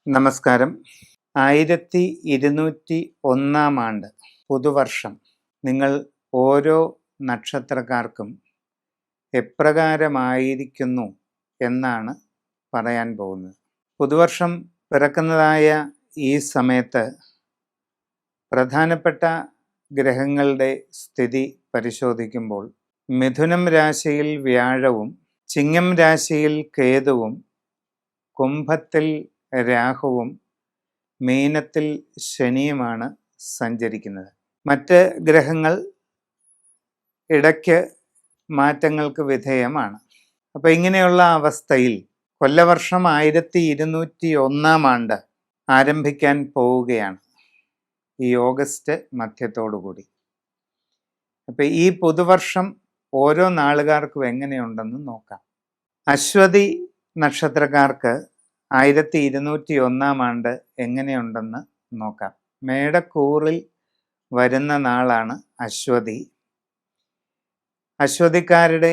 നമസ്കാരം. 1201 പുതുവർഷം നിങ്ങൾ ഓരോ നക്ഷത്രക്കാർക്കും എപ്രകാരമായിരിക്കുന്നു എന്നാണ് പറയാൻ പോകുന്നത്. പുതുവർഷം പിറക്കുന്നതായ ഈ സമയത്ത് പ്രധാനപ്പെട്ട ഗ്രഹങ്ങളുടെ സ്ഥിതി പരിശോധിക്കുമ്പോൾ മിഥുനം രാശിയിൽ വ്യാഴവും, ചിങ്ങം രാശിയിൽ കേതുവും, കുംഭത്തിൽ രാഹുവും, മീനത്തിൽ ശനിയുമാണ് സഞ്ചരിക്കുന്നത്. മറ്റ് ഗ്രഹങ്ങൾ ഇടയ്ക്ക് മാറ്റങ്ങൾക്ക് വിധേയമാണ്. അപ്പോൾ ഇങ്ങനെയുള്ള അവസ്ഥയിൽ കൊല്ലവർഷം 1201 ആരംഭിക്കാൻ പോവുകയാണ് ഈ ഓഗസ്റ്റ് മധ്യത്തോടുകൂടി. അപ്പോൾ ഈ പുതുവർഷം ഓരോ നാളുകാർക്കും എങ്ങനെയുണ്ടെന്ന് നോക്കാം. അശ്വതി നക്ഷത്രക്കാർക്ക് 1201 എങ്ങനെയുണ്ടെന്ന് നോക്കാം. മേടക്കൂറിൽ വരുന്ന നാളാണ് അശ്വതി. അശ്വതിക്കാരുടെ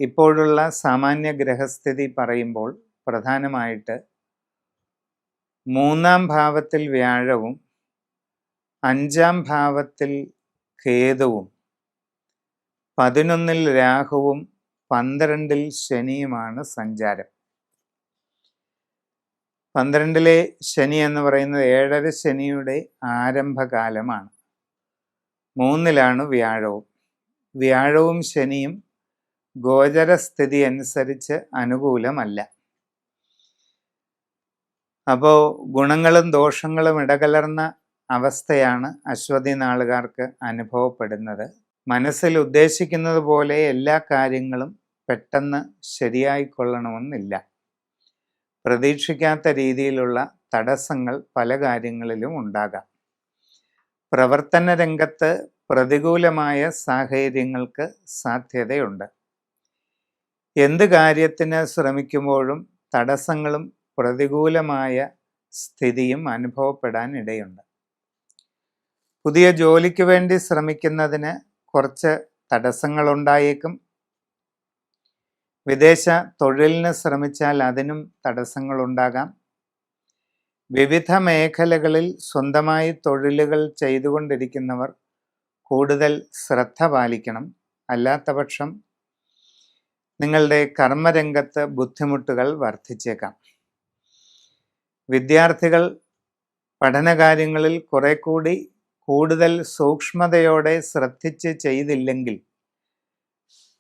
ഇപ്പോഴുള്ള സാമാന്യ ഗ്രഹസ്ഥിതി പറയുമ്പോൾ പ്രധാനമായിട്ട് 3-ാം ഭാവത്തിൽ വ്യാഴവും, 5-ാം ഭാവത്തിൽ കേതുവും, 11-ൽ രാഹുവും, 12-ൽ ശനിയുമാണ് സഞ്ചാരം. 12-ലെ ശനി എന്ന് പറയുന്നത് 7ര ശനിയുടെ ആരംഭകാലമാണ്. 3-ലാണ് വ്യാഴവും. വ്യാഴവും ശനിയും ഗോചരസ്ഥിതി അനുസരിച്ച് അനുകൂലമല്ല. അപ്പോൾ ഗുണങ്ങളും ദോഷങ്ങളും ഇടകലർന്ന അവസ്ഥയാണ് അശ്വതി നാളുകാർക്ക് അനുഭവപ്പെടുന്നത്. മനസ്സിൽ ഉദ്ദേശിക്കുന്നത് പോലെ എല്ലാ കാര്യങ്ങളും പെട്ടെന്ന് ശരിയായിക്കൊള്ളണമെന്നില്ല. പ്രതീക്ഷിക്കാത്ത രീതിയിലുള്ള തടസ്സങ്ങൾ പല കാര്യങ്ങളിലും ഉണ്ടാകാം. പ്രവർത്തന രംഗത്ത് പ്രതികൂലമായ സാഹചര്യങ്ങൾക്ക് സാധ്യതയുണ്ട്. എന്ത് കാര്യത്തിന് ശ്രമിക്കുമ്പോഴും തടസ്സങ്ങളും പ്രതികൂലമായ സ്ഥിതിയും അനുഭവപ്പെടാൻ ഇടയുണ്ട്. പുതിയ ജോലിക്ക് വേണ്ടി ശ്രമിക്കുന്നതിന് കുറച്ച് തടസ്സങ്ങളുണ്ടായേക്കും. വിദേശ തൊഴിലിന് ശ്രമിച്ചാൽ അതിനും തടസ്സങ്ങളുണ്ടാകാം. വിവിധ മേഖലകളിൽ സ്വന്തമായി തൊഴിലുകൾ ചെയ്തുകൊണ്ടിരിക്കുന്നവർ കൂടുതൽ ശ്രദ്ധ പാലിക്കണം. അല്ലാത്തപക്ഷം നിങ്ങളുടെ കർമ്മരംഗത്ത് ബുദ്ധിമുട്ടുകൾ വർദ്ധിച്ചേക്കാം. വിദ്യാർത്ഥികൾ പഠനകാര്യങ്ങളിൽ കുറെ കൂടി കൂടുതൽ സൂക്ഷ്മതയോടെ ശ്രദ്ധിച്ച് ചെയ്തില്ലെങ്കിൽ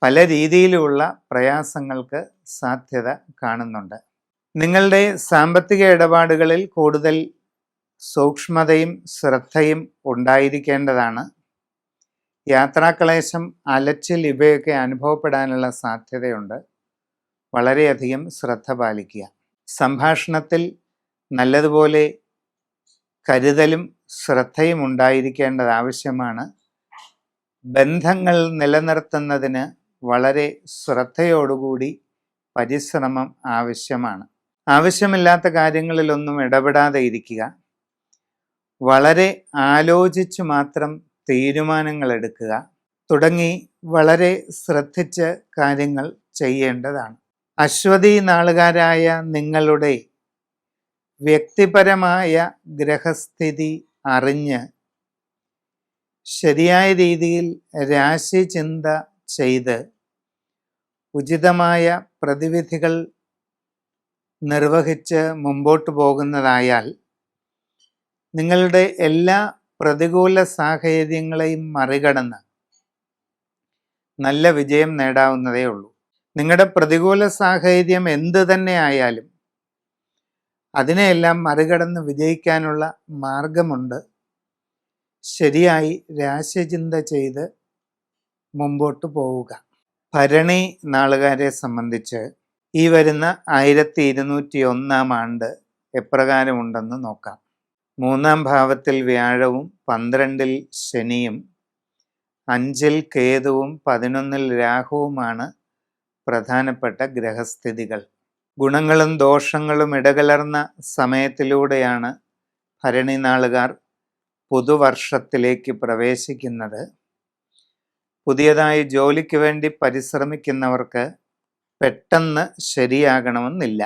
പല രീതിയിലുള്ള പ്രയാസങ്ങൾക്ക് സാധ്യത കാണുന്നുണ്ട്. നിങ്ങളുടെ സാമ്പത്തിക ഇടപാടുകളിൽ കൂടുതൽ സൂക്ഷ്മതയും ശ്രദ്ധയും ഉണ്ടായിരിക്കേണ്ടതാണ്. യാത്രാക്ലേശം, അലച്ചിൽ ഇവയൊക്കെ അനുഭവപ്പെടാനുള്ള സാധ്യതയുണ്ട്. വളരെയധികം ശ്രദ്ധ പാലിക്കുക. സംഭാഷണത്തിൽ നല്ലതുപോലെ കരുതലും ശ്രദ്ധയും ഉണ്ടായിരിക്കേണ്ടത് ആവശ്യമാണ്. ബന്ധങ്ങൾ നിലനിർത്തുന്നതിന് വളരെ ശ്രദ്ധയോടുകൂടി പരിശ്രമം ആവശ്യമാണ്. ആവശ്യമില്ലാത്ത കാര്യങ്ങളിലൊന്നും ഇടപെടാതെ ഇരിക്കുക. വളരെ ആലോചിച്ച് മാത്രം തീരുമാനങ്ങൾ എടുക്കുക തുടങ്ങി വളരെ ശ്രദ്ധിച്ച് കാര്യങ്ങൾ ചെയ്യേണ്ടതാണ്. അശ്വതി നാളുകാരായ നിങ്ങളുടെ വ്യക്തിപരമായ ഗ്രഹസ്ഥിതി അറിഞ്ഞ് ശരിയായ രീതിയിൽ രാശി ചിന്ത ചെയ്ത് ഉചിതമായ പ്രതിവിധികൾ നിർവഹിച്ച് മുമ്പോട്ട് പോകുന്നതായാൽ നിങ്ങളുടെ എല്ലാ പ്രതികൂല സാഹചര്യങ്ങളെയും മറികടന്ന് നല്ല വിജയം നേടാവുന്നതേ ഉള്ളൂ. നിങ്ങളുടെ പ്രതികൂല സാഹചര്യം എന്ത് തന്നെ ആയാലും അതിനെയെല്ലാം മറികടന്ന് വിജയിക്കാനുള്ള മാർഗമുണ്ട്. ശരിയായി രാശിചിന്ത ചെയ്ത് മുമ്പോട്ട് പോവുക. ഭരണി നാളുകാരെ സംബന്ധിച്ച് ഈ വരുന്ന 1201 എപ്രകാരമുണ്ടെന്ന് നോക്കാം. 3-ാം ഭാവത്തിൽ വ്യാഴവും, 12-ൽ ശനിയും, 5-ൽ കേതുവും, 11-ൽ രാഹുവുമാണ് പ്രധാനപ്പെട്ട ഗ്രഹസ്ഥിതികൾ. ഗുണങ്ങളും ദോഷങ്ങളും ഇടകലർന്ന സമയത്തിലൂടെയാണ് ഭരണി നാളുകാർ പുതുവർഷത്തിലേക്ക് പ്രവേശിക്കുന്നത്. പുതിയതായി ജോലിക്ക് വേണ്ടി പരിശ്രമിക്കുന്നവർക്ക് പെട്ടെന്ന് ശരിയാകണമെന്നില്ല.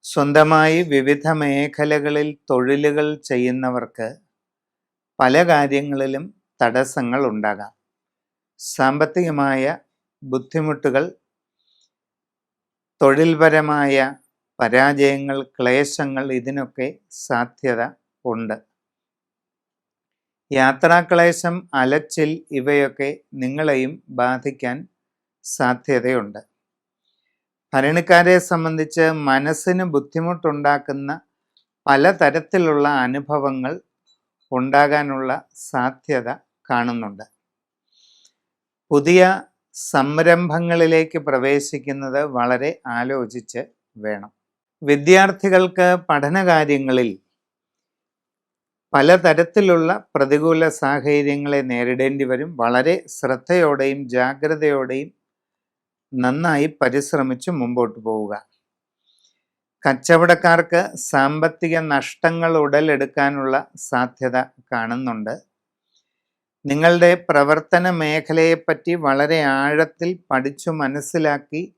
സ്വന്തമായി വിവിധ മേഖലകളിൽ തൊഴിലുകൾ ചെയ്യുന്നവർക്ക് പല കാര്യങ്ങളിലും തടസ്സങ്ങൾ ഉണ്ടാകാം. സാമ്പത്തികമായ ബുദ്ധിമുട്ടുകൾ, തൊഴിൽപരമായ പരാജയങ്ങൾ, ക്ലേശങ്ങൾ, ഇതിനൊക്കെ സാധ്യത ഉണ്ട്. യാത്രാക്ലേശം, അലച്ചിൽ ഇവയൊക്കെ നിങ്ങളെയും ബാധിക്കാൻ സാധ്യതയുണ്ട്. ഭരണിക്കാരെ സംബന്ധിച്ച് മനസ്സിന് ബുദ്ധിമുട്ടുണ്ടാക്കുന്ന പലതരത്തിലുള്ള അനുഭവങ്ങൾ ഉണ്ടാകാനുള്ള സാധ്യത കാണുന്നുണ്ട്. പുതിയ സംരംഭങ്ങളിലേക്ക് പ്രവേശിക്കുന്നത് വളരെ ആലോചിച്ച് വേണം. വിദ്യാർത്ഥികൾക്ക് പഠനകാര്യങ്ങളിൽ പലതരത്തിലുള്ള പ്രതികൂല സാഹചര്യങ്ങളെ നേരിടേണ്ടി വരും. വളരെ ശ്രദ്ധയോടെയും ജാഗ്രതയോടെയും നന്നായി പരിശ്രമിച്ച് മുമ്പോട്ട് പോവുക. കച്ചവടക്കാർക്ക് സാമ്പത്തിക നഷ്ടങ്ങൾ ഉടലെടുക്കാനുള്ള സാധ്യത കാണുന്നുണ്ട്. നിങ്ങളുടെ പ്രവർത്തന മേഖലയെപ്പറ്റി വളരെ ആഴത്തിൽ പഠിച്ചു മനസ്സിലാക്കി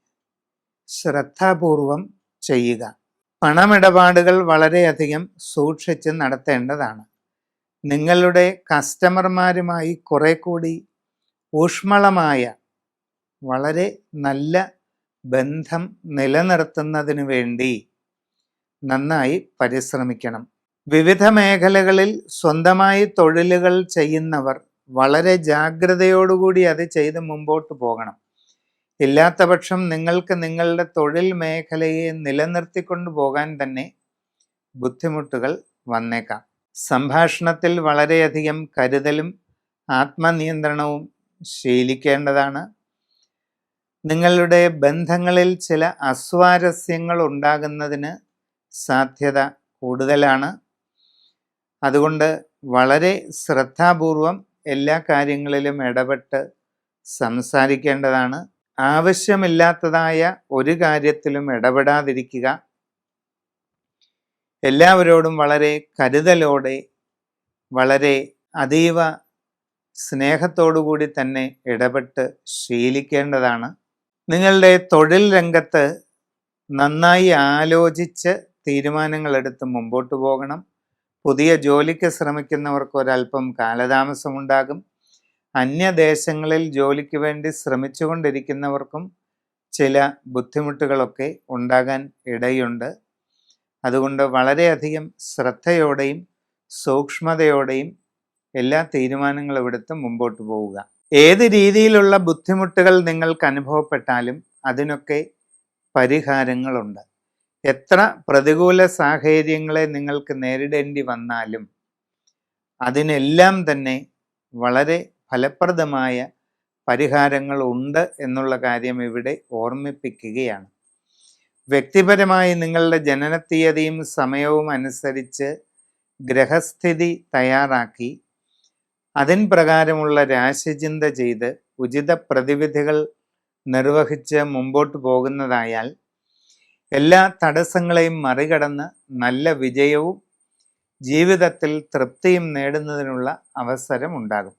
ശ്രദ്ധാപൂർവം ചെയ്യുക. പണമിടപാടുകൾ വളരെയധികം സൂക്ഷിച്ച് നടത്തേണ്ടതാണ്. നിങ്ങളുടെ കസ്റ്റമർമാരുമായി കുറെ കൂടി ഊഷ്മളമായ വളരെ നല്ല ബന്ധം നിലനിർത്തുന്നതിന് വേണ്ടി നന്നായി പരിശ്രമിക്കണം. വിവിധ മേഖലകളിൽ സ്വന്തമായി തൊഴിലുകൾ ചെയ്യുന്നവർ വളരെ ജാഗ്രതയോടുകൂടി അത് ചെയ്ത് മുമ്പോട്ട് പോകണം. ഇല്ലാത്ത പക്ഷം നിങ്ങൾക്ക് നിങ്ങളുടെ തൊഴിൽ മേഖലയെ നിലനിർത്തിക്കൊണ്ടു പോകാൻ തന്നെ ബുദ്ധിമുട്ടുകൾ വന്നേക്കാം. സംഭാഷണത്തിൽ വളരെയധികം കരുതലും ആത്മനിയന്ത്രണവും ശീലിക്കേണ്ടതാണ്. നിങ്ങളുടെ ബന്ധങ്ങളിൽ ചില അസ്വാരസ്യങ്ങൾ ഉണ്ടാകുന്നതിന് സാധ്യത കൂടുതലാണ്. അതുകൊണ്ട് വളരെ ശ്രദ്ധാപൂർവം എല്ലാ കാര്യങ്ങളിലും ഇടപെട്ട് സംസാരിക്കേണ്ടതാണ്. ആവശ്യമില്ലാത്തതായ ഒരു കാര്യത്തിലും ഇടപെടാതിരിക്കുക. എല്ലാവരോടും വളരെ കരുതലോടെ, വളരെ അതീവ സ്നേഹത്തോടുകൂടി തന്നെ ഇടപെട്ട് ശീലിക്കേണ്ടതാണ്. നിങ്ങളുടെ തൊഴിൽ രംഗത്ത് നന്നായി ആലോചിച്ച് തീരുമാനങ്ങളെടുത്ത് മുമ്പോട്ട് പോകണം. പുതിയ ജോലിക്ക് ശ്രമിക്കുന്നവർക്ക് ഒരല്പം കാലതാമസമുണ്ടാകും. അന്യദേശങ്ങളിൽ ജോലിക്ക് വേണ്ടി ശ്രമിച്ചുകൊണ്ടിരിക്കുന്നവർക്കും ചില ബുദ്ധിമുട്ടുകളൊക്കെ ഉണ്ടാകാൻ ഇടയുണ്ട്. അതുകൊണ്ട് വളരെയധികം ശ്രദ്ധയോടെയും സൂക്ഷ്മതയോടെയും എല്ലാ തീരുമാനങ്ങളും എടുത്ത് മുമ്പോട്ട് പോവുക. ഏത് രീതിയിലുള്ള ബുദ്ധിമുട്ടുകൾ നിങ്ങൾക്ക് അനുഭവപ്പെട്ടാലും അതിനൊക്കെ പരിഹാരങ്ങളുണ്ട്. എത്ര പ്രതികൂല സാഹചര്യങ്ങളെ നിങ്ങൾക്ക് നേരിടേണ്ടി വന്നാലും അതിനെല്ലാം തന്നെ വളരെ ഫലപ്രദമായ പരിഹാരങ്ങൾ ഉണ്ട് എന്നുള്ള കാര്യം ഇവിടെ ഓർമ്മിപ്പിക്കുകയാണ്. വ്യക്തിപരമായി നിങ്ങളുടെ ജനനത്തീയതിയും സമയവും അനുസരിച്ച് ഗ്രഹസ്ഥിതി തയ്യാറാക്കി അതിൻ പ്രകാരമുള്ള രാശിചിന്ത ചെയ്ത് ഉചിത പ്രതിവിധികൾ നിർവഹിച്ച് മുമ്പോട്ട് പോകുന്നതായാൽ എല്ലാ തടസ്സങ്ങളെയും മറികടന്ന് നല്ല വിജയവും ജീവിതത്തിൽ തൃപ്തിയും നേടുന്നതിനുള്ള അവസരം ഉണ്ടാകും.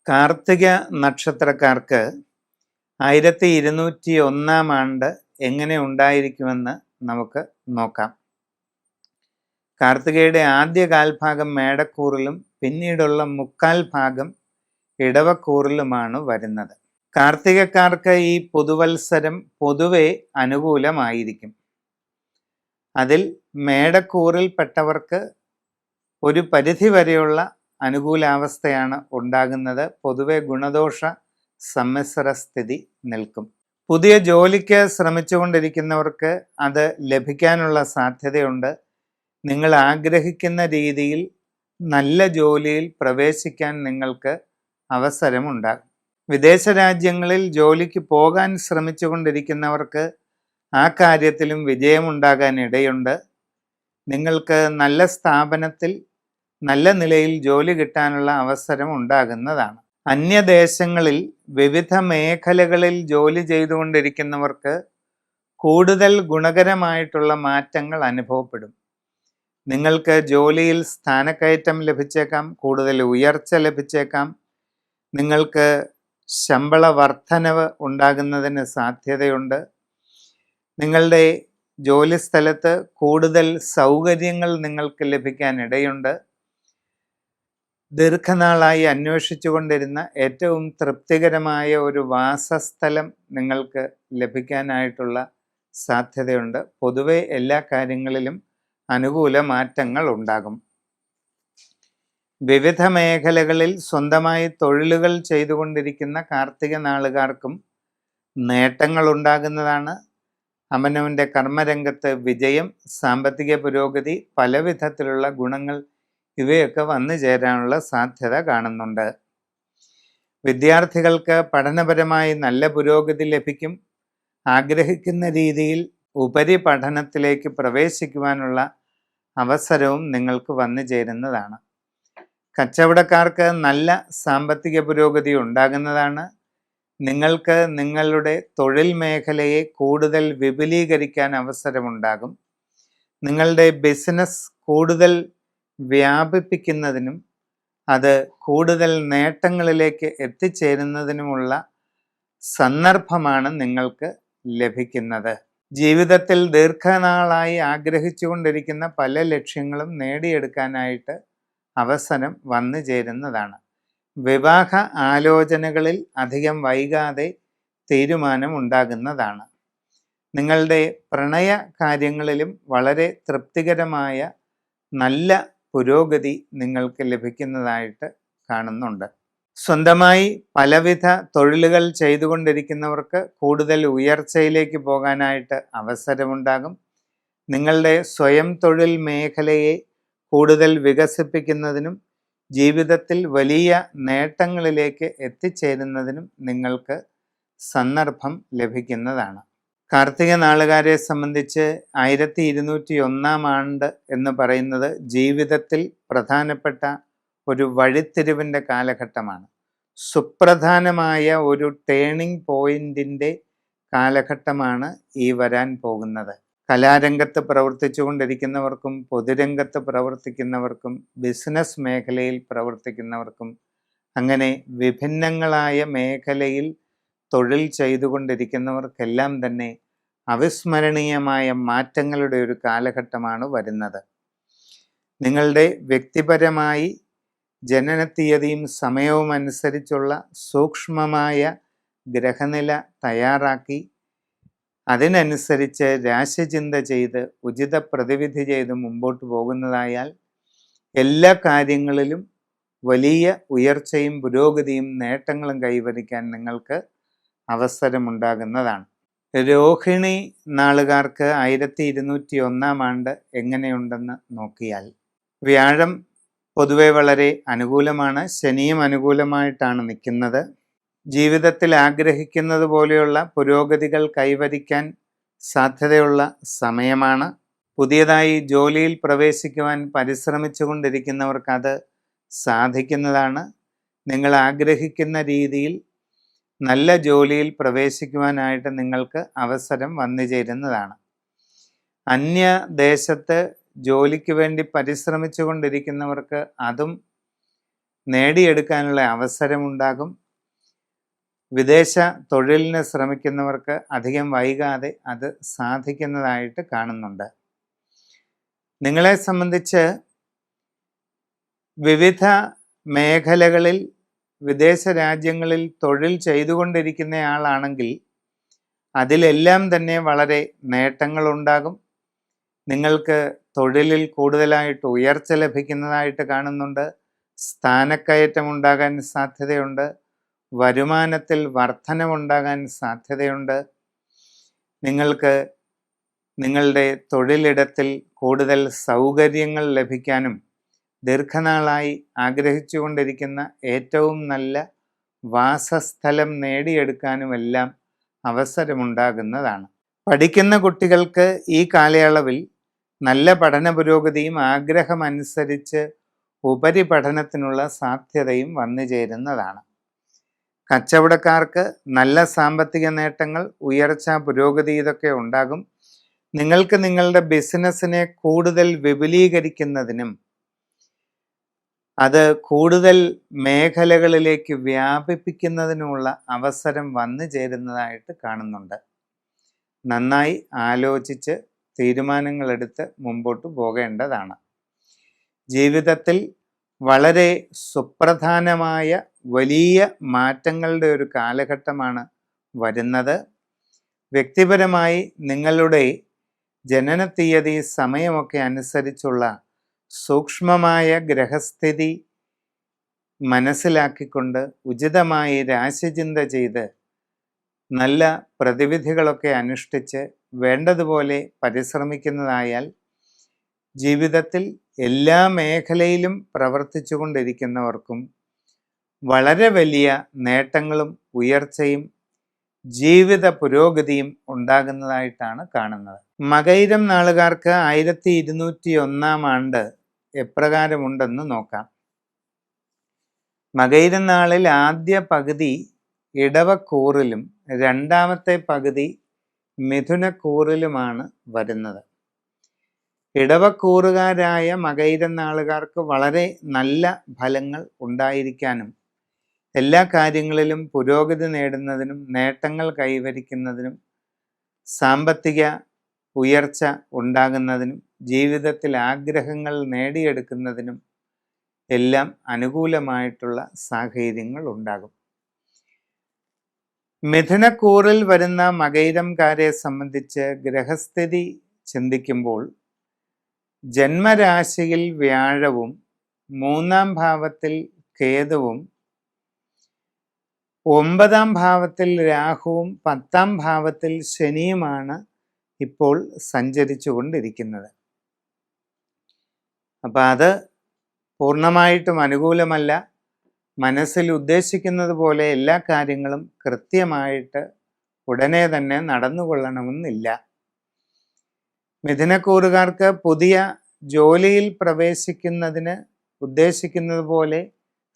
കാർത്തിക നക്ഷത്രക്കാർക്ക് 1201 ആണ്ട് എങ്ങനെ ഉണ്ടായിരിക്കുമെന്ന് നമുക്ക് നോക്കാം. കാർത്തികയുടെ ആദ്യ കാൽഭാഗം മേടക്കൂറിലും പിന്നീടുള്ള മുക്കാൽ ഭാഗം ഇടവക്കൂറിലുമാണ് വരുന്നത്. കാർത്തികക്കാർക്ക് ഈ പുതുവത്സരം പൊതുവെ അനുകൂലമായിരിക്കും. അതിൽ മേടക്കൂറിൽപ്പെട്ടവർക്ക് ഒരു പരിധി വരെയുള്ള അനുകൂലാവസ്ഥയാണ് ഉണ്ടാകുന്നത്. പൊതുവെ ഗുണദോഷ സമ്മിശ്ര സ്ഥിതി നിൽക്കും. പുതിയ ജോലിക്ക് ശ്രമിച്ചുകൊണ്ടിരിക്കുന്നവർക്ക് അത് ലഭിക്കാനുള്ള സാധ്യതയുണ്ട്. നിങ്ങൾ ആഗ്രഹിക്കുന്ന രീതിയിൽ നല്ല ജോലിയിൽ പ്രവേശിക്കാൻ നിങ്ങൾക്ക് അവസരമുണ്ടാകും. വിദേശ രാജ്യങ്ങളിൽ ജോലിക്ക് പോകാൻ ശ്രമിച്ചുകൊണ്ടിരിക്കുന്നവർക്ക് ആ കാര്യത്തിലും വിജയമുണ്ടാകാൻ ഇടയുണ്ട്. നിങ്ങൾക്ക് നല്ല സ്ഥാപനത്തിൽ നല്ല നിലയിൽ ജോലി കിട്ടാനുള്ള അവസരം ഉണ്ടാകുന്നതാണ്. അന്യദേശങ്ങളിൽ വിവിധ മേഖലകളിൽ ജോലി ചെയ്തുകൊണ്ടിരിക്കുന്നവർക്ക് കൂടുതൽ ഗുണകരമായിട്ടുള്ള മാറ്റങ്ങൾ അനുഭവപ്പെടും. നിങ്ങൾക്ക് ജോലിയിൽ സ്ഥാനക്കയറ്റം ലഭിച്ചേക്കാം, കൂടുതൽ ഉയർച്ച ലഭിച്ചേക്കാം. നിങ്ങൾക്ക് ശമ്പള വർധനവ് ഉണ്ടാകുന്നതിന് സാധ്യതയുണ്ട്. നിങ്ങളുടെ ജോലിസ്ഥലത്ത് കൂടുതൽ സൗകര്യങ്ങൾ നിങ്ങൾക്ക് ലഭിക്കാൻ ഇടയുണ്ട്. ദീർഘനാളായി അന്വേഷിച്ചു കൊണ്ടിരുന്ന ഏറ്റവും തൃപ്തികരമായ ഒരു വാസസ്ഥലം നിങ്ങൾക്ക് ലഭിക്കാനായിട്ടുള്ള സാധ്യതയുണ്ട്. പൊതുവെ എല്ലാ കാര്യങ്ങളിലും അനുകൂല മാറ്റങ്ങൾ ഉണ്ടാകും. വിവിധ മേഖലകളിൽ സ്വന്തമായി തൊഴിലുകൾ ചെയ്തുകൊണ്ടിരിക്കുന്ന കാർത്തിക നാളുകാർക്കും നേട്ടങ്ങൾ ഉണ്ടാകുന്നതാണ്. അവനവൻ്റെ കർമ്മരംഗത്ത് വിജയം, സാമ്പത്തിക പുരോഗതി, പല വിധത്തിലുള്ള ഗുണങ്ങൾ ഇവയൊക്കെ വന്നു ചേരാനുള്ള സാധ്യത കാണുന്നുണ്ട്. വിദ്യാർത്ഥികൾക്ക് പഠനപരമായി നല്ല പുരോഗതി ലഭിക്കും. ആഗ്രഹിക്കുന്ന രീതിയിൽ ഉപരിപഠനത്തിലേക്ക് പ്രവേശിക്കുവാനുള്ള അവസരവും നിങ്ങൾക്ക് വന്നു ചേരുന്നതാണ്. കച്ചവടക്കാർക്ക് നല്ല സാമ്പത്തിക പുരോഗതി ഉണ്ടാകുന്നതാണ്. നിങ്ങൾക്ക് നിങ്ങളുടെ തൊഴിൽ മേഖലയെ കൂടുതൽ വിപുലീകരിക്കാൻ അവസരമുണ്ടാകും. നിങ്ങളുടെ ബിസിനസ് കൂടുതൽ വ്യാപിപ്പിക്കുന്നതിനും അത് കൂടുതൽ നേട്ടങ്ങളിലേക്ക് എത്തിച്ചേരുന്നതിനുമുള്ള സന്ദർഭമാണ് നിങ്ങൾക്ക് ലഭിക്കുന്നത്. ജീവിതത്തിൽ ദീർഘനാളായി ആഗ്രഹിച്ചുകൊണ്ടിരിക്കുന്ന പല ലക്ഷ്യങ്ങളും നേടിയെടുക്കാനായിട്ട് അവസരം വന്നു ചേരുന്നതാണ്. വിവാഹ ആലോചനകളിൽ അധികം വൈകാതെ തീരുമാനം ഉണ്ടാകുന്നതാണ്. നിങ്ങളുടെ പ്രണയ കാര്യങ്ങളിലും വളരെ തൃപ്തികരമായ നല്ല പുരോഗതി നിങ്ങൾക്ക് ലഭിക്കുന്നതായിട്ട് കാണുന്നുണ്ട്. സ്വന്തമായി പലവിധ തൊഴിലുകൾ ചെയ്തുകൊണ്ടിരിക്കുന്നവർക്ക് കൂടുതൽ ഉയർച്ചയിലേക്ക് പോകാനായിട്ട് അവസരമുണ്ടാകും. നിങ്ങളുടെ സ്വയം തൊഴിൽ മേഖലയെ കൂടുതൽ വികസിപ്പിക്കുന്നതിനും ജീവിതത്തിൽ വലിയ നേട്ടങ്ങളിലേക്ക് എത്തിച്ചേരുന്നതിനും നിങ്ങൾക്ക് സന്ദർഭം ലഭിക്കുന്നതാണ്. കാർത്തിക നാളുകാരെ സംബന്ധിച്ച് 1201 ആണ്ട് എന്ന് പറയുന്നത് ജീവിതത്തിൽ പ്രധാനപ്പെട്ട ഒരു വഴിത്തിരിവിൻ്റെ കാലഘട്ടമാണ്. സുപ്രധാനമായ ഒരു ടേണിംഗ് പോയിന്റിൻ്റെ കാലഘട്ടമാണ് ഈ വരാൻ പോകുന്നത്. കലാരംഗത്ത് പ്രവർത്തിച്ചു കൊണ്ടിരിക്കുന്നവർക്കും പൊതുരംഗത്ത് പ്രവർത്തിക്കുന്നവർക്കും ബിസിനസ് മേഖലയിൽ പ്രവർത്തിക്കുന്നവർക്കും അങ്ങനെ വിഭിന്നങ്ങളായ മേഖലയിൽ തൊഴിൽ ചെയ്തുകൊണ്ടിരിക്കുന്നവർക്കെല്ലാം തന്നെ അവിസ്മരണീയമായ മാറ്റങ്ങളുടെ ഒരു കാലഘട്ടമാണ് വരുന്നത്. നിങ്ങളുടെ വ്യക്തിപരമായി ജനനത്തീയതിയും സമയവും അനുസരിച്ചുള്ള സൂക്ഷ്മമായ ഗ്രഹനില തയ്യാറാക്കി അതിനനുസരിച്ച് രാശിചിന്ത ചെയ്ത് ഉചിത പ്രതിവിധി ചെയ്ത് മുമ്പോട്ട് പോകുന്നതായാൽ എല്ലാ കാര്യങ്ങളിലും വലിയ ഉയർച്ചയും പുരോഗതിയും നേട്ടങ്ങളും കൈവരിക്കാൻ നിങ്ങൾക്ക് അവസരമുണ്ടാകുന്നതാണ്. രോഹിണി നാളുകാർക്ക് 1201 ആണ്ട് എങ്ങനെയുണ്ടെന്ന് നോക്കിയാൽ വ്യാഴം പൊതുവെ വളരെ അനുകൂലമാണ്. ശനിയും അനുകൂലമായിട്ടാണ് നിൽക്കുന്നത്. ജീവിതത്തിൽ ആഗ്രഹിക്കുന്നത് പോലെയുള്ള പുരോഗതികൾ കൈവരിക്കാൻ സാധ്യതയുള്ള സമയമാണ്. പുതിയതായി ജോലിയിൽ പ്രവേശിക്കുവാൻ പരിശ്രമിച്ചു കൊണ്ടിരിക്കുന്നവർക്ക് അത് സാധിക്കുന്നതാണ്. നിങ്ങൾ ആഗ്രഹിക്കുന്ന രീതിയിൽ നല്ല ജോലിയിൽ പ്രവേശിക്കുവാനായിട്ട് നിങ്ങൾക്ക് അവസരം വന്നു ചേരുന്നതാണ്. അന്യദേശത്ത് ജോലിക്ക് വേണ്ടി പരിശ്രമിച്ചു കൊണ്ടിരിക്കുന്നവർക്ക് അതും നേടിയെടുക്കാനുള്ള അവസരമുണ്ടാകും. വിദേശ തൊഴിലിന് ശ്രമിക്കുന്നവർക്ക് അധികം വൈകാതെ അത് സാധിക്കുന്നതായിട്ട് കാണുന്നുണ്ട്. നിങ്ങളെ സംബന്ധിച്ച് വിവിധ മേഖലകളിൽ വിദേശ രാജ്യങ്ങളിൽ തൊഴിൽ ചെയ്തുകൊണ്ടിരിക്കുന്നയാളാണെങ്കിൽ അതിലെല്ലാം തന്നെ വളരെ നേട്ടങ്ങളുണ്ടാകും. നിങ്ങൾക്ക് തൊഴിലിൽ കൂടുതലായിട്ട് ഉയർച്ച ലഭിക്കുന്നതായിട്ട് കാണുന്നുണ്ട്. സ്ഥാനക്കയറ്റം ഉണ്ടാകാൻ സാധ്യതയുണ്ട്. വരുമാനത്തിൽ വർധനവുണ്ടാകാൻ സാധ്യതയുണ്ട്. നിങ്ങൾക്ക് നിങ്ങളുടെ തൊഴിലിടത്തിൽ കൂടുതൽ സൗകര്യങ്ങൾ ലഭിക്കാനും ദീർഘനാളായി ആഗ്രഹിച്ചുകൊണ്ടിരിക്കുന്ന ഏറ്റവും നല്ല വാസസ്ഥലം നേടിയെടുക്കാനുമെല്ലാം അവസരമുണ്ടാകുന്നതാണ്. പഠിക്കുന്ന കുട്ടികൾക്ക് ഈ കാലയളവിൽ നല്ല പഠന പുരോഗതിയും ആഗ്രഹമനുസരിച്ച് ഉപരിപഠനത്തിനുള്ള സാധ്യതയും വന്നു ചേരുന്നതാണ്. കച്ചവടക്കാർക്ക് നല്ല സാമ്പത്തിക നേട്ടങ്ങൾ, ഉയർച്ച, പുരോഗതി ഇതൊക്കെ ഉണ്ടാകും. നിങ്ങൾക്ക് നിങ്ങളുടെ ബിസിനസ്സിനെ കൂടുതൽ വിപുലീകരിക്കുന്നതിനും അത് കൂടുതൽ മേഖലകളിലേക്ക് വ്യാപിപ്പിക്കുന്നതിനുമുള്ള അവസരം വന്നു ചേരുന്നതായിട്ട് കാണുന്നുണ്ട്. നന്നായി ആലോചിച്ച് തീരുമാനങ്ങളെടുത്ത് മുമ്പോട്ട് പോകേണ്ടതാണ്. ജീവിതത്തിൽ വളരെ സുപ്രധാനമായ വലിയ മാറ്റങ്ങളുടെ ഒരു കാലഘട്ടമാണ് വരുന്നത്. വ്യക്തിപരമായി നിങ്ങളുടെ ജനന തീയതി സമയമൊക്കെ അനുസരിച്ചുള്ള സൂക്ഷ്മമായ ഗ്രഹസ്ഥിതി മനസ്സിലാക്കിക്കൊണ്ട് ഉചിതമായി രാശിചിന്ത ചെയ്ത് നല്ല പ്രതിവിധികളൊക്കെ അനുഷ്ഠിച്ച് വേണ്ടതുപോലെ പരിശ്രമിക്കുന്നതായാൽ ജീവിതത്തിൽ എല്ലാ മേഖലയിലും പ്രവർത്തിച്ചു കൊണ്ടിരിക്കുന്നവർക്കും വളരെ വലിയ നേട്ടങ്ങളും ഉയർച്ചയും ജീവിത പുരോഗതിയും ഉണ്ടാകുന്നതായിട്ടാണ് കാണുന്നത്. മകയിരം നാളുകാർക്ക് 1201 ആണ്ട് എപ്രകാരമുണ്ടെന്ന് നോക്കാം. മകയിരം നാളിൽ ആദ്യ പകുതി ഇടവക്കൂറിലും രണ്ടാമത്തെ പകുതി മിഥുനക്കൂറിലുമാണ് വരുന്നത്. ഇടവക്കൂറുകാരായ മകയിരം നാളുകാർക്ക് വളരെ നല്ല ഫലങ്ങൾ ഉണ്ടായിരിക്കാനും എല്ലാ കാര്യങ്ങളിലും പുരോഗതി നേടുന്നതിനും നേട്ടങ്ങൾ കൈവരിക്കുന്നതിനും സാമ്പത്തിക ഉയർച്ച ഉണ്ടാകുന്നതിനും ജീവിതത്തിൽ ആഗ്രഹങ്ങൾ നേടിയെടുക്കുന്നതിനും എല്ലാം അനുകൂലമായിട്ടുള്ള സാഹചര്യങ്ങൾ ഉണ്ടാകും. മിഥുനക്കൂറിൽ വരുന്ന മകയിരംകാരെ സംബന്ധിച്ച് ഗ്രഹസ്ഥിതി ചിന്തിക്കുമ്പോൾ ജന്മരാശിയിൽ വ്യാഴവും 3-ാം ഭാവത്തിൽ കേതുവും 9-ാം ഭാവത്തിൽ രാഹുവും 10-ാം ഭാവത്തിൽ ശനിയുമാണ് ഇപ്പോൾ സഞ്ചരിച്ചു കൊണ്ടിരിക്കുന്നത്. അപ്പം അത് പൂർണ്ണമായിട്ടും അനുകൂലമല്ല. മനസ്സിൽ ഉദ്ദേശിക്കുന്നത് പോലെ എല്ലാ കാര്യങ്ങളും കൃത്യമായിട്ട് ഉടനെ തന്നെ നടന്നുകൊള്ളണമെന്നില്ല. മിഥുനക്കൂറുകാർക്ക് പുതിയ ജോലിയിൽ പ്രവേശിക്കുന്നതിന് ഉദ്ദേശിക്കുന്നത് പോലെ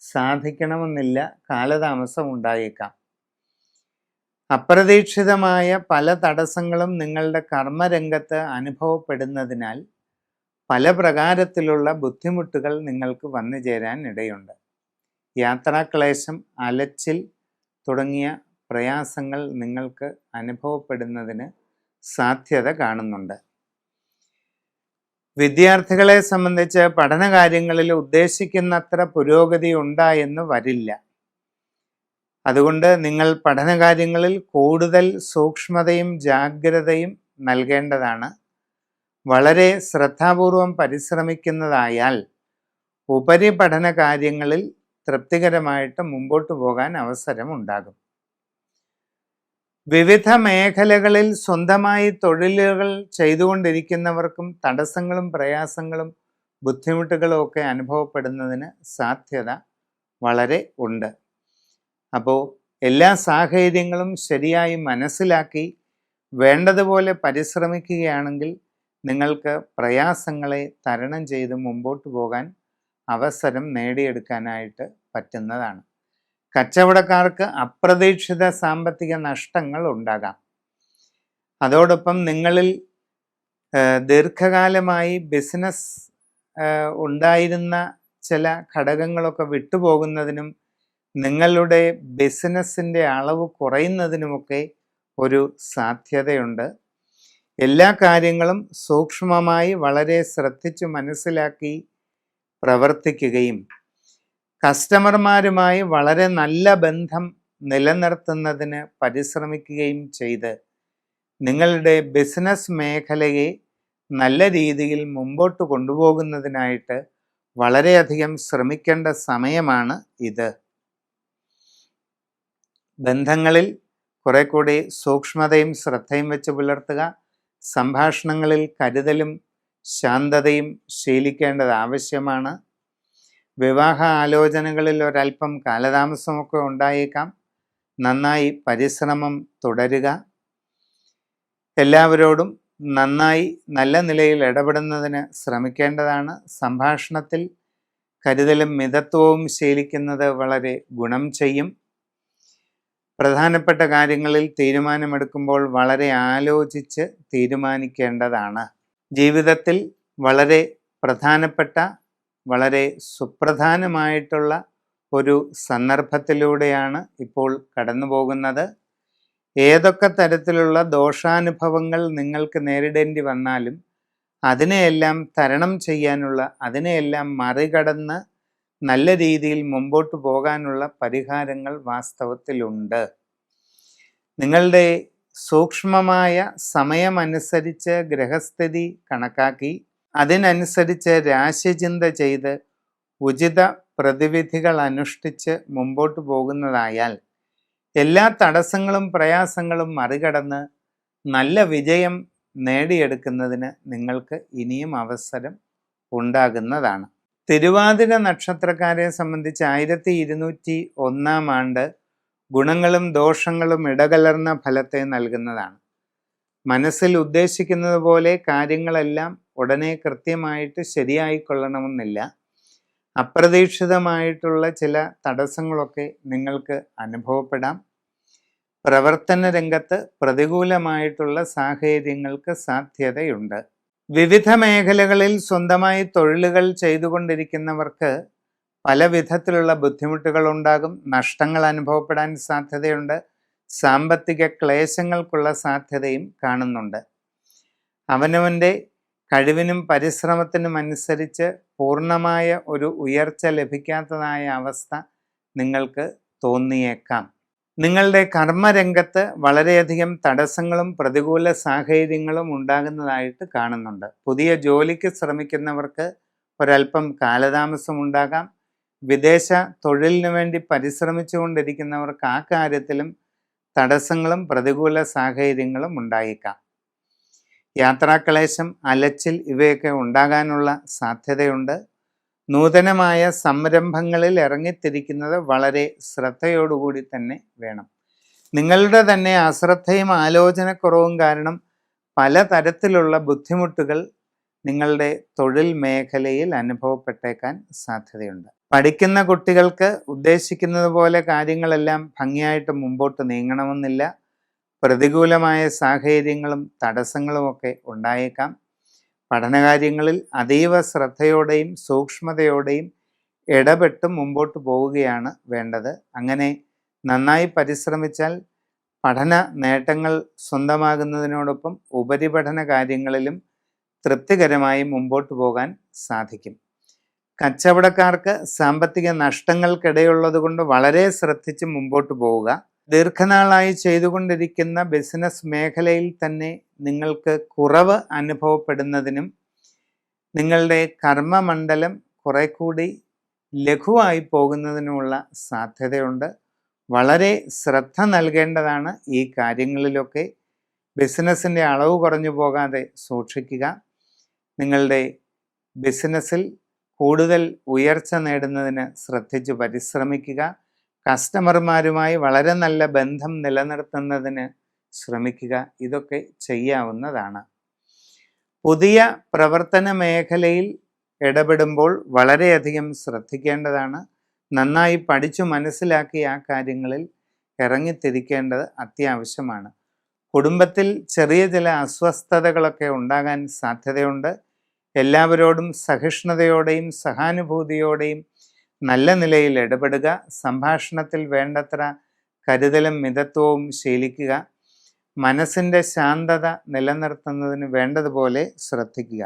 സാധിക്കണമെന്നില്ല, കാലതാമസം ഉണ്ടായേക്കാം. അപ്രതീക്ഷിതമായ പല തടസ്സങ്ങളും നിങ്ങളുടെ കർമ്മരംഗത്ത് അനുഭവപ്പെടുന്നതിനാൽ പല പ്രകാരത്തിലുള്ള ബുദ്ധിമുട്ടുകൾ നിങ്ങൾക്ക് വന്നു ചേരാൻ ഇടയുണ്ട്. യാത്രാക്ലേശം, അലച്ചിൽ തുടങ്ങിയ പ്രയാസങ്ങൾ നിങ്ങൾക്ക് അനുഭവപ്പെടുന്നതിന് സാധ്യത കാണുന്നുണ്ട്. വിദ്യാർത്ഥികളെ സംബന്ധിച്ച് പഠനകാര്യങ്ങളിൽ ഉദ്ദേശിക്കുന്നത്ര പുരോഗതി ഉണ്ടായെന്ന് വരില്ല. അതുകൊണ്ട് നിങ്ങൾ പഠനകാര്യങ്ങളിൽ കൂടുതൽ സൂക്ഷ്മതയും ജാഗ്രതയും നൽകേണ്ടതാണ്. വളരെ ശ്രദ്ധാപൂർവം പരിശ്രമിക്കുന്നതായാൽ ഉപരിപഠന കാര്യങ്ങളിൽ തൃപ്തികരമായിട്ട് മുമ്പോട്ട് പോകാൻ അവസരമുണ്ടാകും. വിവിധ മേഖലകളിൽ സ്വന്തമായി തൊഴിലുകൾ ചെയ്തുകൊണ്ടിരിക്കുന്നവർക്കും തടസ്സങ്ങളും പ്രയാസങ്ങളും ബുദ്ധിമുട്ടുകളും ഒക്കെ അനുഭവപ്പെടുന്നതിന് സാധ്യത വളരെ ഉണ്ട്. അപ്പോൾ എല്ലാ സാഹചര്യങ്ങളും ശരിയായി മനസ്സിലാക്കി വേണ്ടതുപോലെ പരിശ്രമിക്കുകയാണെങ്കിൽ നിങ്ങൾക്ക് പ്രയാസങ്ങളെ തരണം ചെയ്ത് മുമ്പോട്ട് പോകാൻ അവസരം നേടിയെടുക്കാനായിട്ട് പറ്റുന്നതാണ്. കച്ചവടക്കാർക്ക് അപ്രതീക്ഷിത സാമ്പത്തിക നഷ്ടങ്ങൾ ഉണ്ടാകാം. അതോടൊപ്പം നിങ്ങളിൽ ദീർഘകാലമായി ബിസിനസ് ഉണ്ടായിരുന്ന ചില ഘടകങ്ങളൊക്കെ വിട്ടുപോകുന്നതിനും നിങ്ങളുടെ ബിസിനസ്സിൻ്റെ അളവ് കുറയുന്നതിനുമൊക്കെ ഒരു സാധ്യതയുണ്ട്. എല്ലാ കാര്യങ്ങളും സൂക്ഷ്മമായി വളരെ ശ്രദ്ധിച്ചു മനസ്സിലാക്കി പ്രവർത്തിക്കുകയും കസ്റ്റമർമാരുമായി വളരെ നല്ല ബന്ധം നിലനിർത്തുന്നതിന് പരിശ്രമിക്കുകയും ചെയ്ത് നിങ്ങളുടെ ബിസിനസ് മേഖലയെ നല്ല രീതിയിൽ മുമ്പോട്ട് കൊണ്ടുപോകുന്നതിനായിട്ട് വളരെയധികം ശ്രമിക്കേണ്ട സമയമാണ് ഇത്. ബന്ധങ്ങളിൽ കുറെ കൂടി സൂക്ഷ്മതയും ശ്രദ്ധയും വെച്ച് പുലർത്തുക. സംഭാഷണങ്ങളിൽ കരുതലും ശാന്തതയും ശീലിക്കേണ്ടത് ആവശ്യമാണ്. വിവാഹ ആലോചനകളിൽ ഒരല്പം കാലതാമസമൊക്കെ ഉണ്ടായേക്കാം. നന്നായി പരിശ്രമം തുടരുക. എല്ലാവരോടും നന്നായി നല്ല നിലയിൽ ഇടപെടുന്നതിന് ശ്രമിക്കേണ്ടതാണ്. സംഭാഷണത്തിൽ കരുതലും മിതത്വവും ശീലിക്കുന്നത് വളരെ ഗുണം ചെയ്യും. പ്രധാനപ്പെട്ട കാര്യങ്ങളിൽ തീരുമാനമെടുക്കുമ്പോൾ വളരെ ആലോചിച്ച് തീരുമാനിക്കേണ്ടതാണ്. ജീവിതത്തിൽ വളരെ പ്രധാനപ്പെട്ട വളരെ സുപ്രധാനമായിട്ടുള്ള ഒരു സന്ദർഭത്തിലൂടെയാണ് ഇപ്പോൾ കടന്നു പോകുന്നത്. ഏതൊക്കെ തരത്തിലുള്ള ദോഷാനുഭവങ്ങൾ നിങ്ങൾക്ക് നേരിടേണ്ടി വന്നാലും അതിനെയെല്ലാം തരണം ചെയ്യാനുള്ള, അതിനെയെല്ലാം മറികടന്ന് നല്ല രീതിയിൽ മുമ്പോട്ട് പോകാനുള്ള പരിഹാരങ്ങൾ വാസ്തവത്തിലുണ്ട്. നിങ്ങളുടെ സൂക്ഷ്മമായ സമയമനുസരിച്ച് ഗ്രഹസ്ഥിതി കണക്കാക്കി അതിനനുസരിച്ച് രാശിചിന്ത ചെയ്ത് ഉചിത പ്രതിവിധികൾ അനുഷ്ഠിച്ച് മുമ്പോട്ട് പോകുന്നതായാൽ എല്ലാ തടസ്സങ്ങളും പ്രയാസങ്ങളും മറികടന്ന് നല്ല വിജയം നേടിയെടുക്കുന്നതിന് നിങ്ങൾക്ക് ഇനിയും അവസരം ഉണ്ടാകുന്നതാണ്. തിരുവാതിര നക്ഷത്രക്കാരെ സംബന്ധിച്ച് 1201 ആണ്ട് ഗുണങ്ങളും ദോഷങ്ങളും ഇടകലർന്ന ഫലത്തെ നൽകുന്നതാണ്. മനസ്സിൽ ഉദ്ദേശിക്കുന്നത് പോലെ കാര്യങ്ങളെല്ലാം ഉടനെ കൃത്യമായിട്ട് ശരിയായിക്കൊള്ളണമെന്നില്ല. അപ്രതീക്ഷിതമായിട്ടുള്ള ചില തടസ്സങ്ങളൊക്കെ നിങ്ങൾക്ക് അനുഭവപ്പെടാം. പ്രവർത്തന രംഗത്ത് പ്രതികൂലമായിട്ടുള്ള സാഹചര്യങ്ങൾക്ക് സാധ്യതയുണ്ട്. വിവിധ മേഖലകളിൽ സ്വന്തമായി തൊഴിലുകൾ ചെയ്തുകൊണ്ടിരിക്കുന്നവർക്ക് പല വിധത്തിലുള്ള ബുദ്ധിമുട്ടുകൾ ഉണ്ടാകും. നഷ്ടങ്ങൾ അനുഭവപ്പെടാൻ സാധ്യതയുണ്ട്. സാമ്പത്തിക ക്ലേശങ്ങൾക്കുള്ള സാധ്യതയും കാണുന്നുണ്ട്. അവനവൻ്റെ കഴിവിനും പരിശ്രമത്തിനും അനുസരിച്ച് പൂർണ്ണമായ ഒരു ഉയർച്ച ലഭിക്കാത്തതായ അവസ്ഥ നിങ്ങൾക്ക് തോന്നിയേക്കാം. നിങ്ങളുടെ കർമ്മരംഗത്ത് വളരെയധികം തടസ്സങ്ങളും പ്രതികൂല സാഹചര്യങ്ങളും ഉണ്ടാകുന്നതായിട്ട് കാണുന്നുണ്ട്. പുതിയ ജോലിക്ക് ശ്രമിക്കുന്നവർക്ക് ഒരല്പം കാലതാമസം ഉണ്ടാകാം. വിദേശ തൊഴിലിനു വേണ്ടി പരിശ്രമിച്ചു കൊണ്ടിരിക്കുന്നവർക്ക് ആ കാര്യത്തിലും തടസ്സങ്ങളും പ്രതികൂല സാഹചര്യങ്ങളും ഉണ്ടായേക്കാം. യാത്രാക്ലേശം, അലച്ചിൽ ഇവയൊക്കെ ഉണ്ടാകാനുള്ള സാധ്യതയുണ്ട്. നൂതനമായ സംരംഭങ്ങളിൽ ഇറങ്ങിത്തിരിക്കുന്നത് വളരെ ശ്രദ്ധയോടുകൂടി തന്നെ വേണം. നിങ്ങളുടെ തന്നെ അശ്രദ്ധയും ആലോചനക്കുറവും കാരണം പലതരത്തിലുള്ള ബുദ്ധിമുട്ടുകൾ നിങ്ങളുടെ തൊഴിൽ മേഖലയിൽ അനുഭവപ്പെട്ടേക്കാൻ സാധ്യതയുണ്ട്. പഠിക്കുന്ന കുട്ടികൾക്ക് ഉദ്ദേശിക്കുന്നത് പോലെ കാര്യങ്ങളെല്ലാം ഭംഗിയായിട്ട് മുമ്പോട്ട് നീങ്ങണമെന്നില്ല. പ്രതികൂലമായ സാഹചര്യങ്ങളും തടസ്സങ്ങളുമൊക്കെ ഉണ്ടായേക്കാം. പഠനകാര്യങ്ങളിൽ അതീവ ശ്രദ്ധയോടെയും സൂക്ഷ്മതയോടെയും ഇടപെട്ട് മുമ്പോട്ട് പോവുകയാണ് വേണ്ടത്. അങ്ങനെ നന്നായി പരിശ്രമിച്ചാൽ പഠന നേട്ടങ്ങൾ സ്വന്തമാകുന്നതിനോടൊപ്പം ഉപരിപഠന കാര്യങ്ങളിലും തൃപ്തികരമായി മുമ്പോട്ട് പോകാൻ സാധിക്കും. കച്ചവടക്കാർക്ക് സാമ്പത്തിക നഷ്ടങ്ങൾക്കിടയുള്ളത് കൊണ്ട് വളരെ ശ്രദ്ധിച്ച് മുമ്പോട്ട് പോവുക. ദീർഘനാളായി ചെയ്തുകൊണ്ടിരിക്കുന്ന ബിസിനസ് മേഖലയിൽ തന്നെ നിങ്ങൾക്ക് കുറവ് അനുഭവപ്പെടുന്നതിനും നിങ്ങളുടെ കർമ്മമണ്ഡലം കുറെ കൂടി ലഘുവായി പോകുന്നതിനുമുള്ള സാധ്യതയുണ്ട്. വളരെ ശ്രദ്ധ നൽകേണ്ടതാണ് ഈ കാര്യങ്ങളിലൊക്കെ. ബിസിനസ്സിൻ്റെ അളവ് കുറഞ്ഞു പോകാതെ സൂക്ഷിക്കുക. നിങ്ങളുടെ ബിസിനസ്സിൽ കൂടുതൽ ഉയർച്ച നേടുന്നതിന് ശ്രദ്ധിച്ച് പരിശ്രമിക്കുക. കസ്റ്റമർമാരുമായി വളരെ നല്ല ബന്ധം നിലനിർത്തുന്നതിന് ശ്രമിക്കുക. ഇതൊക്കെ ചെയ്യാവുന്നതാണ്. പുതിയ പ്രവർത്തന മേഖലയിൽ ഇടപെടുമ്പോൾ വളരെയധികം ശ്രദ്ധിക്കേണ്ടതാണ്. നന്നായി പഠിച്ചു മനസ്സിലാക്കി ആ കാര്യങ്ങളിൽ ഇറങ്ങിത്തിരിക്കേണ്ടത് അത്യാവശ്യമാണ്. കുടുംബത്തിൽ ചെറിയ ചില അസ്വസ്ഥതകളൊക്കെ ഉണ്ടാകാൻ സാധ്യതയുണ്ട്. എല്ലാവരോടും സഹിഷ്ണുതയോടെയും സഹാനുഭൂതിയോടെയും നല്ല നിലയിൽ ഇടപെടുക. സംഭാഷണത്തിൽ വേണ്ടത്ര കരുതലും മിതത്വവും ശീലിക്കുക. മനസ്സിൻ്റെ ശാന്തത നിലനിർത്തുന്നതിന് വേണ്ടതുപോലെ ശ്രദ്ധിക്കുക.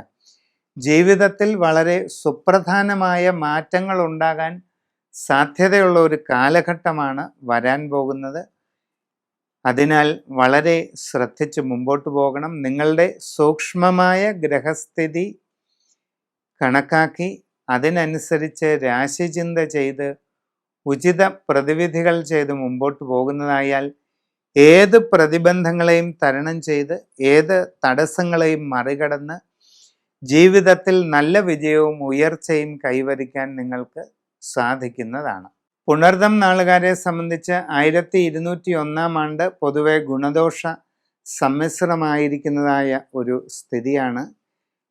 ജീവിതത്തിൽ വളരെ സുപ്രധാനമായ മാറ്റങ്ങൾ ഉണ്ടാകാൻ സാധ്യതയുള്ള ഒരു കാലഘട്ടമാണ് വരാൻ പോകുന്നത്. അതിനാൽ വളരെ ശ്രദ്ധിച്ച് മുമ്പോട്ട് പോകണം. നിങ്ങളുടെ സൂക്ഷ്മമായ ഗ്രഹസ്ഥിതി കണക്കാക്കി അതിനനുസരിച്ച് രാശിചിന്ത ചെയ്ത് ഉചിത പ്രതിവിധികൾ ചെയ്ത് മുമ്പോട്ട് പോകുന്നതായാൽ ഏത് പ്രതിബന്ധങ്ങളെയും തരണം ചെയ്ത് ഏത് തടസ്സങ്ങളെയും മറികടന്ന് ജീവിതത്തിൽ നല്ല വിജയവും ഉയർച്ചയും കൈവരിക്കാൻ നിങ്ങൾക്ക് സാധിക്കുന്നതാണ്. പുണർദം നാളുകാരെ സംബന്ധിച്ച് 1201 ആണ്ട് പൊതുവെ ഗുണദോഷ സമ്മിശ്രമായിരിക്കുന്നതായ ഒരു സ്ഥിതിയാണ്.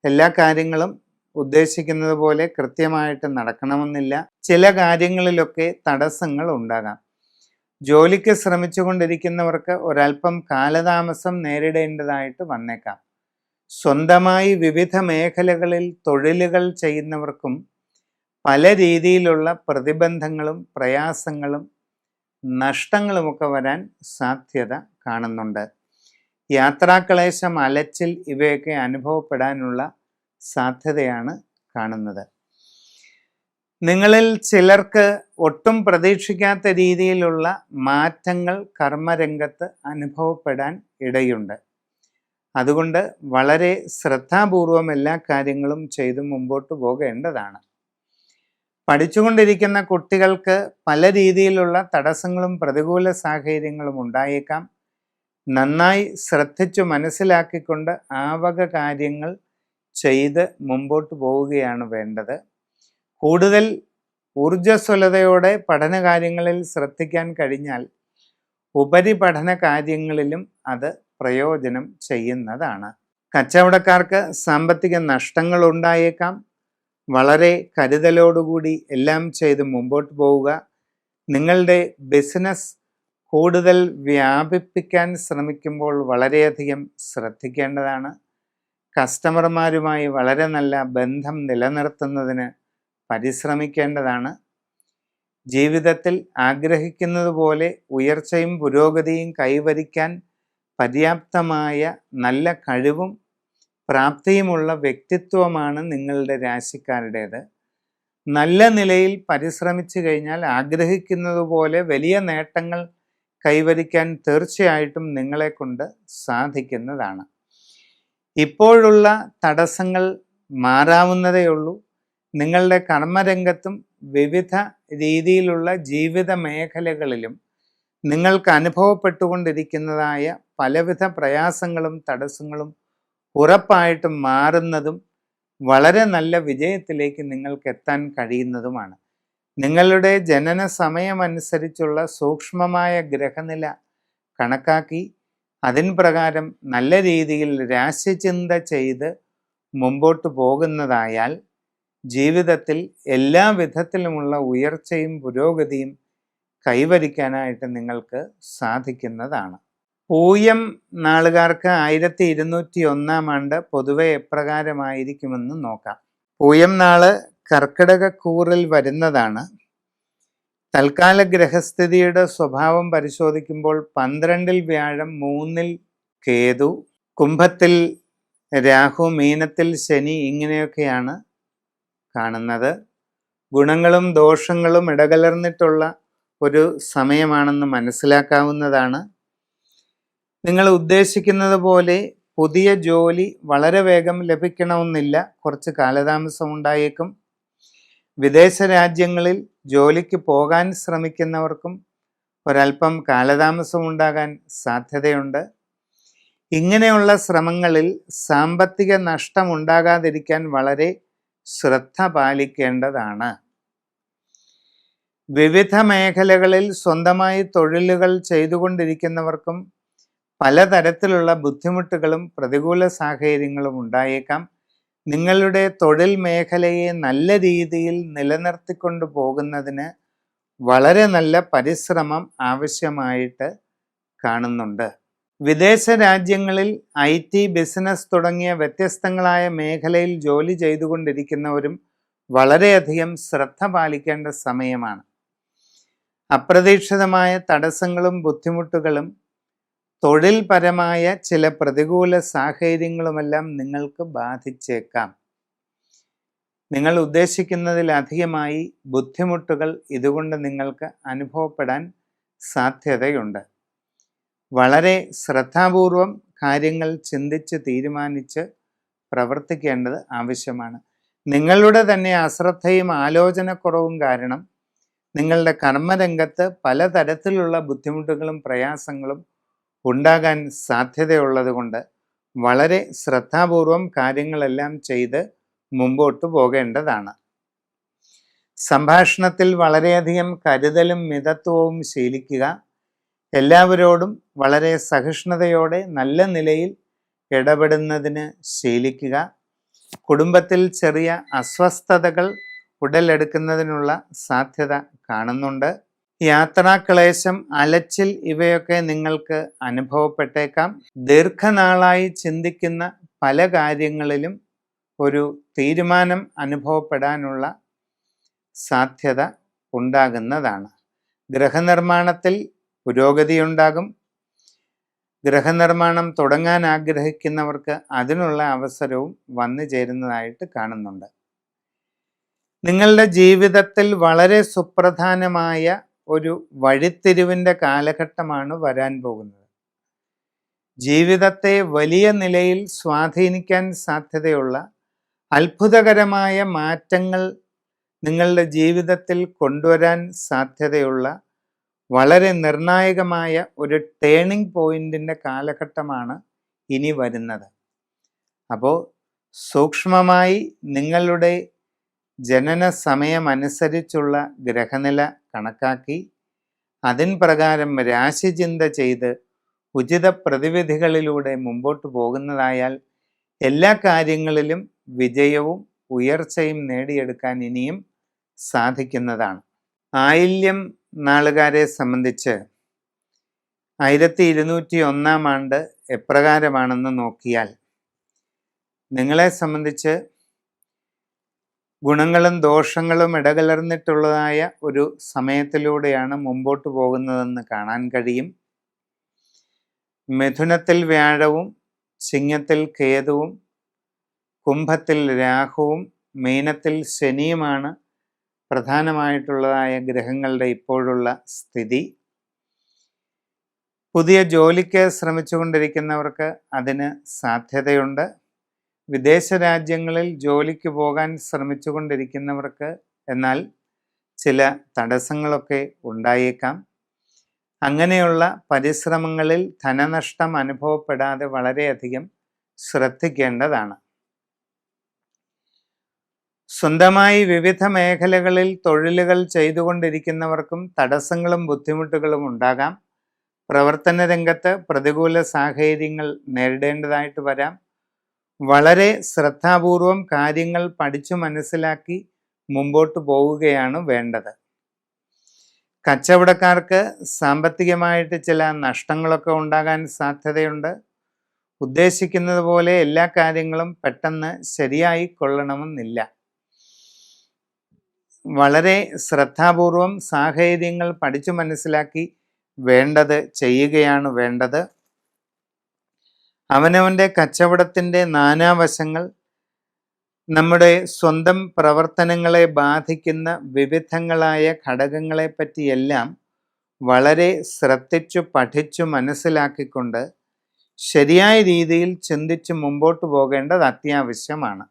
എല്ലാ കാര്യങ്ങളും ഉദ്ദേശിക്കുന്നത് പോലെ കൃത്യമായിട്ട് നടക്കണമെന്നില്ല. ചില കാര്യങ്ങളിലൊക്കെ തടസ്സങ്ങൾ ഉണ്ടാകാം. ജോലിക്ക് ശ്രമിച്ചുകൊണ്ടിരിക്കുന്നവർക്ക് ഒരല്പം കാലതാമസം നേരിടേണ്ടതായിട്ട് വന്നേക്കാം. സ്വന്തമായി വിവിധ മേഖലകളിൽ തൊഴിലുകൾ ചെയ്യുന്നവർക്കും പല രീതിയിലുള്ള പ്രതിബന്ധങ്ങളും പ്രയാസങ്ങളും നഷ്ടങ്ങളുമൊക്കെ വരാൻ സാധ്യത കാണുന്നുണ്ട്. യാത്രാക്ലേശം, അലച്ചിൽ ഇവയൊക്കെ അനുഭവപ്പെടാനുള്ള സാധ്യതയാണ് കാണുന്നത്. നിങ്ങളിൽ ചിലർക്ക് ഒട്ടും പ്രതീക്ഷിക്കാത്ത രീതിയിലുള്ള മാറ്റങ്ങൾ കർമ്മരംഗത്ത് അനുഭവപ്പെടാൻ ഇടയുണ്ട്. അതുകൊണ്ട് വളരെ ശ്രദ്ധാപൂർവം എല്ലാ കാര്യങ്ങളും ചെയ്ത് മുമ്പോട്ട് പോകേണ്ടതാണ്. പഠിച്ചുകൊണ്ടിരിക്കുന്ന കുട്ടികൾക്ക് പല രീതിയിലുള്ള തടസ്സങ്ങളും പ്രതികൂല സാഹചര്യങ്ങളും ഉണ്ടായേക്കാം. നന്നായി ശ്രദ്ധിച്ചു മനസ്സിലാക്കിക്കൊണ്ട് ആ വക കാര്യങ്ങൾ ചെയ്ത് മുമ്പോട്ട് പോവുകയാണ് വേണ്ടത്. കൂടുതൽ ഊർജ്ജസ്വലതയോടെ പഠനകാര്യങ്ങളിൽ ശ്രദ്ധിക്കാൻ കഴിഞ്ഞാൽ ഉപരിപഠന കാര്യങ്ങളിലും അത് പ്രയോജനം ചെയ്യുന്നതാണ്. കച്ചവടക്കാർക്ക് സാമ്പത്തിക നഷ്ടങ്ങൾ ഉണ്ടായേക്കാം. വളരെ കരുതലോടുകൂടി എല്ലാം ചെയ്ത് മുമ്പോട്ട് പോവുക. നിങ്ങളുടെ ബിസിനസ് കൂടുതൽ വ്യാപിപ്പിക്കാൻ ശ്രമിക്കുമ്പോൾ വളരെയധികം ശ്രദ്ധിക്കേണ്ടതാണ്. കസ്റ്റമർമാരുമായി വളരെ നല്ല ബന്ധം നിലനിർത്തുന്നതിന് പരിശ്രമിക്കേണ്ടതാണ്. ജീവിതത്തിൽ ആഗ്രഹിക്കുന്നത് പോലെ ഉയർച്ചയും പുരോഗതിയും കൈവരിക്കാൻ പര്യാപ്തമായ നല്ല കഴിവും പ്രാപ്തിയുമുള്ള വ്യക്തിത്വമാണ് നിങ്ങളുടെ രാശിക്കാരുടേത്. നല്ല നിലയിൽ പരിശ്രമിച്ചു കഴിഞ്ഞാൽ ആഗ്രഹിക്കുന്നത് പോലെ വലിയ നേട്ടങ്ങൾ കൈവരിക്കാൻ തീർച്ചയായിട്ടും നിങ്ങളെ കൊണ്ട് സാധിക്കുന്നതാണ്. ഇപ്പോഴുള്ള തടസ്സങ്ങൾ മാറാവുന്നതേയുള്ളൂ. നിങ്ങളുടെ കർമ്മരംഗത്തും വിവിധ രീതിയിലുള്ള ജീവിത മേഖലകളിലും നിങ്ങൾക്ക് അനുഭവപ്പെട്ടുകൊണ്ടിരിക്കുന്നതായ പലവിധ പ്രയാസങ്ങളും തടസ്സങ്ങളും ഉറപ്പായിട്ടും മാറുന്നതും വളരെ നല്ല വിജയത്തിലേക്ക് നിങ്ങൾക്ക് എത്താൻ കഴിയുന്നതുമാണ്. നിങ്ങളുടെ ജനന സമയമനുസരിച്ചുള്ള സൂക്ഷ്മമായ ഗ്രഹനില കണക്കാക്കി അതിൻ പ്രകാരം നല്ല രീതിയിൽ രാശിചിന്ത ചെയ്ത് മുമ്പോട്ട് പോകുന്നതായാൽ ജീവിതത്തിൽ എല്ലാ വിധത്തിലുമുള്ള ഉയർച്ചയും പുരോഗതിയും കൈവരിക്കാനായിട്ട് നിങ്ങൾക്ക് സാധിക്കുന്നതാണ്. പൂയം നാളുകാർക്ക് 1201 ആണ്ട് പൊതുവെ എപ്രകാരമായിരിക്കുമെന്ന് നോക്കാം. പൂയം നാള് കർക്കിടകക്കൂറിൽ വരുന്നതാണ്. തൽക്കാല ഗ്രഹസ്ഥിതിയുടെ സ്വഭാവം പരിശോധിക്കുമ്പോൾ 12-ൽ വ്യാഴം, 3-ൽ കേതു, കുംഭത്തിൽ രാഹു, മീനത്തിൽ ശനി, ഇങ്ങനെയൊക്കെയാണ് കാണുന്നത്. ഗുണങ്ങളും ദോഷങ്ങളും ഇടകലർന്നിട്ടുള്ള ഒരു സമയമാണെന്ന് മനസ്സിലാക്കാവുന്നതാണ്. നിങ്ങൾ ഉദ്ദേശിക്കുന്നത് പോലെ പുതിയ ജോലി വളരെ വേഗം ലഭിക്കണമെന്നില്ല. കുറച്ച് കാലതാമസം ഉണ്ടായേക്കും. വിദേശ രാജ്യങ്ങളിൽ ജോലിക്ക് പോകാൻ ശ്രമിക്കുന്നവർക്കും ഒരല്പം കാലതാമസം ഉണ്ടാകാൻ സാധ്യതയുണ്ട്. ഇങ്ങനെയുള്ള ശ്രമങ്ങളിൽ സാമ്പത്തിക നഷ്ടം ഉണ്ടാകാതിരിക്കാൻ വളരെ ശ്രദ്ധ പാലിക്കേണ്ടതാണ്. വിവിധ മേഖലകളിൽ സ്വന്തമായി തൊഴിലുകൾ ചെയ്തുകൊണ്ടിരിക്കുന്നവർക്കും പലതരത്തിലുള്ള ബുദ്ധിമുട്ടുകളും പ്രതികൂല സാഹചര്യങ്ങളും ഉണ്ടായേക്കാം. നിങ്ങളുടെ തൊഴിൽ മേഖലയെ നല്ല രീതിയിൽ നിലനിർത്തിക്കൊണ്ടു പോകുന്നതിന് വളരെ നല്ല പരിശ്രമം ആവശ്യമായിട്ട് കാണുന്നുണ്ട്. വിദേശ രാജ്യങ്ങളിൽ IT, ബിസിനസ് തുടങ്ങിയ വ്യത്യസ്തങ്ങളായ മേഖലയിൽ ജോലി ചെയ്തുകൊണ്ടിരിക്കുന്നവരും വളരെയധികം ശ്രദ്ധ പാലിക്കേണ്ട സമയമാണ്. അപ്രതീക്ഷിതമായ തടസ്സങ്ങളും ബുദ്ധിമുട്ടുകളും തൊഴിൽപരമായ ചില പ്രതികൂല സാഹചര്യങ്ങളുമെല്ലാം നിങ്ങൾക്ക് ബാധിച്ചേക്കാം. നിങ്ങൾ ഉദ്ദേശിക്കുന്നതിലധികമായി ബുദ്ധിമുട്ടുകൾ ഇതുകൊണ്ട് നിങ്ങൾക്ക് അനുഭവപ്പെടാൻ സാധ്യതയുണ്ട്. വളരെ ശ്രദ്ധാപൂർവം കാര്യങ്ങൾ ചിന്തിച്ച് തീരുമാനിച്ച് പ്രവർത്തിക്കേണ്ടത് ആവശ്യമാണ്. നിങ്ങളുടെ തന്നെ അശ്രദ്ധയും ആലോചനക്കുറവും കാരണം നിങ്ങളുടെ കർമ്മരംഗത്ത് പലതരത്തിലുള്ള ബുദ്ധിമുട്ടുകളും പ്രയാസങ്ങളും ഉണ്ടാകാൻ സാധ്യതയുള്ളത് കൊണ്ട് വളരെ ശ്രദ്ധാപൂർവം കാര്യങ്ങളെല്ലാം ചെയ്ത് മുമ്പോട്ട് പോകേണ്ടതാണ്. സംഭാഷണത്തിൽ വളരെയധികം കരുതലും മിതത്വവും ശീലിക്കുക. എല്ലാവരോടും വളരെ സഹിഷ്ണുതയോടെ നല്ല നിലയിൽ ഇടപെടുന്നതിന് ശീലിക്കുക. കുടുംബത്തിൽ ചെറിയ അസ്വസ്ഥതകൾ ഉടലെടുക്കുന്നതിനുള്ള സാധ്യത കാണുന്നുണ്ട്. യാത്രാക്ലേശം, അലച്ചിൽ ഇവയൊക്കെ നിങ്ങൾക്ക് അനുഭവപ്പെട്ടേക്കാം. ദീർഘനാളായി ചിന്തിക്കുന്ന പല കാര്യങ്ങളിലും ഒരു തീരുമാനം അനുഭവപ്പെടാനുള്ള സാധ്യത ഉണ്ടാകുന്നതാണ്. ഗൃഹനിർമ്മാണത്തിൽ പുരോഗതിയുണ്ടാകും. ഗൃഹനിർമ്മാണം തുടങ്ങാൻ ആഗ്രഹിക്കുന്നവർക്ക് അതിനുള്ള അവസരവും വന്നു ചേരുന്നതായിട്ട് കാണുന്നുണ്ട്. നിങ്ങളുടെ ജീവിതത്തിൽ വളരെ സുപ്രധാനമായ ഒരു വഴിത്തിരിവിൻ്റെ കാലഘട്ടമാണ് വരാൻ പോകുന്നത്. ജീവിതത്തെ വലിയ നിലയിൽ സ്വാധീനിക്കാൻ സാധ്യതയുള്ള അത്ഭുതകരമായ മാറ്റങ്ങൾ നിങ്ങളുടെ ജീവിതത്തിൽ കൊണ്ടുവരാൻ സാധ്യതയുള്ള വളരെ നിർണായകമായ ഒരു ടേണിംഗ് പോയിന്റിൻ്റെ കാലഘട്ടമാണ് ഇനി വരുന്നത്. അപ്പോൾ സൂക്ഷ്മമായി നിങ്ങളുടെ ജനന സമയമനുസരിച്ചുള്ള ഗ്രഹനില കണക്കാക്കി അതിൻ പ്രകാരം രാശിചിന്ത ചെയ്ത് ഉചിത പ്രതിവിധികളിലൂടെ മുമ്പോട്ട് പോകുന്നതായാൽ എല്ലാ കാര്യങ്ങളിലും വിജയവും ഉയർച്ചയും നേടിയെടുക്കാൻ ഇനിയും സാധിക്കുന്നതാണ്. ആയില്യം നാളുകാരെ സംബന്ധിച്ച് 1201 ആണ്ട് എപ്രകാരമാണെന്ന് നോക്കിയാൽ നിങ്ങളെ സംബന്ധിച്ച് ഗുണങ്ങളും ദോഷങ്ങളും ഇടകലർന്നിട്ടുള്ളതായ ഒരു സമയത്തിലൂടെയാണ് മുമ്പോട്ട് പോകുന്നതെന്ന് കാണാൻ കഴിയും. മിഥുനത്തിൽ വ്യാഴവും ചിങ്ങത്തിൽ കേതുവും കുംഭത്തിൽ രാഹുവും മീനത്തിൽ ശനിയുമാണ് പ്രധാനമായിട്ടുള്ളതായ ഗ്രഹങ്ങളുടെ ഇപ്പോഴുള്ള സ്ഥിതി. പുതിയ ജോലിക്ക് ശ്രമിച്ചുകൊണ്ടിരിക്കുന്നവർക്ക് അതിന് സാധ്യതയുണ്ട്. വിദേശ രാജ്യങ്ങളിൽ ജോലിക്ക് പോകാൻ ശ്രമിച്ചുകൊണ്ടിരിക്കുന്നവർക്ക് എന്നാൽ ചില തടസ്സങ്ങളൊക്കെ ഉണ്ടായേക്കാം. അങ്ങനെയുള്ള പരിശ്രമങ്ങളിൽ ധനനഷ്ടം അനുഭവപ്പെടാതെ വളരെയധികം ശ്രദ്ധിക്കേണ്ടതാണ്. സ്വന്തമായി വിവിധ മേഖലകളിൽ തൊഴിലുകൾ ചെയ്തുകൊണ്ടിരിക്കുന്നവർക്കും തടസ്സങ്ങളും ബുദ്ധിമുട്ടുകളും ഉണ്ടാകാം. പ്രവർത്തന രംഗത്ത് പ്രതികൂല സാഹചര്യങ്ങൾ നേരിടേണ്ടതായിട്ട് വരാം. വളരെ ശ്രദ്ധാപൂർവം കാര്യങ്ങൾ പഠിച്ചു മനസ്സിലാക്കി മുമ്പോട്ട് പോവുകയാണ് വേണ്ടത്. കച്ചവടക്കാർക്ക് സാമ്പത്തികമായിട്ട് ചില നഷ്ടങ്ങളൊക്കെ ഉണ്ടാകാൻ സാധ്യതയുണ്ട്. ഉദ്ദേശിക്കുന്നത് പോലെ എല്ലാ കാര്യങ്ങളും പെട്ടെന്ന് ശരിയായി കൊള്ളണമെന്നില്ല. വളരെ ശ്രദ്ധാപൂർവം സാഹചര്യങ്ങൾ പഠിച്ചു മനസ്സിലാക്കി വേണ്ടത് ചെയ്യുകയാണ് വേണ്ടത്. അവനവൻ്റെ കച്ചവടത്തിൻ്റെ നാനാവശങ്ങൾ, നമ്മുടെ സ്വന്തം പ്രവർത്തനങ്ങളെ ബാധിക്കുന്ന വിവിധങ്ങളായ ഘടകങ്ങളെ പറ്റിയെല്ലാം വളരെ ശ്രദ്ധിച്ചു പഠിച്ചു മനസ്സിലാക്കിക്കൊണ്ട് ശരിയായ രീതിയിൽ ചിന്തിച്ച് മുമ്പോട്ട് പോകേണ്ടത് അത്യാവശ്യമാണ്.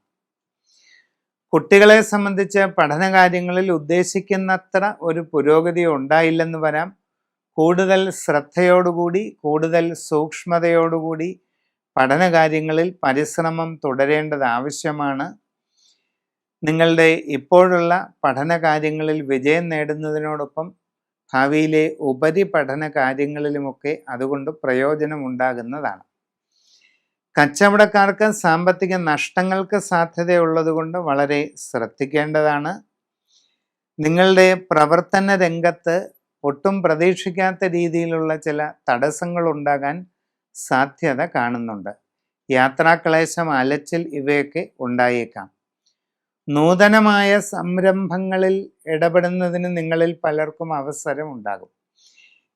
കുട്ടികളെ സംബന്ധിച്ച് പഠനകാര്യങ്ങളിൽ ഉദ്ദേശിക്കുന്നത്ര ഒരു പുരോഗതി ഉണ്ടായില്ലെന്ന് വരാം. കൂടുതൽ ശ്രദ്ധയോടുകൂടി കൂടുതൽ സൂക്ഷ്മതയോടുകൂടി പഠനകാര്യങ്ങളിൽ പരിശ്രമം തുടരേണ്ടത് ആവശ്യമാണ്. നിങ്ങളുടെ ഇപ്പോഴുള്ള പഠനകാര്യങ്ങളിൽ വിജയം നേടുന്നതിനോടൊപ്പം ഭാവിയിലെ ഉപരിപഠന കാര്യങ്ങളിലുമൊക്കെ അതുകൊണ്ട് പ്രയോജനമുണ്ടാകുന്നതാണ്. കച്ചവടക്കാർക്ക് സാമ്പത്തിക നഷ്ടങ്ങൾക്ക് സാധ്യതയുള്ളത് കൊണ്ട് വളരെ ശ്രദ്ധിക്കേണ്ടതാണ്. നിങ്ങളുടെ പ്രവർത്തന രംഗത്ത് ഒട്ടും പ്രതീക്ഷിക്കാത്ത രീതിയിലുള്ള ചില തടസ്സങ്ങൾ ഉണ്ടാകാൻ സാധ്യത കാണുന്നുണ്ട്. യാത്രാക്ലേശം, അലച്ചിൽ ഇവയൊക്കെ ഉണ്ടായേക്കാം. നൂതനമായ സംരംഭങ്ങളിൽ ഇടപെടുന്നതിന് നിങ്ങളിൽ പലർക്കും അവസരം ഉണ്ടാകും.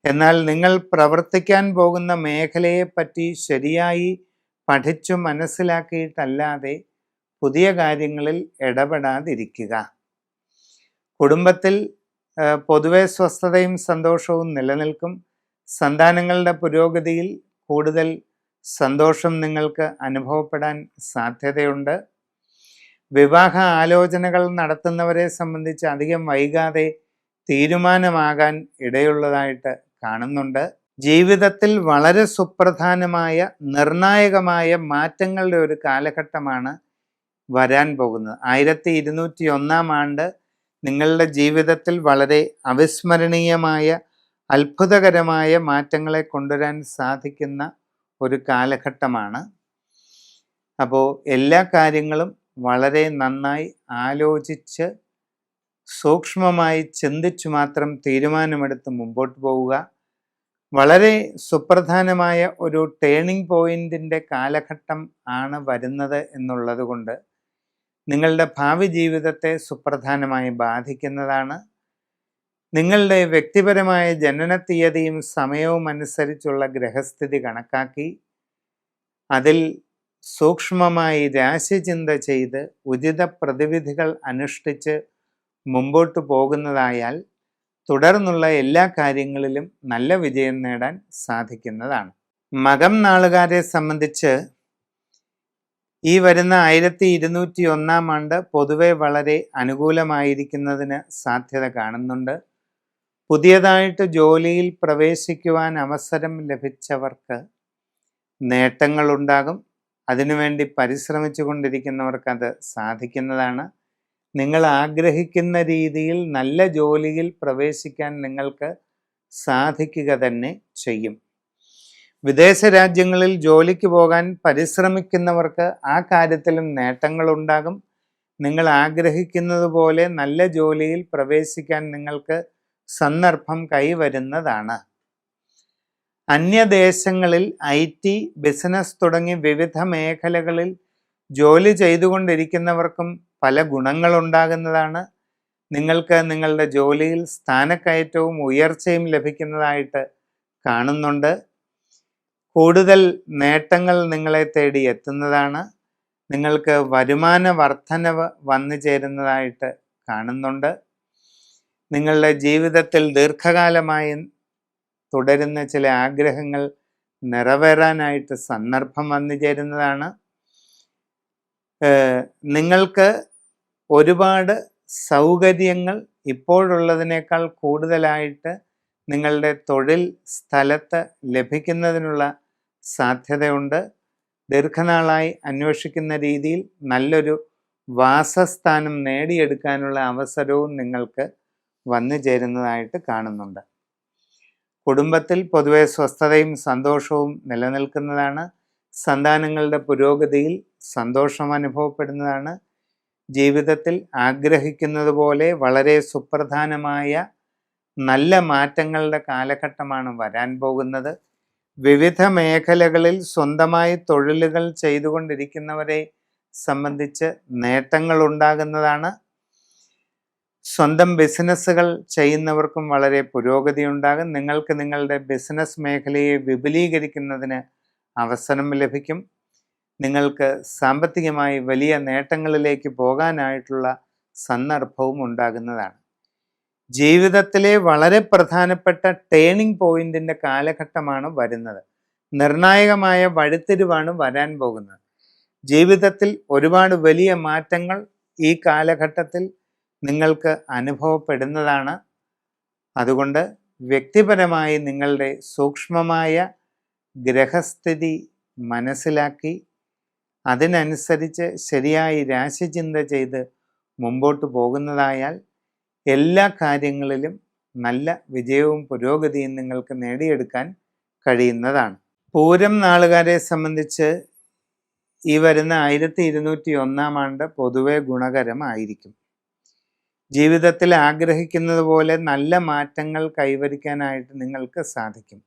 എന്നാൽ നിങ്ങൾ പ്രവർത്തിക്കാൻ പോകുന്ന മേഖലയെപ്പറ്റി ശരിയായി പഠിച്ചു മനസ്സിലാക്കിയിട്ടല്ലാതെ പുതിയ കാര്യങ്ങളിൽ ഇടപെടാതിരിക്കുക. കുടുംബത്തിൽ പൊതുവെ സ്വസ്ഥതയും സന്തോഷവും നിലനിൽക്കും. സന്താനങ്ങളുടെ പുരോഗതിയിൽ കൂടുതൽ സന്തോഷം നിങ്ങൾക്ക് അനുഭവപ്പെടാൻ സാധ്യതയുണ്ട്. വിവാഹ ആലോചനകൾ നടത്തുന്നവരെ സംബന്ധിച്ച് അധികം വൈകാതെ തീരുമാനമാകാൻ ഇടയുള്ളതായിട്ട് കാണുന്നുണ്ട്. ജീവിതത്തിൽ വളരെ സുപ്രധാനമായ നിർണായകമായ മാറ്റങ്ങളുടെ ഒരു കാലഘട്ടമാണ് വരാൻ പോകുന്നത്. 1201 ആണ്ട് നിങ്ങളുടെ ജീവിതത്തിൽ വളരെ അവിസ്മരണീയമായ അത്ഭുതകരമായ മാറ്റങ്ങളെ കൊണ്ടുവരാൻ സാധിക്കുന്ന ഒരു കാലഘട്ടമാണ്. അപ്പോൾ എല്ലാ കാര്യങ്ങളും വളരെ നന്നായി ആലോചിച്ച് സൂക്ഷ്മമായി ചിന്തിച്ചു മാത്രം തീരുമാനമെടുത്ത് മുമ്പോട്ട് പോവുക. വളരെ സുപ്രധാനമായ ഒരു ടേണിംഗ് പോയിന്റിൻ്റെ കാലഘട്ടം ആണ് വരുന്നത് എന്നുള്ളത് കൊണ്ട് നിങ്ങളുടെ ഭാവി ജീവിതത്തെ സുപ്രധാനമായി ബാധിക്കുന്നതാണ്. നിങ്ങളുടെ വ്യക്തിപരമായ ജനന തീയതിയും സമയവും അനുസരിച്ചുള്ള ഗ്രഹസ്ഥിതി കണക്കാക്കി അതിൽ സൂക്ഷ്മമായി രാശിചിന്ത ചെയ്ത് ഉചിത പ്രതിവിധികൾ അനുഷ്ഠിച്ച് മുമ്പോട്ട് പോകുന്നതായാൽ തുടർന്നുള്ള എല്ലാ കാര്യങ്ങളിലും നല്ല വിജയം നേടാൻ സാധിക്കുന്നതാണ്. മകം നാളുകാരെ സംബന്ധിച്ച് ഈ വരുന്ന 1201 ആണ്ട് പൊതുവെ വളരെ അനുകൂലമായിരിക്കുന്നതിന് സാധ്യത കാണുന്നുണ്ട്. പുതിയതായിട്ട് ജോലിയിൽ പ്രവേശിക്കുവാൻ അവസരം ലഭിച്ചവർക്ക് നേട്ടങ്ങളുണ്ടാകും. അതിനുവേണ്ടി പരിശ്രമിച്ചു കൊണ്ടിരിക്കുന്നവർക്ക് അത് സാധിക്കുന്നതാണ്. നിങ്ങൾ ആഗ്രഹിക്കുന്ന രീതിയിൽ നല്ല ജോലിയിൽ പ്രവേശിക്കാൻ നിങ്ങൾക്ക് സാധിക്കുക തന്നെ ചെയ്യും. വിദേശ രാജ്യങ്ങളിൽ ജോലിക്ക് പോകാൻ പരിശ്രമിക്കുന്നവർക്ക് ആ കാര്യത്തിലും നേട്ടങ്ങളുണ്ടാകും. നിങ്ങൾ ആഗ്രഹിക്കുന്നത് പോലെ നല്ല ജോലിയിൽ പ്രവേശിക്കാൻ നിങ്ങൾക്ക് സന്ദർഭം കൈവരുന്നതാണ്. അന്യദേശങ്ങളിൽ IT, ബിസിനസ് തുടങ്ങി വിവിധ മേഖലകളിൽ ജോലി ചെയ്തുകൊണ്ടിരിക്കുന്നവർക്കും പല ഗുണങ്ങളുണ്ടാകുന്നതാണ്. നിങ്ങൾക്ക് നിങ്ങളുടെ ജോലിയിൽ സ്ഥാനക്കയറ്റവും ഉയർച്ചയും ലഭിക്കുന്നതായിട്ട് കാണുന്നുണ്ട്. കൂടുതൽ നേട്ടങ്ങൾ നിങ്ങളെ തേടി എത്തുന്നതാണ്. നിങ്ങൾക്ക് വരുമാന വർധനവ് വന്നു ചേരുന്നതായിട്ട് കാണുന്നുണ്ട്. നിങ്ങളുടെ ജീവിതത്തിൽ ദീർഘകാലമായി തുടരുന്ന ചില ആഗ്രഹങ്ങൾ നിറവേറാനായിട്ട് സന്ദർഭം വന്നു ചേരുന്നതാണ്. നിങ്ങൾക്ക് ഒരുപാട് സൗകര്യങ്ങൾ ഇപ്പോഴുള്ളതിനേക്കാൾ കൂടുതലായിട്ട് നിങ്ങളുടെ തൊഴിൽ സ്ഥലത്ത് ലഭിക്കുന്നതിനുള്ള സാധ്യതയുണ്ട്. ദീർഘനാളായി അന്വേഷിക്കുന്ന രീതിയിൽ നല്ലൊരു വാസസ്ഥാനം നേടിയെടുക്കാനുള്ള അവസരവും നിങ്ങൾക്ക് വന്നു ചേരുന്നതായിട്ട് കാണുന്നുണ്ട്. കുടുംബത്തിൽ പൊതുവെ സ്വസ്ഥതയും സന്തോഷവും നിലനിൽക്കുന്നതാണ്. സന്താനങ്ങളുടെ പുരോഗതിയിൽ സന്തോഷം അനുഭവപ്പെടുന്നതാണ്. ജീവിതത്തിൽ ആഗ്രഹിക്കുന്നത് പോലെ വളരെ സുപ്രധാനമായ നല്ല മാറ്റങ്ങളുടെ കാലഘട്ടമാണ് വരാൻ പോകുന്നത്. വിവിധ മേഖലകളിൽ സ്വന്തമായി തൊഴിലുകൾ ചെയ്തുകൊണ്ടിരിക്കുന്നവരെ സംബന്ധിച്ച് നേട്ടങ്ങൾ ഉണ്ടാകുന്നതാണ്. സ്വന്തം ബിസിനസ്സുകൾ ചെയ്യുന്നവർക്കും വളരെ പുരോഗതി ഉണ്ടാകും. നിങ്ങൾക്ക് നിങ്ങളുടെ ബിസിനസ് മേഖലയെ വിപുലീകരിക്കുന്നതിന് അവസരം ലഭിക്കും. നിങ്ങൾക്ക് സാമ്പത്തികമായി വലിയ നേട്ടങ്ങളിലേക്ക് പോകാനായിട്ടുള്ള സന്ദർഭവും ഉണ്ടാകുന്നതാണ്. ജീവിതത്തിലെ വളരെ പ്രധാനപ്പെട്ട ടേണിംഗ് പോയിന്റിൻ്റെ കാലഘട്ടമാണ് വരുന്നത്. നിർണായകമായ വഴിത്തിരിവാണ് വരാൻ പോകുന്നത്. ജീവിതത്തിൽ ഒരുപാട് വലിയ മാറ്റങ്ങൾ ഈ കാലഘട്ടത്തിൽ നിങ്ങൾക്ക് അനുഭവപ്പെടുന്നതാണ്. അതുകൊണ്ട് വ്യക്തിപരമായി നിങ്ങളുടെ സൂക്ഷ്മമായ ഗ്രഹസ്ഥിതി മനസ്സിലാക്കി അതിനനുസരിച്ച് ശരിയായി രാശിചിന്ത ചെയ്ത് മുമ്പോട്ട് പോകുന്നതായാൽ എല്ലാ കാര്യങ്ങളിലും നല്ല വിജയവും പുരോഗതിയും നിങ്ങൾക്ക് നേടിയെടുക്കാൻ കഴിയുന്നതാണ്. പൂരം നാളുകാരെ സംബന്ധിച്ച് ഈ വരുന്ന 1201 ആണ്ട് പൊതുവെ ഗുണകരമായിരിക്കും. ജീവിതത്തിൽ ആഗ്രഹിക്കുന്നത് പോലെ നല്ല മാറ്റങ്ങൾ കൈവരിക്കാനായിട്ട് നിങ്ങൾക്ക് സാധിക്കും.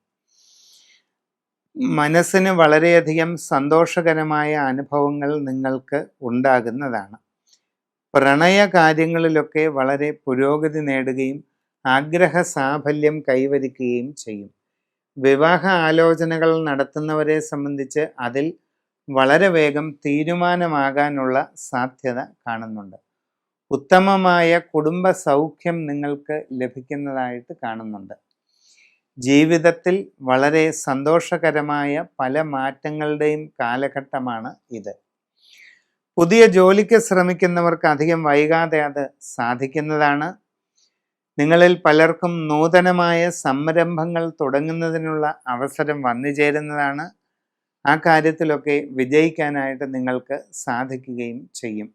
മനസ്സിന് വളരെയധികം സന്തോഷകരമായ അനുഭവങ്ങൾ നിങ്ങൾക്ക് ഉണ്ടാകുന്നതാണ്. പ്രണയ കാര്യങ്ങളിലൊക്കെ വളരെ പുരോഗതി നേടുകയും ആഗ്രഹ സാഫല്യം കൈവരിക്കുകയും ചെയ്യും. വിവാഹ ആലോചനകൾ നടത്തുന്നവരെ സംബന്ധിച്ച് അതിൽ വളരെ വേഗം തീരുമാനമാകാനുള്ള സാധ്യത കാണുന്നുണ്ട്. ഉത്തമമായ കുടുംബ സൗഖ്യം നിങ്ങൾക്ക് ലഭിക്കുന്നതായിട്ട് കാണുന്നുണ്ട്. ജീവിതത്തിൽ വളരെ സന്തോഷകരമായ പല മാറ്റങ്ങളുടെയും കാലഘട്ടമാണ് ഇത്. പുതിയ ജോലിക്ക് ശ്രമിക്കുന്നവർക്ക് അധികം വൈകാതെ അത് സാധിക്കുന്നതാണ്. നിങ്ങളിൽ പലർക്കും നൂതനമായ സംരംഭങ്ങൾ തുടങ്ങുന്നതിനുള്ള അവസരം വന്നു ചേരുന്നതാണ്. ആ കാര്യത്തിലൊക്കെ വിജയിക്കാനായിട്ട് നിങ്ങൾക്ക് സാധിക്കുകയും ചെയ്യും.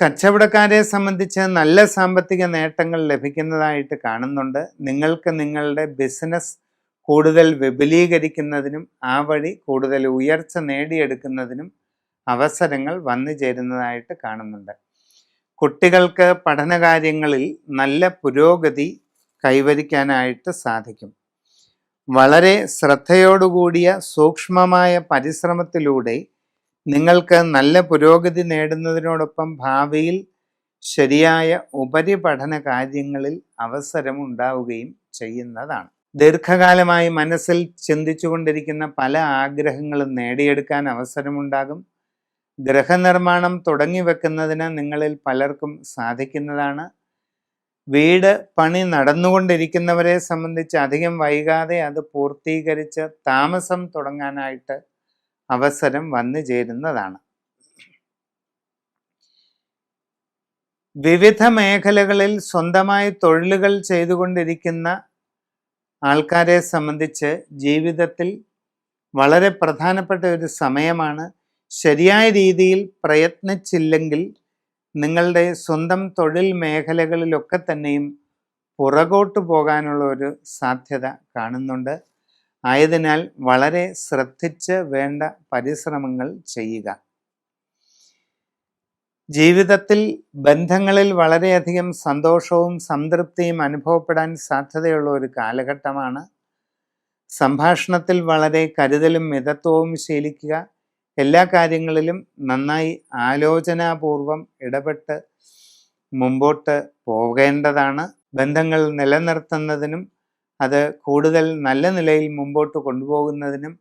കച്ചവടക്കാരെ സംബന്ധിച്ച് നല്ല സാമ്പത്തിക നേട്ടങ്ങൾ ലഭിക്കുന്നതായിട്ട് കാണുന്നുണ്ട്. നിങ്ങൾക്ക് നിങ്ങളുടെ ബിസിനസ് കൂടുതൽ വിപുലീകരിക്കുന്നതിനും ആ വഴി കൂടുതൽ ഉയർച്ച നേടിയെടുക്കുന്നതിനും അവസരങ്ങൾ വന്നു ചേരുന്നതായിട്ട് കാണുന്നുണ്ട്. കുട്ടികൾക്ക് പഠനകാര്യങ്ങളിൽ നല്ല പുരോഗതി കൈവരിക്കാനായിട്ട് സാധിക്കും. വളരെ ശ്രദ്ധയോടുകൂടിയ സൂക്ഷ്മമായ പരിശ്രമത്തിലൂടെ നിങ്ങൾക്ക് നല്ല പുരോഗതി നേടുന്നതിനോടൊപ്പം ഭാവിയിൽ ശരിയായ ഉപരിപഠന കാര്യങ്ങളിൽ അവസരമുണ്ടാവുകയും ചെയ്യുന്നതാണ്. ദീർഘകാലമായി മനസ്സിൽ ചിന്തിച്ചുകൊണ്ടിരിക്കുന്ന പല ആഗ്രഹങ്ങളും നേടിയെടുക്കാൻ അവസരമുണ്ടാകും. ഗൃഹനിർമ്മാണം തുടങ്ങി വെക്കുന്നതിന് നിങ്ങളിൽ പലർക്കും സാധിക്കുന്നതാണ്. വീട് പണി നടന്നുകൊണ്ടിരിക്കുന്നവരെ സംബന്ധിച്ച് അധികം വൈകാതെ അത് പൂർത്തീകരിച്ച് താമസം തുടങ്ങാനായിട്ട് അവസരം വന്നു ചേരുന്നതാണ്. വിവിധ മേഖലകളിൽ സ്വന്തമായി തൊഴിലുകൾ ചെയ്തുകൊണ്ടിരിക്കുന്ന ആൾക്കാരെ സംബന്ധിച്ച് ജീവിതത്തിൽ വളരെ പ്രധാനപ്പെട്ട ഒരു സമയമാണ്. ശരിയായ രീതിയിൽ പ്രയത്നിച്ചില്ലെങ്കിൽ നിങ്ങളുടെ സ്വന്തം തൊഴിൽ മേഖലകളിലൊക്കെ തന്നെയും പുറകോട്ട് പോകാനുള്ള ഒരു സാധ്യത കാണുന്നുണ്ട്. ആയതിനാൽ വളരെ ശ്രദ്ധിച്ച് വേണ്ട പരിശ്രമങ്ങൾ ചെയ്യുക. ജീവിതത്തിൽ ബന്ധങ്ങളിൽ വളരെയധികം സന്തോഷവും സംതൃപ്തിയും അനുഭവപ്പെടാൻ സാധ്യതയുള്ള ഒരു കാലഘട്ടമാണ്. സംഭാഷണത്തിൽ വളരെ കരുതലും മിതത്വവും ശീലിക്കുക. എല്ലാ കാര്യങ്ങളിലും നന്നായി ആലോചനാപൂർവം ഇടപെട്ട് മുമ്പോട്ട് പോകേണ്ടതാണ്. ബന്ധങ്ങൾ നിലനിർത്തുന്നതിനും അത് കൂടുതൽ നല്ല നിലയിൽ മുമ്പോട്ട് കൊണ്ടുപോകുന്നതിനും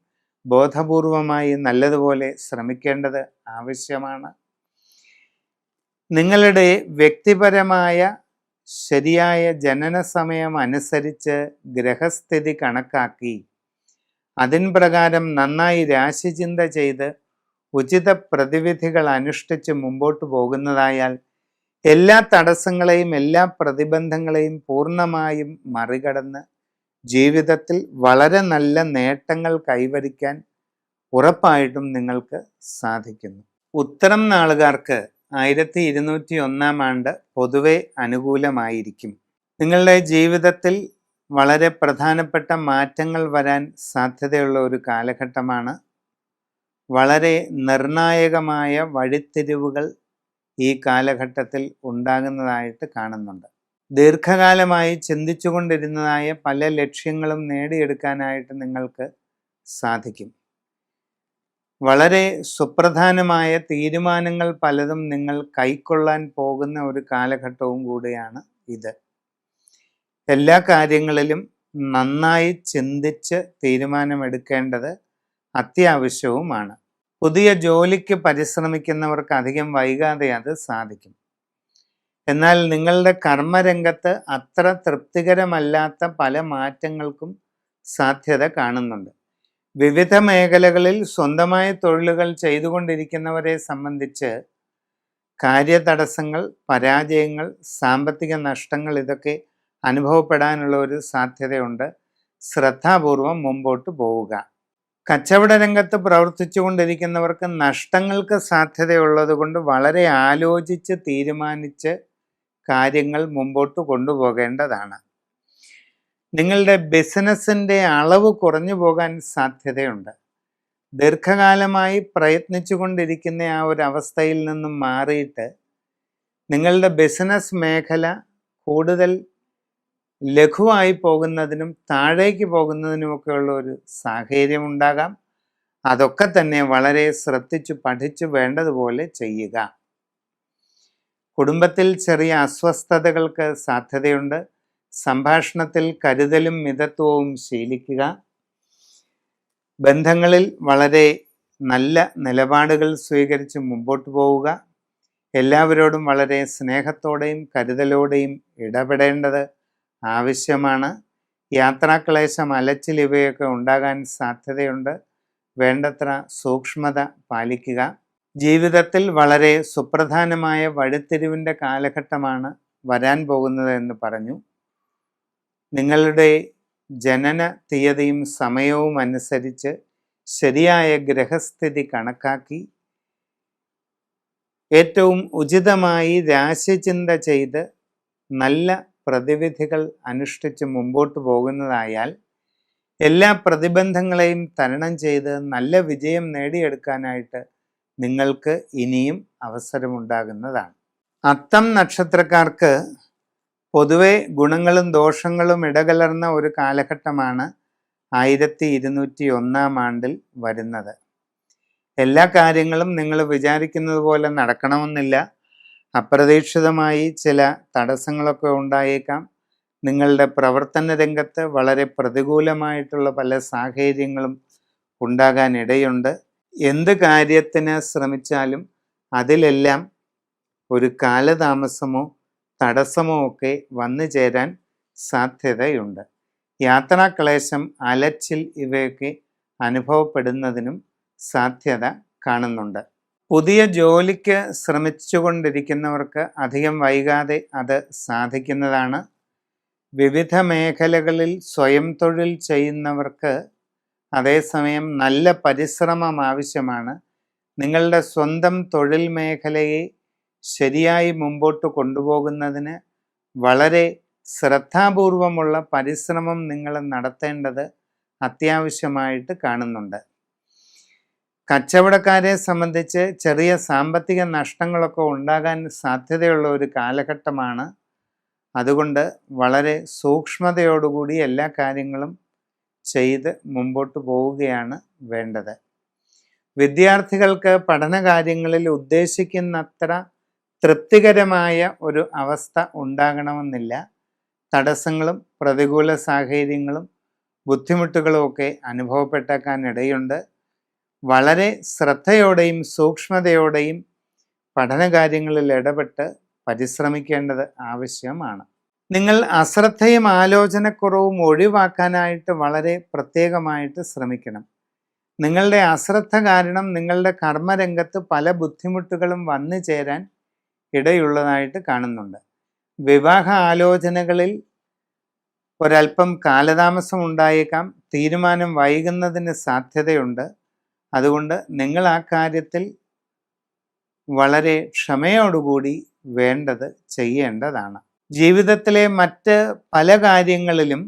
ബോധപൂർവമായി നല്ലതുപോലെ ശ്രമിക്കേണ്ടത് ആവശ്യമാണ്. നിങ്ങളുടെ വ്യക്തിപരമായ ശരിയായ ജനന സമയം അനുസരിച്ച് ഗ്രഹസ്ഥിതി കണക്കാക്കി അതിൻ പ്രകാരം നന്നായി രാശിചിന്ത ചെയ്ത് ഉചിത പ്രതിവിധികൾ അനുഷ്ഠിച്ച് മുമ്പോട്ട് പോകുന്നതായാൽ എല്ലാ തടസ്സങ്ങളെയും എല്ലാ പ്രതിബന്ധങ്ങളെയും പൂർണ്ണമായും മറികടന്ന് ജീവിതത്തിൽ വളരെ നല്ല നേട്ടങ്ങൾ കൈവരിക്കാൻ ഉറപ്പായിട്ടും നിങ്ങൾക്ക് സാധിക്കുന്നു. ഉത്തരം നാളുകാർക്ക് 1201 ആണ്ട് പൊതുവെ അനുകൂലമായിരിക്കും. നിങ്ങളുടെ ജീവിതത്തിൽ വളരെ പ്രധാനപ്പെട്ട മാറ്റങ്ങൾ വരാൻ സാധ്യതയുള്ള ഒരു കാലഘട്ടമാണ്. വളരെ നിർണായകമായ വഴിത്തിരിവുകൾ ഈ കാലഘട്ടത്തിൽ ഉണ്ടാകുന്നതായിട്ട് കാണുന്നുണ്ട്. ദീർഘകാലമായി ചിന്തിച്ചുകൊണ്ടിരുന്നതായ പല ലക്ഷ്യങ്ങളും നേടിയെടുക്കാനായിട്ട് നിങ്ങൾക്ക് സാധിക്കും. വളരെ സുപ്രധാനമായ തീരുമാനങ്ങൾ പലതും നിങ്ങൾ കൈക്കൊള്ളാൻ പോകുന്ന ഒരു കാലഘട്ടവും കൂടിയാണ് ഇത്. എല്ലാ കാര്യങ്ങളിലും നന്നായി ചിന്തിച്ച് തീരുമാനമെടുക്കേണ്ടത് അത്യാവശ്യവുമാണ്. പുതിയ ജോലിക്ക് പരിശ്രമിക്കുന്നവർക്ക് അധികം വൈകാതെ അത് സാധിക്കും. എന്നാൽ നിങ്ങളുടെ കർമ്മരംഗത്ത് അത്ര തൃപ്തികരമല്ലാത്ത പല മാറ്റങ്ങൾക്കും സാധ്യത കാണുന്നുണ്ട്. വിവിധ മേഖലകളിൽ സ്വന്തമായ തൊഴിലുകൾ ചെയ്തുകൊണ്ടിരിക്കുന്നവരെ സംബന്ധിച്ച് കാര്യതടസ്സങ്ങൾ, പരാജയങ്ങൾ, സാമ്പത്തിക നഷ്ടങ്ങൾ ഇതൊക്കെ അനുഭവപ്പെടാനുള്ള ഒരു സാധ്യതയുണ്ട്. ശ്രദ്ധാപൂർവം മുമ്പോട്ട് പോവുക. കച്ചവട രംഗത്ത് പ്രവർത്തിച്ചു കൊണ്ടിരിക്കുന്നവർക്ക് നഷ്ടങ്ങൾക്ക് സാധ്യതയുള്ളത് കൊണ്ട് വളരെ ആലോചിച്ച് തീരുമാനിച്ച് കാര്യങ്ങൾ മുമ്പോട്ട് കൊണ്ടുപോകേണ്ടതാണ്. നിങ്ങളുടെ ബിസിനസ്സിൻ്റെ അളവ് കുറഞ്ഞു പോകാൻ സാധ്യതയുണ്ട്. ദീർഘകാലമായി പ്രയത്നിച്ചു കൊണ്ടിരിക്കുന്ന ആ ഒരു അവസ്ഥയിൽ നിന്നും മാറിയിട്ട് നിങ്ങളുടെ ബിസിനസ് മേഖല കൂടുതൽ ലഘുവായി പോകുന്നതിനും താഴേക്ക് പോകുന്നതിനുമൊക്കെയുള്ള ഒരു സാഹചര്യം ഉണ്ടാകാം. അതൊക്കെ തന്നെ വളരെ ശ്രദ്ധിച്ചു പഠിച്ചു വേണ്ടതുപോലെ ചെയ്യുക. കുടുംബത്തിൽ ചെറിയ അസ്വസ്ഥതകൾക്ക് സാധ്യതയുണ്ട്. സംഭാഷണത്തിൽ കരുതലും മിതത്വവും ശീലിക്കുക. ബന്ധങ്ങളിൽ വളരെ നല്ല നിലപാടുകൾ സ്വീകരിച്ച് മുമ്പോട്ട് പോവുക. എല്ലാവരോടും വളരെ സ്നേഹത്തോടെയും കരുതലോടെയും ഇടപെടേണ്ടത് ആവശ്യമാണ്. യാത്രാക്ലേശം, അലച്ചിൽ ഇവയൊക്കെ ഉണ്ടാകാൻ സാധ്യതയുണ്ട്. വേണ്ടത്ര സൂക്ഷ്മത പാലിക്കുക. ജീവിതത്തിൽ വളരെ സുപ്രധാനമായ വഴിത്തിരിവിൻ്റെ കാലഘട്ടമാണ് വരാൻ പോകുന്നത് എന്ന് പറഞ്ഞു. നിങ്ങളുടെ ജനന തീയതിയും സമയവും അനുസരിച്ച് ശരിയായ ഗ്രഹസ്ഥിതി കണക്കാക്കി ഏറ്റവും ഉചിതമായി രാശിചിന്ത ചെയ്ത് നല്ല പ്രതിവിധികൾ അനുഷ്ഠിച്ച് മുമ്പോട്ട് പോകുന്നതായാൽ എല്ലാ പ്രതിബന്ധങ്ങളെയും തരണം ചെയ്ത് നല്ല വിജയം നേടിയെടുക്കാനായിട്ട് നിങ്ങൾക്ക് ഇനിയും അവസരമുണ്ടാകുന്നതാണ്. അത്തം നക്ഷത്രക്കാർക്ക് പൊതുവെ ഗുണങ്ങളും ദോഷങ്ങളും ഇടകലർന്ന ഒരു കാലഘട്ടമാണ് 1201 ആണ്ടിൽ വരുന്നത്. എല്ലാ കാര്യങ്ങളും നിങ്ങൾ വിചാരിക്കുന്നത് പോലെ നടക്കണമെന്നില്ല. അപ്രതീക്ഷിതമായി ചില തടസ്സങ്ങളൊക്കെ ഉണ്ടായേക്കാം. നിങ്ങളുടെ പ്രവർത്തന രംഗത്ത് വളരെ പ്രതികൂലമായിട്ടുള്ള പല സാഹചര്യങ്ങളും ഉണ്ടാകാൻ ഇടയുണ്ട്. എന്ത് കാര്യത്തിന് ശ്രമിച്ചാലും അതിലെല്ലാം ഒരു കാലതാമസമോ തടസ്സമോ ഒക്കെ വന്നു ചേരാൻ സാധ്യതയുണ്ട്. യാത്രാക്ലേശം, അലച്ചിൽ ഇവയൊക്കെ അനുഭവപ്പെടുന്നതിനും സാധ്യത കാണുന്നുണ്ട്. പുതിയ ജോലിക്ക് ശ്രമിച്ചുകൊണ്ടിരിക്കുന്നവർക്ക് അധികം വൈകാതെ അത് സാധിക്കുന്നതാണ്. വിവിധ മേഖലകളിൽ സ്വയം തൊഴിൽ ചെയ്യുന്നവർക്ക് അതേസമയം നല്ല പരിശ്രമം ആവശ്യമാണ്. നിങ്ങളുടെ സ്വന്തം തൊഴിൽ മേഖലയെ ശരിയായി മുമ്പോട്ട് കൊണ്ടുപോകുന്നതിന് വളരെ ശ്രദ്ധാപൂർവമുള്ള പരിശ്രമം നിങ്ങൾ നടത്തേണ്ടത് അത്യാവശ്യമായിട്ട് കാണുന്നുണ്ട്. കച്ചവടക്കാരെ സംബന്ധിച്ച് ചെറിയ സാമ്പത്തിക നഷ്ടങ്ങളൊക്കെ ഉണ്ടാകാൻ സാധ്യതയുള്ള ഒരു കാലഘട്ടമാണ്. അതുകൊണ്ട് വളരെ സൂക്ഷ്മതയോടുകൂടി എല്ലാ കാര്യങ്ങളും ചെയ്ത് മുമ്പോട്ട് പോവുകയാണ് വേണ്ടത്. വിദ്യാർത്ഥികൾക്ക് പഠനകാര്യങ്ങളിൽ ഉദ്ദേശിക്കുന്നത്ര തൃപ്തികരമായ ഒരു അവസ്ഥ ഉണ്ടാകണമെന്നില്ല. തടസ്സങ്ങളും പ്രതികൂല സാഹചര്യങ്ങളും ബുദ്ധിമുട്ടുകളും ഒക്കെ അനുഭവപ്പെട്ടേക്കാൻ ഇടയുണ്ട്. വളരെ ശ്രദ്ധയോടെയും സൂക്ഷ്മതയോടെയും പഠനകാര്യങ്ങളിൽ ഇടപെട്ട് പരിശ്രമിക്കേണ്ടത് ആവശ്യമാണ്. നിങ്ങൾ അശ്രദ്ധയും ആലോചനക്കുറവും ഒഴിവാക്കാനായിട്ട് വളരെ പ്രത്യേകമായിട്ട് ശ്രമിക്കണം. നിങ്ങളുടെ അശ്രദ്ധ കാരണം നിങ്ങളുടെ കർമ്മരംഗത്ത് പല ബുദ്ധിമുട്ടുകളും വന്നു ചേരാൻ ഇടയുള്ളതായിട്ട് കാണുന്നുണ്ട്. വിവാഹ ആലോചനകളിൽ ഒരല്പം കാലതാമസം ഉണ്ടായേക്കാം. തീരുമാനം വൈകുന്നതിന് സാധ്യതയുണ്ട്. അതുകൊണ്ട് നിങ്ങൾ ആ കാര്യത്തിൽ വളരെ ക്ഷമയോടുകൂടി വേണ്ടത് ചെയ്യേണ്ടതാണ്. ജീവിതത്തിലെ മറ്റ് പല കാര്യങ്ങളിലും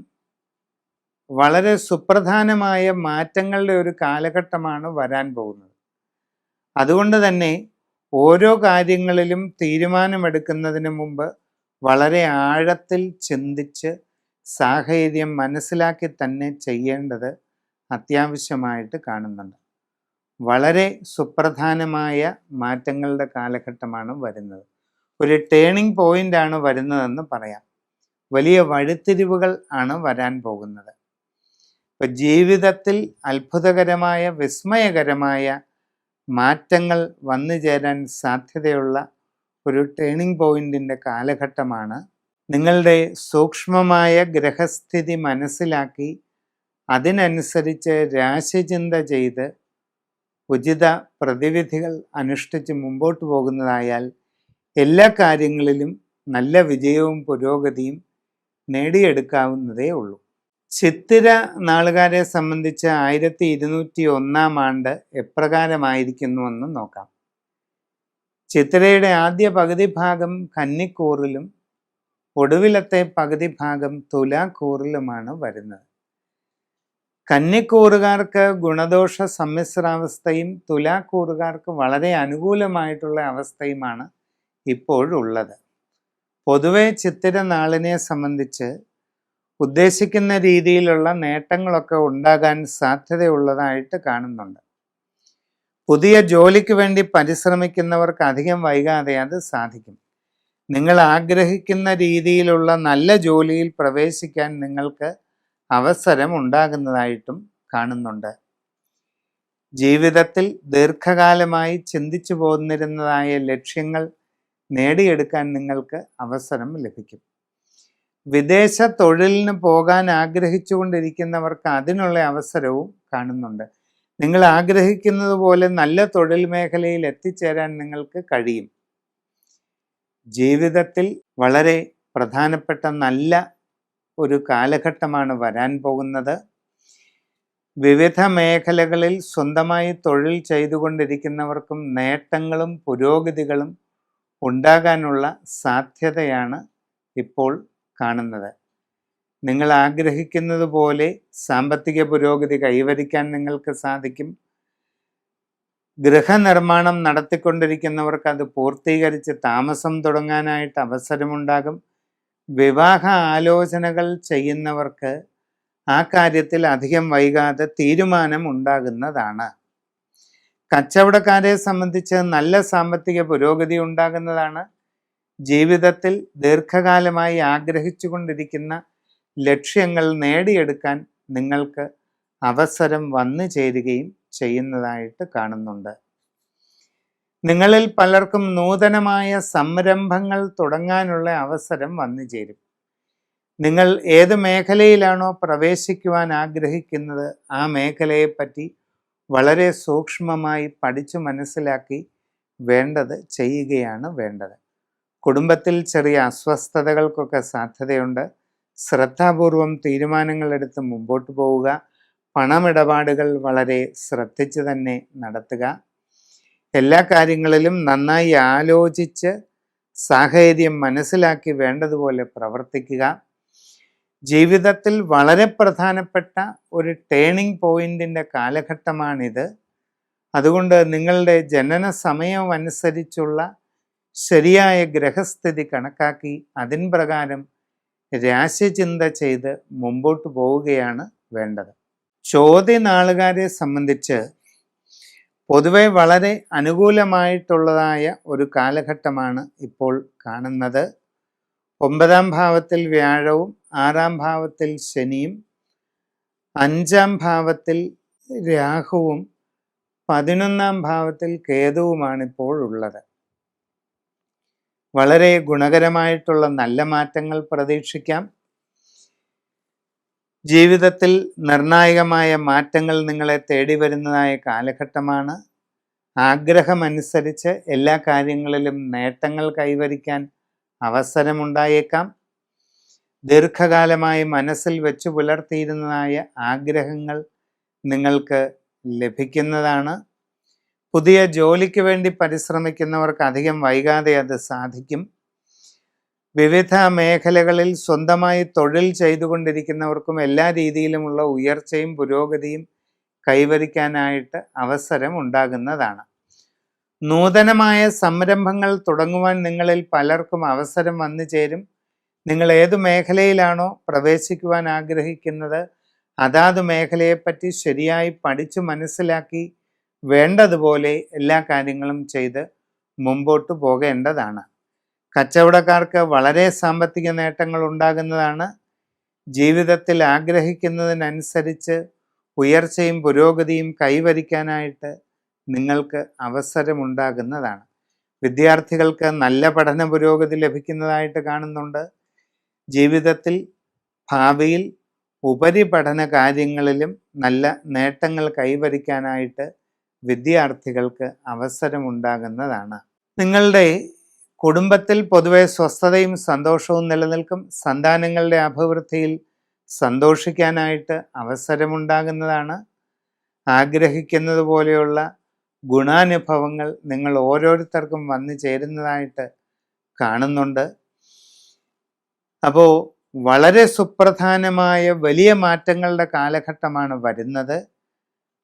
വളരെ സുപ്രധാനമായ മാറ്റങ്ങളുടെ ഒരു കാലഘട്ടമാണ് വരാൻ പോകുന്നത്. അതുകൊണ്ട് തന്നെ ഓരോ കാര്യങ്ങളിലും തീരുമാനമെടുക്കുന്നതിന് മുമ്പ് വളരെ ആഴത്തിൽ ചിന്തിച്ച് സാഹചര്യം മനസ്സിലാക്കി തന്നെ ചെയ്യേണ്ടത് അത്യാവശ്യമായിട്ട് കാണുന്നുണ്ട്. വളരെ സുപ്രധാനമായ മാറ്റങ്ങളുടെ കാലഘട്ടമാണ് വരുന്നത്. ഒരു ടേണിംഗ് പോയിൻ്റാണ് വരുന്നതെന്ന് പറയാം. വലിയ വഴിത്തിരിവുകൾ ആണ് വരാൻ പോകുന്നത്. ഇപ്പം ജീവിതത്തിൽ അത്ഭുതകരമായ വിസ്മയകരമായ മാറ്റങ്ങൾ വന്നു ചേരാൻ സാധ്യതയുള്ള ഒരു ടേണിംഗ് പോയിന്റിൻ്റെ കാലഘട്ടമാണ്. നിങ്ങളുടെ സൂക്ഷ്മമായ ഗ്രഹസ്ഥിതി മനസ്സിലാക്കി അതിനനുസരിച്ച് രാശിചിന്ത ചെയ്ത് ഉചിത പ്രതിവിധികൾ അനുഷ്ഠിച്ച് മുമ്പോട്ട് പോകുന്നതായാൽ എല്ലാ കാര്യങ്ങളിലും നല്ല വിജയവും പുരോഗതിയും നേടിയെടുക്കാവുന്നതേ ഉള്ളൂ. ചിത്തിര നാളുകാരെ സംബന്ധിച്ച് 1201 ആണ്ട് എപ്രകാരമായിരിക്കുന്നുവെന്ന് നോക്കാം. ചിത്തിരയുടെ ആദ്യ പകുതി ഭാഗം കന്നിക്കൂറിലും ഒടുവിലത്തെ പകുതി ഭാഗം തുലാക്കൂറിലുമാണ് വരുന്നത്. കന്നിക്കൂറുകാർക്ക് ഗുണദോഷ സമ്മിശ്രാവസ്ഥയും തുലാക്കൂറുകാർക്ക് വളരെ അനുകൂലമായിട്ടുള്ള അവസ്ഥയുമാണ് ഇപ്പോഴുള്ളത്. പൊതുവെ ചിത്തിര നാളിനെ സംബന്ധിച്ച് ഉദ്ദേശിക്കുന്ന രീതിയിലുള്ള നേട്ടങ്ങളൊക്കെ ഉണ്ടാകാൻ സാധ്യതയുള്ളതായിട്ട് കാണുന്നുണ്ട്. പുതിയ ജോലിക്ക് വേണ്ടി പരിശ്രമിക്കുന്നവർക്ക് അധികം വൈകാതെ അത് സാധിക്കും. നിങ്ങൾ ആഗ്രഹിക്കുന്ന രീതിയിലുള്ള നല്ല ജോലിയിൽ പ്രവേശിക്കാൻ നിങ്ങൾക്ക് അവസരം ഉണ്ടാകുന്നതായിട്ടും കാണുന്നുണ്ട്. ജീവിതത്തിൽ ദീർഘകാലമായി ചിന്തിച്ചു പോന്നിരുന്നതായ ലക്ഷ്യങ്ങൾ നേടിയെടുക്കാൻ നിങ്ങൾക്ക് അവസരം ലഭിക്കും. വിദേശ തൊഴിലിന് പോകാൻ ആഗ്രഹിച്ചുകൊണ്ടിരിക്കുന്നവർക്ക് അതിനുള്ള അവസരവും കാണുന്നുണ്ട്. നിങ്ങൾ ആഗ്രഹിക്കുന്നത് പോലെ നല്ല തൊഴിൽ മേഖലയിൽ എത്തിച്ചേരാൻ നിങ്ങൾക്ക് കഴിയും. ജീവിതത്തിൽ വളരെ പ്രധാനപ്പെട്ട നല്ല ഒരു കാലഘട്ടമാണ് വരാൻ പോകുന്നത്. വിവിധ മേഖലകളിൽ സ്വന്തമായി തൊഴിൽ ചെയ്തുകൊണ്ടിരിക്കുന്നവർക്കും നേട്ടങ്ങളും പുരോഗതികളും ഉണ്ടാകാനുള്ള സാധ്യതയാണ് ഇപ്പോൾ കാണുന്നത്. നിങ്ങൾ ആഗ്രഹിക്കുന്നത് പോലെ സാമ്പത്തിക പുരോഗതി കൈവരിക്കാൻ നിങ്ങൾക്ക് സാധിക്കും. ഗൃഹനിർമ്മാണം നടത്തിക്കൊണ്ടിരിക്കുന്നവർക്ക് അത് പൂർത്തീകരിച്ച് താമസം തുടങ്ങാനായിട്ട് അവസരമുണ്ടാകും. വിവാഹ ആലോചനകൾ ചെയ്യുന്നവർക്ക് ആ കാര്യത്തിൽ അധികം വൈകാതെ തീരുമാനം ഉണ്ടാകുന്നതാണ്. കച്ചവടക്കാരെ സംബന്ധിച്ച് നല്ല സാമ്പത്തിക പുരോഗതി ഉണ്ടാകുന്നതാണ്. ജീവിതത്തിൽ ദീർഘകാലമായി ആഗ്രഹിച്ചു കൊണ്ടിരിക്കുന്ന ലക്ഷ്യങ്ങൾ നേടിയെടുക്കാൻ നിങ്ങൾക്ക് അവസരം വന്നു ചേരുകയും ചെയ്യുന്നതായിട്ട് കാണുന്നുണ്ട്. നിങ്ങളിൽ പലർക്കും നൂതനമായ സംരംഭങ്ങൾ തുടങ്ങാനുള്ള അവസരം വന്നു ചേരും. നിങ്ങൾ ഏത് മേഖലയിലാണോ പ്രവേശിക്കുവാൻ ആഗ്രഹിക്കുന്നത് ആ മേഖലയെപ്പറ്റി വളരെ സൂക്ഷ്മമായി പഠിച്ചു മനസ്സിലാക്കി വേണ്ടത് ചെയ്യുകയാണ് വേണ്ടത്. കുടുംബത്തിൽ ചെറിയ അസ്വസ്ഥതകൾക്കൊക്കെ സാധ്യതയുണ്ട്. ശ്രദ്ധാപൂർവം തീരുമാനങ്ങൾ എടുത്ത് മുമ്പോട്ട് പോവുക. പണമിടപാടുകൾ വളരെ ശ്രദ്ധിച്ച് തന്നെ നടത്തുക. എല്ലാ കാര്യങ്ങളിലും നന്നായി ആലോചിച്ച് സാഹചര്യം മനസ്സിലാക്കി വേണ്ടതുപോലെ പ്രവർത്തിക്കുക. ജീവിതത്തിൽ വളരെ പ്രധാനപ്പെട്ട ഒരു ടേണിംഗ് പോയിന്റിൻ്റെ കാലഘട്ടമാണിത്. അതുകൊണ്ട് നിങ്ങളുടെ ജനന സമയം അനുസരിച്ചുള്ള ശരിയായ ഗ്രഹസ്ഥിതി കണക്കാക്കി അതിൻ പ്രകാരം രാശിചിന്ത ചെയ്ത് മുമ്പോട്ട് പോവുകയാണ് വേണ്ടത്. ചോദ്യനാളുകാരെ സംബന്ധിച്ച് പൊതുവെ വളരെ അനുകൂലമായിട്ടുള്ളതായ ഒരു കാലഘട്ടമാണ് ഇപ്പോൾ കാണുന്നത്. 9ാം ഭാവത്തിൽ വ്യാഴവും 6ാം ഭാവത്തിൽ ശനിയും 5ാം ഭാവത്തിൽ രാഹുവും 11ാം ഭാവത്തിൽ കേതുവുമാണ് ഇപ്പോൾ ഉള്ളത്. വളരെ ഗുണകരമായിട്ടുള്ള നല്ല മാറ്റങ്ങൾ പ്രതീക്ഷിക്കാം. ജീവിതത്തിൽ നിർണായകമായ മാറ്റങ്ങൾ നിങ്ങളെ തേടി വരുന്നതായ കാലഘട്ടമാണ്. ആഗ്രഹമനുസരിച്ച് എല്ലാ കാര്യങ്ങളിലും നേട്ടങ്ങൾ കൈവരിക്കാൻ അവസരമുണ്ടായേക്കാം. ദീർഘകാലമായി മനസ്സിൽ വെച്ചു പുലർത്തിയിരുന്നതായ ആഗ്രഹങ്ങൾ നിങ്ങൾക്ക് ലഭിക്കുന്നതാണ്. പുതിയ ജോലിക്ക് വേണ്ടി പരിശ്രമിക്കുന്നവർക്ക് അധികം വൈകാതെ അത് സാധിക്കും. വിവിധ മേഖലകളിൽ സ്വന്തമായി തൊഴിൽ ചെയ്തുകൊണ്ടിരിക്കുന്നവർക്കും എല്ലാ രീതിയിലുമുള്ള ഉയർച്ചയും പുരോഗതിയും കൈവരിക്കാനായിട്ട് അവസരം ഉണ്ടാകുന്നതാണ്. നൂതനമായ സംരംഭങ്ങൾ തുടങ്ങുവാൻ നിങ്ങളിൽ പലർക്കും അവസരം വന്നു ചേരും. നിങ്ങൾ ഏതു മേഖലയിലാണോ പ്രവേശിക്കുവാൻ ആഗ്രഹിക്കുന്നത് അതാത് മേഖലയെപ്പറ്റി ശരിയായി പഠിച്ചു മനസ്സിലാക്കി വേണ്ടതുപോലെ എല്ലാ കാര്യങ്ങളും ചെയ്ത് മുമ്പോട്ട് പോകേണ്ടതാണ്. കച്ചവടക്കാർക്ക് വളരെ സാമ്പത്തിക നേട്ടങ്ങൾ ഉണ്ടാകുന്നതാണ്. ജീവിതത്തിൽ ആഗ്രഹിക്കുന്നതിനനുസരിച്ച് ഉയർച്ചയും പുരോഗതിയും കൈവരിക്കാനായിട്ട് നിങ്ങൾക്ക് അവസരമുണ്ടാകുന്നതാണ്. വിദ്യാർത്ഥികൾക്ക് നല്ല പഠന പുരോഗതി ലഭിക്കുന്നതായിട്ട് കാണുന്നുണ്ട്. ജീവിതത്തിൽ ഭാവിയിൽ ഉപരിപഠന കാര്യങ്ങളിലും നല്ല നേട്ടങ്ങൾ കൈവരിക്കാനായിട്ട് വിദ്യാർത്ഥികൾക്ക് അവസരമുണ്ടാകുന്നതാണ്. നിങ്ങളുടെ കുടുംബത്തിൽ പൊതുവെ സ്വസ്ഥതയും സന്തോഷവും നിലനിൽക്കും. സന്താനങ്ങളുടെ അഭിവൃദ്ധിയിൽ സന്തോഷിക്കാനായിട്ട് അവസരമുണ്ടാകുന്നതാണ്. ആഗ്രഹിക്കുന്നത് പോലെയുള്ള ഗുണാനുഭവങ്ങൾ നിങ്ങൾ ഓരോരുത്തർക്കും വന്നു ചേരുന്നതായിട്ട് കാണുന്നുണ്ട്. അപ്പോൾ വളരെ സുപ്രധാനമായ വലിയ മാറ്റങ്ങളുടെ കാലഘട്ടമാണ് വരുന്നത്.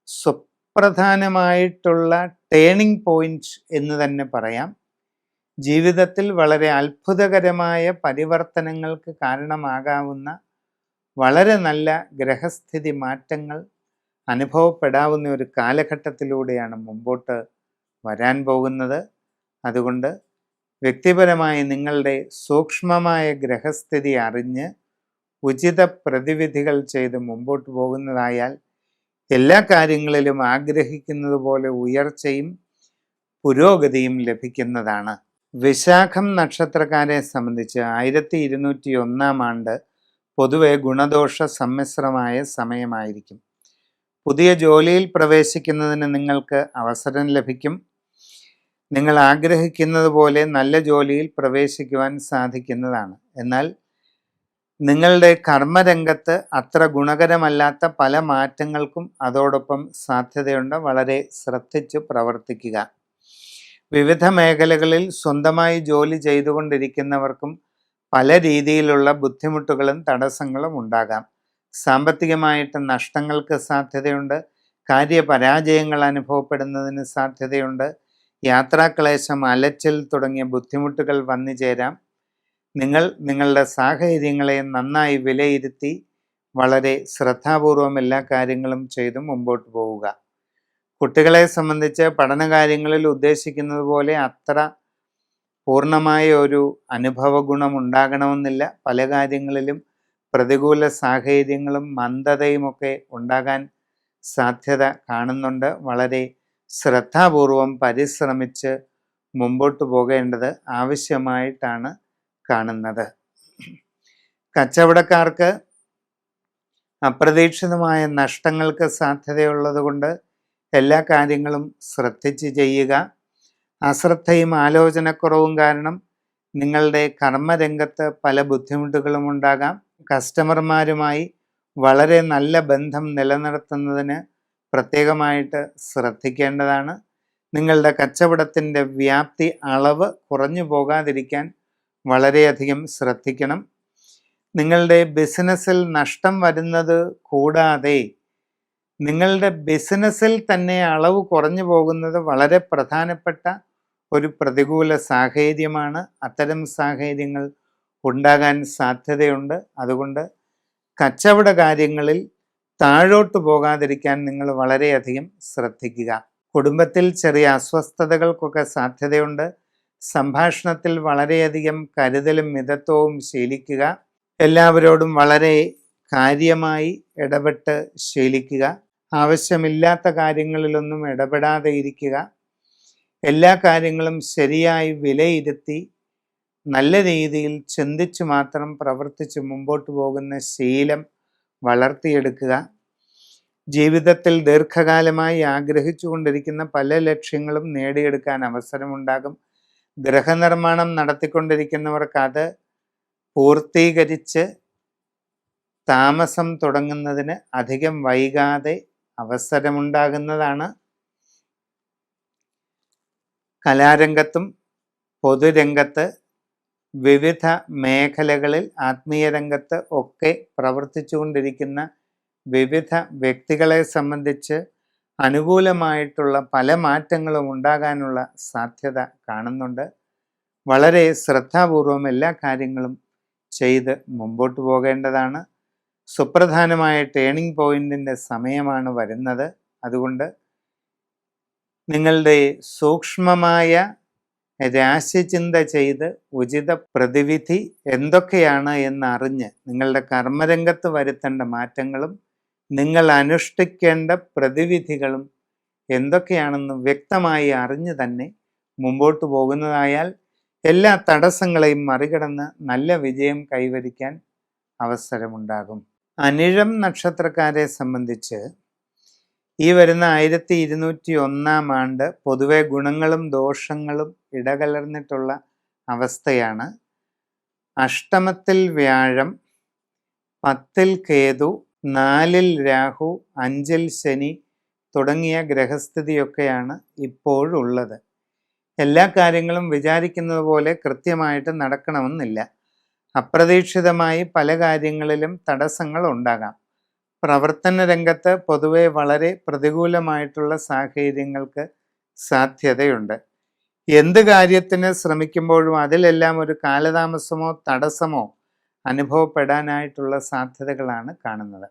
സുപ്രധാനമായിട്ടുള്ള ടേണിംഗ് പോയിന്റ് എന്ന് തന്നെ പറയാം. ജീവിതത്തിൽ വളരെ അത്ഭുതകരമായ പരിവർത്തനങ്ങൾക്ക് കാരണമാകാവുന്ന വളരെ നല്ല ഗ്രഹസ്ഥിതി മാറ്റങ്ങൾ അനുഭവപ്പെടാവുന്ന ഒരു കാലഘട്ടത്തിലൂടെയാണ് മുമ്പോട്ട് വരാൻ പോകുന്നത്. അതുകൊണ്ട് വ്യക്തിപരമായി നിങ്ങളുടെ സൂക്ഷ്മമായ ഗ്രഹസ്ഥിതി അറിഞ്ഞ് ഉചിത പ്രതിവിധികൾ ചെയ്ത് മുമ്പോട്ട് പോകുന്നതായാൽ എല്ലാ കാര്യങ്ങളിലും ആഗ്രഹിക്കുന്നത് പോലെ ഉയർച്ചയും പുരോഗതിയും ലഭിക്കുന്നതാണ്. വിശാഖം നക്ഷത്രക്കാരെ സംബന്ധിച്ച് 1201 ആണ്ട് പൊതുവെ ഗുണദോഷ സമ്മിശ്രമായ സമയമായിരിക്കും. പുതിയ ജോലിയിൽ പ്രവേശിക്കുന്നതിന് നിങ്ങൾക്ക് അവസരം ലഭിക്കും. നിങ്ങൾ ആഗ്രഹിക്കുന്നത് പോലെ നല്ല ജോലിയിൽ പ്രവേശിക്കുവാൻ സാധിക്കുന്നതാണ്. എന്നാൽ നിങ്ങളുടെ കർമ്മരംഗത്ത് അത്ര ഗുണകരമല്ലാത്ത പല മാറ്റങ്ങൾക്കും അതോടൊപ്പം സാധ്യതയുണ്ട്. വളരെ ശ്രദ്ധിച്ചു പ്രവർത്തിക്കുക. വിവിധ മേഖലകളിൽ സ്വന്തമായി ജോലി ചെയ്തുകൊണ്ടിരിക്കുന്നവർക്കും പല രീതിയിലുള്ള ബുദ്ധിമുട്ടുകളും തടസ്സങ്ങളും ഉണ്ടാകാം. സാമ്പത്തികമായിട്ട് നഷ്ടങ്ങൾക്ക് സാധ്യതയുണ്ട്. കാര്യപരാജയങ്ങൾ അനുഭവപ്പെടുന്നതിന് സാധ്യതയുണ്ട്. യാത്രാക്ലേശം, അലച്ചിൽ തുടങ്ങിയ ബുദ്ധിമുട്ടുകൾ വന്നു ചേരാം. നിങ്ങൾ നിങ്ങളുടെ സാഹചര്യങ്ങളെ നന്നായി വിലയിരുത്തി വളരെ ശ്രദ്ധാപൂർവം എല്ലാ കാര്യങ്ങളും ചെയ്ത് മുമ്പോട്ട് പോവുക. കുട്ടികളെ സംബന്ധിച്ച് പഠനകാര്യങ്ങളിൽ ഉദ്ദേശിക്കുന്നത് പോലെ അത്ര പൂർണ്ണമായ ഒരു അനുഭവ ഗുണം ഉണ്ടാകണമെന്നില്ല. പല കാര്യങ്ങളിലും പ്രതികൂല സാഹചര്യങ്ങളും മന്ദതയുമൊക്കെ ഉണ്ടാകാൻ സാധ്യത കാണുന്നുണ്ട്. വളരെ ശ്രദ്ധാപൂർവം പരിശ്രമിച്ച് മുമ്പോട്ട് പോകേണ്ടത് ആവശ്യമായിട്ടാണ് കാണുന്നത്. കച്ചവടക്കാർക്ക് അപ്രതീക്ഷിതമായ നഷ്ടങ്ങൾക്ക് സാധ്യതയുള്ളത് കൊണ്ട് എല്ലാ കാര്യങ്ങളും ശ്രദ്ധിച്ച് ചെയ്യുക. അശ്രദ്ധയും ആലോചനക്കുറവും കാരണം നിങ്ങളുടെ കർമ്മരംഗത്ത് പല ബുദ്ധിമുട്ടുകളും ഉണ്ടാകാം. കസ്റ്റമർമാരുമായി വളരെ നല്ല ബന്ധം നിലനിർത്തുന്നതിന് പ്രത്യേകമായിട്ട് ശ്രദ്ധിക്കേണ്ടതാണ്. നിങ്ങളുടെ കച്ചവടത്തിൻ്റെ വ്യാപ്തി അളവ് കുറഞ്ഞു പോകാതിരിക്കാൻ വളരെയധികം ശ്രദ്ധിക്കണം. നിങ്ങളുടെ ബിസിനസ്സിൽ നഷ്ടം വരുന്നത് കൂടാതെ നിങ്ങളുടെ ബിസിനസ്സിൽ തന്നെ അളവ് കുറഞ്ഞു പോകുന്നത് വളരെ പ്രധാനപ്പെട്ട ഒരു പ്രതികൂല സാഹചര്യമാണ്. അത്തരം സാഹചര്യങ്ങൾ ഉണ്ടാകാൻ സാധ്യതയുണ്ട്. അതുകൊണ്ട് കച്ചവട കാര്യങ്ങളിൽ താഴോട്ട് പോകാതിരിക്കാൻ നിങ്ങൾ വളരെയധികം ശ്രദ്ധിക്കുക. കുടുംബത്തിൽ ചെറിയ അസ്വസ്ഥതകൾക്കൊക്കെ സാധ്യതയുണ്ട്. സംഭാഷണത്തിൽ വളരെയധികം കരുതലും മിതത്വവും ശീലിക്കുക. എല്ലാവരോടും വളരെ കാര്യമായി ഇടപെട്ട് ശീലിക്കുക. ആവശ്യമില്ലാത്ത കാര്യങ്ങളിലൊന്നും ഇടപെടാതെ ഇരിക്കുക. എല്ലാ കാര്യങ്ങളും ശരിയായി വിലയിരുത്തി നല്ല രീതിയിൽ ചിന്തിച്ച് മാത്രം പ്രവർത്തിച്ച് മുമ്പോട്ട് പോകുന്ന ശീലം വളർത്തിയെടുക്കുക. ജീവിതത്തിൽ ദീർഘകാലമായി ആഗ്രഹിച്ചു കൊണ്ടിരിക്കുന്ന പല ലക്ഷ്യങ്ങളും നേടിയെടുക്കാൻ അവസരമുണ്ടാകും. ഗൃഹനിർമ്മാണം നടത്തിക്കൊണ്ടിരിക്കുന്നവർക്ക് അത് പൂർത്തീകരിച്ച് താമസം തുടങ്ങുന്നതിന് അധികം വൈകാതെ അവസരമുണ്ടാകുന്നതാണ്. കലാരംഗത്തും പൊതുരംഗത്ത് വിവിധ മേഖലകളിൽ ആത്മീയ രംഗത്ത് ഒക്കെ പ്രവർത്തിച്ചു കൊണ്ടിരിക്കുന്ന വിവിധ വ്യക്തികളെ സംബന്ധിച്ച് അനുകൂലമായിട്ടുള്ള പല മാറ്റങ്ങളും ഉണ്ടാകാനുള്ള സാധ്യത കാണുന്നുണ്ട്. വളരെ ശ്രദ്ധാപൂർവം എല്ലാ കാര്യങ്ങളും ചെയ്ത് മുമ്പോട്ട് പോകേണ്ടതാണ്. സുപ്രധാനമായ ടേണിംഗ് പോയിന്റിൻ്റെ സമയമാണ് വരുന്നത്. അതുകൊണ്ട് നിങ്ങളുടെ സൂക്ഷ്മമായ രാശിചിന്ത ചെയ്ത് ഉചിത പ്രതിവിധി എന്തൊക്കെയാണ് എന്നറിഞ്ഞ് നിങ്ങളുടെ കർമ്മരംഗത്ത് വരുത്തേണ്ട മാറ്റങ്ങളും നിങ്ങൾ അനുഷ്ഠിക്കേണ്ട പ്രതിവിധികളും എന്തൊക്കെയാണെന്ന് വ്യക്തമായി അറിഞ്ഞു തന്നെ മുമ്പോട്ട് പോകുന്നതായാൽ എല്ലാ തടസ്സങ്ങളെയും മറികടന്ന് നല്ല വിജയം കൈവരിക്കാൻ അവസരമുണ്ടാകും. അനിഴം നക്ഷത്രക്കാരെ സംബന്ധിച്ച് ഈ വരുന്ന 1201 ആണ്ട് പൊതുവെ ഗുണങ്ങളും ദോഷങ്ങളും ഇടകലർന്നിട്ടുള്ള അവസ്ഥയാണ്. അഷ്ടമത്തിൽ വ്യാഴം, 10ൽ കേതു, 4ൽ രാഹു, 5ൽ ശനി തുടങ്ങിയ ഗ്രഹസ്ഥിതിയൊക്കെയാണ് ഇപ്പോഴുള്ളത്. എല്ലാ കാര്യങ്ങളും വിചാരിക്കുന്നത് പോലെ കൃത്യമായിട്ട് നടക്കണമെന്നില്ല. അപ്രതീക്ഷിതമായി പല കാര്യങ്ങളിലും തടസ്സങ്ങൾ ഉണ്ടാകാം. പ്രവർത്തന രംഗത്ത് പൊതുവെ വളരെ പ്രതികൂലമായിട്ടുള്ള സാഹചര്യങ്ങൾക്ക് സാധ്യതയുണ്ട്. എന്ത് കാര്യത്തിന് ശ്രമിക്കുമ്പോഴും അതിലെല്ലാം ഒരു കാലതാമസമോ തടസ്സമോ അനുഭവപ്പെടാനായിട്ടുള്ള സാധ്യതകളാണ് കാണുന്നത്.